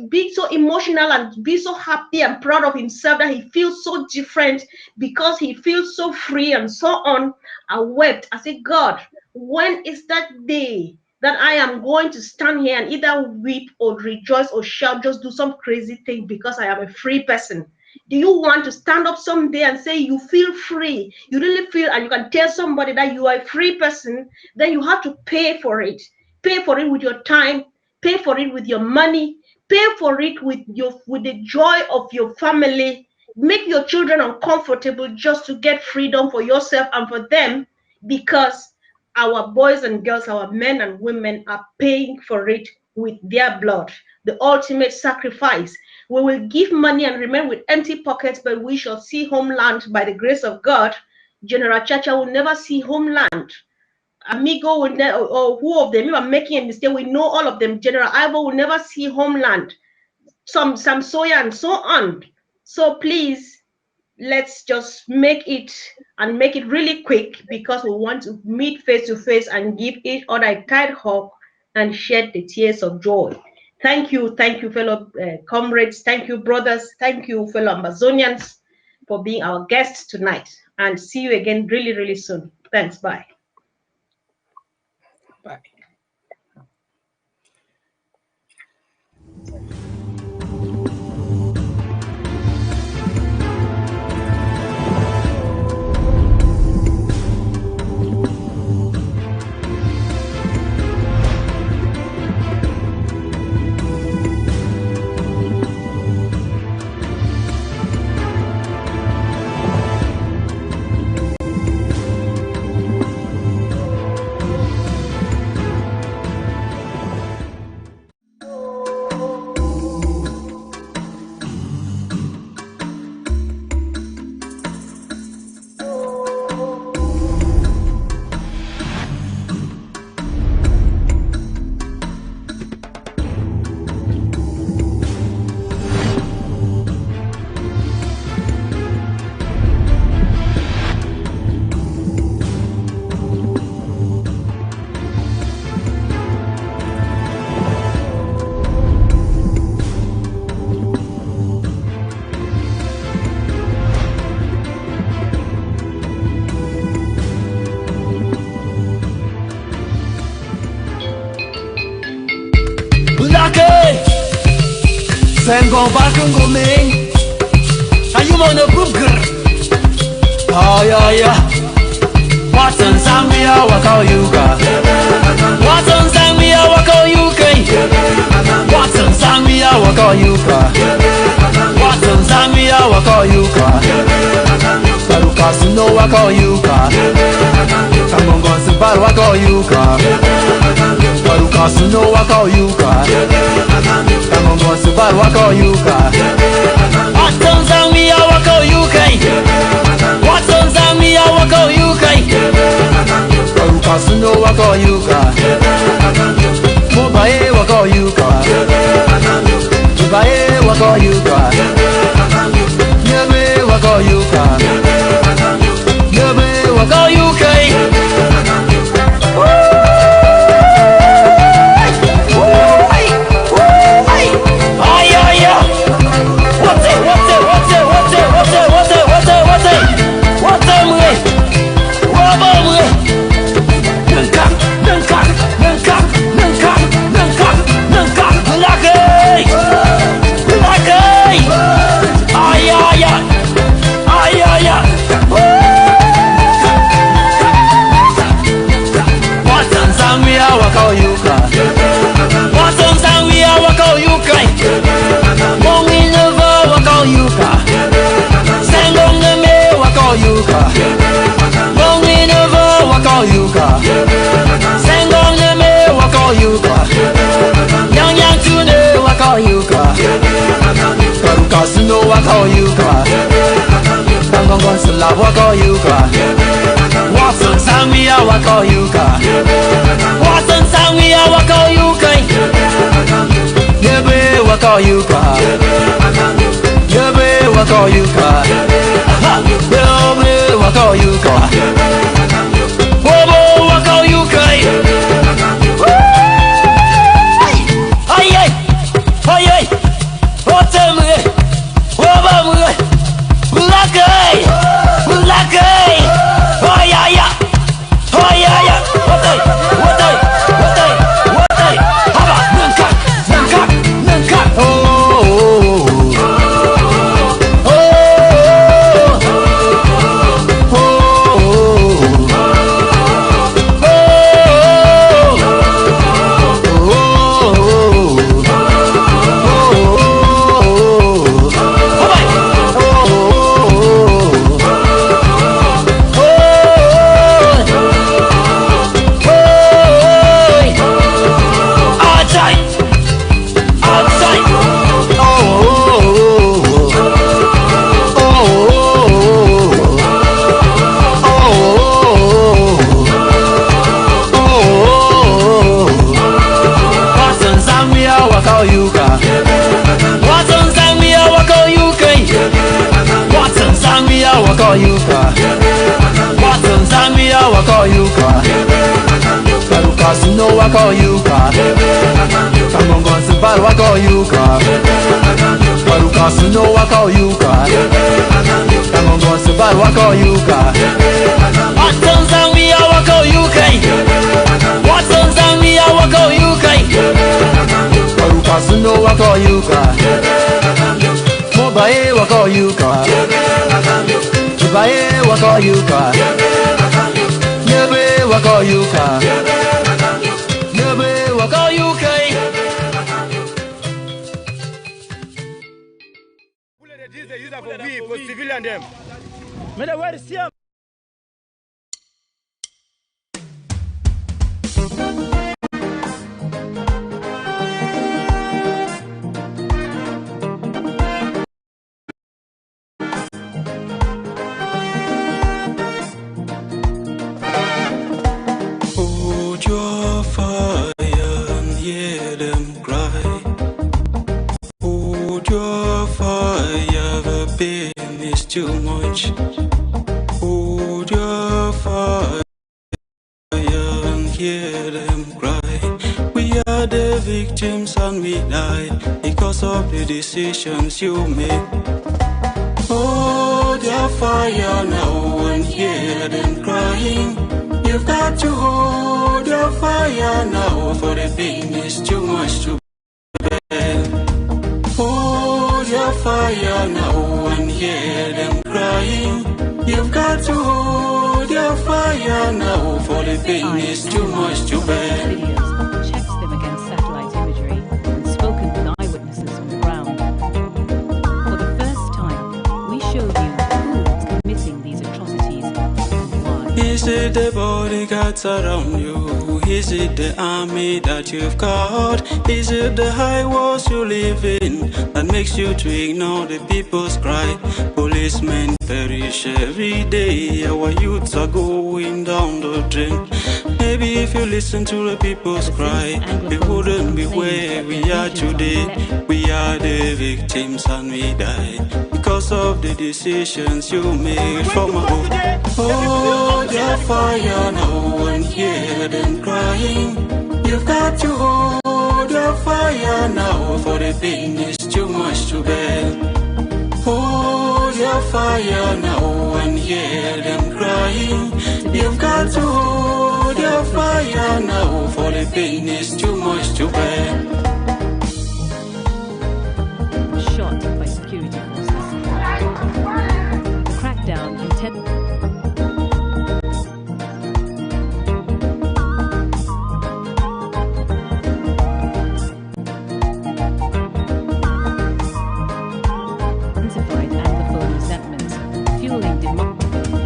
being so emotional and be so happy and proud of himself that he feels so different because he feels so free and so on, I wept. I said, God, when is that day that I am going to stand here and either weep or rejoice or shout, just do some crazy thing because I am a free person? Do you want to stand up someday and say you feel free? You really feel, and you can tell somebody that you are a free person, then you have to pay for it. Pay for it with your time, pay for it with your money, pay for it with the joy of your family. Make your children uncomfortable just to get freedom for yourself and for them, because our boys and girls, our men and women are paying for it with their blood, the ultimate sacrifice. We will give money and remain with empty pockets, but we shall see homeland by the grace of God. General Chacha will never see homeland. Amigo will never, or who of them, if I'm making a mistake, we know all of them. General Ivo will never see homeland. Some Soya and so on. So please, let's just make it and make it really quick, because we want to meet face to face and give each other a tight hug and shed the tears of joy. Thank you, fellow comrades. Thank you, brothers. Thank you, fellow Amazonians, for being our guests tonight. And see you again really, really soon. Thanks. Bye. Bye. Bulake Sengon bakun gomeng Ayu mo na bubger Ay Watson Zambia wako yuka Watson Zambia wako yuka Watson Zambia wako yuka Watson Zambia wako yuka Baruka Suno wako yuka Kangongon Simbal wako yuka Baruka Suno wako yuka Kangongon Simbal wako yuka Watson Zambia wako yuka Watson Zambia wako yuka Baruka Suno wako yuka Mobae wako yuka Mobae wako yuka Nyebe wako yuka Nyebe wako yuka Suno wako yuka Kangongon Sula wako yuka Watson Zambia wako yuka Watson Zambia wako yuka Yebe wako yuka Yebe wako yuka Yebe wako yuka Wobo wako yuka Ay ay ay ay Otemre Watson Zambia wako yuka Baruka Suno wako yuka Kangongon Simbal wako yuka Baruka Suno wako yuka Kangongon Simbal wako yuka Watson Zambia wako yuka Watson Zambia wako yuka Baruka Suno wako yuka Mobae wako yuka Bae wako yuka Nyebe wako yuka Nyebe wako yuka For civilian them. Where is here? Too much. Hold your fire and hear them cry. We are the victims and we die because of the decisions you make. Hold your fire now and hear them crying. You've got to hold your fire now, for the pain is too much to fire now, for the pain is too much to bear. Videos, checked them against satellite imagery, and spoken with eyewitnesses on the ground. For the first time, we show you who is committing these atrocities and why. Is it the bodyguards around you? Is it the army that you've got? Is it the high walls you live in that makes you to ignore the people's cry? Policemen perish every day, our youths are going down the drain. Maybe if you listen to the people's cry, we wouldn't be where we are today. We are the victims and we die because of the decisions you made from above. Hold your fire now and hear them crying. You've got to hold your fire now, for the pain is too much to bear. Hold your fire now and hear them crying. You've got to hold your fire now, for the pain is too much to bear. Shot by security forces. The crackdown intended.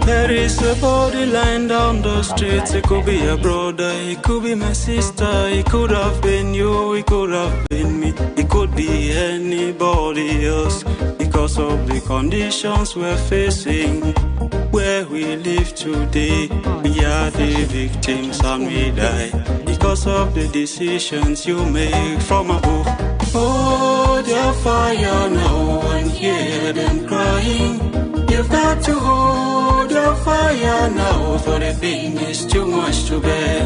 There is a body lying down the streets. It could be a brother, it could be my sister, it could have been you, it could have been me, it could be anybody else. Because of the conditions we're facing, where we live today, we are the victims and we die because of the decisions you make from above. Hold your fire now and hear them crying. You've got to hold your fire now, for the pain is too much to bear.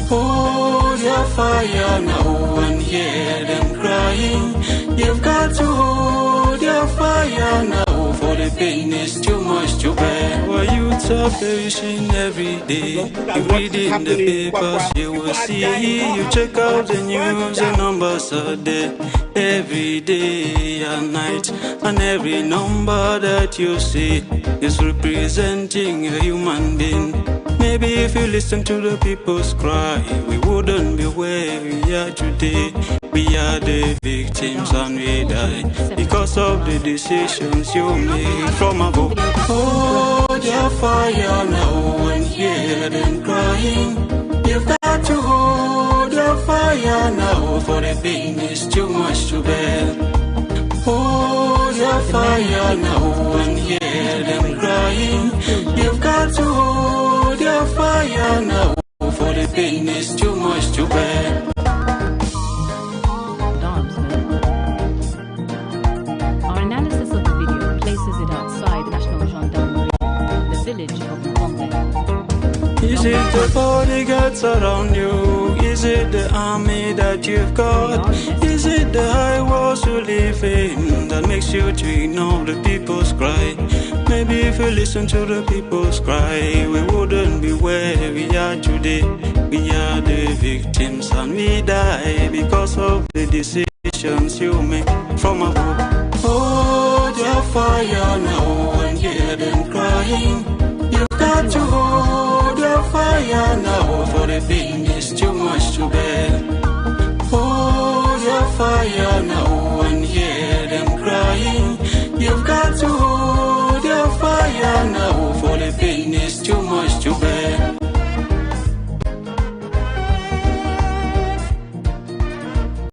Hold your fire now and hear them crying. You've got to hold your fire now, for the pain is too much to bear. Our youths are perishing every day. You read in the papers, you will see. You check out the news, the numbers are there. Every day and night, and every number that you see is representing a human being. Maybe if you listen to the people's cry, we wouldn't be where we are today. We are the victims and we die because of the decisions you made from above. Hold your fire now and hear them crying. You've got to hold your fire now, for the pain is too much to bear. Hold your fire now and hear them crying. You've got to hold your fire now, for the pain is too much to bear. Our analysis of the video places it outside the National Gendarmerie, the village of Mponde. Is it the bodyguards around you? Is it the army that you've got? Is it the high walls you live in that makes you to ignore the people's cry? Maybe if you listen to the people's cry, we wouldn't be where we are today. We are the victims and we die because of the decisions you make from above. Hold your fire now and hear them crying. You've got to hold your fire now, for the pain is too much to bear. Hold your fire now and hear them crying. You've got to hold your fire now,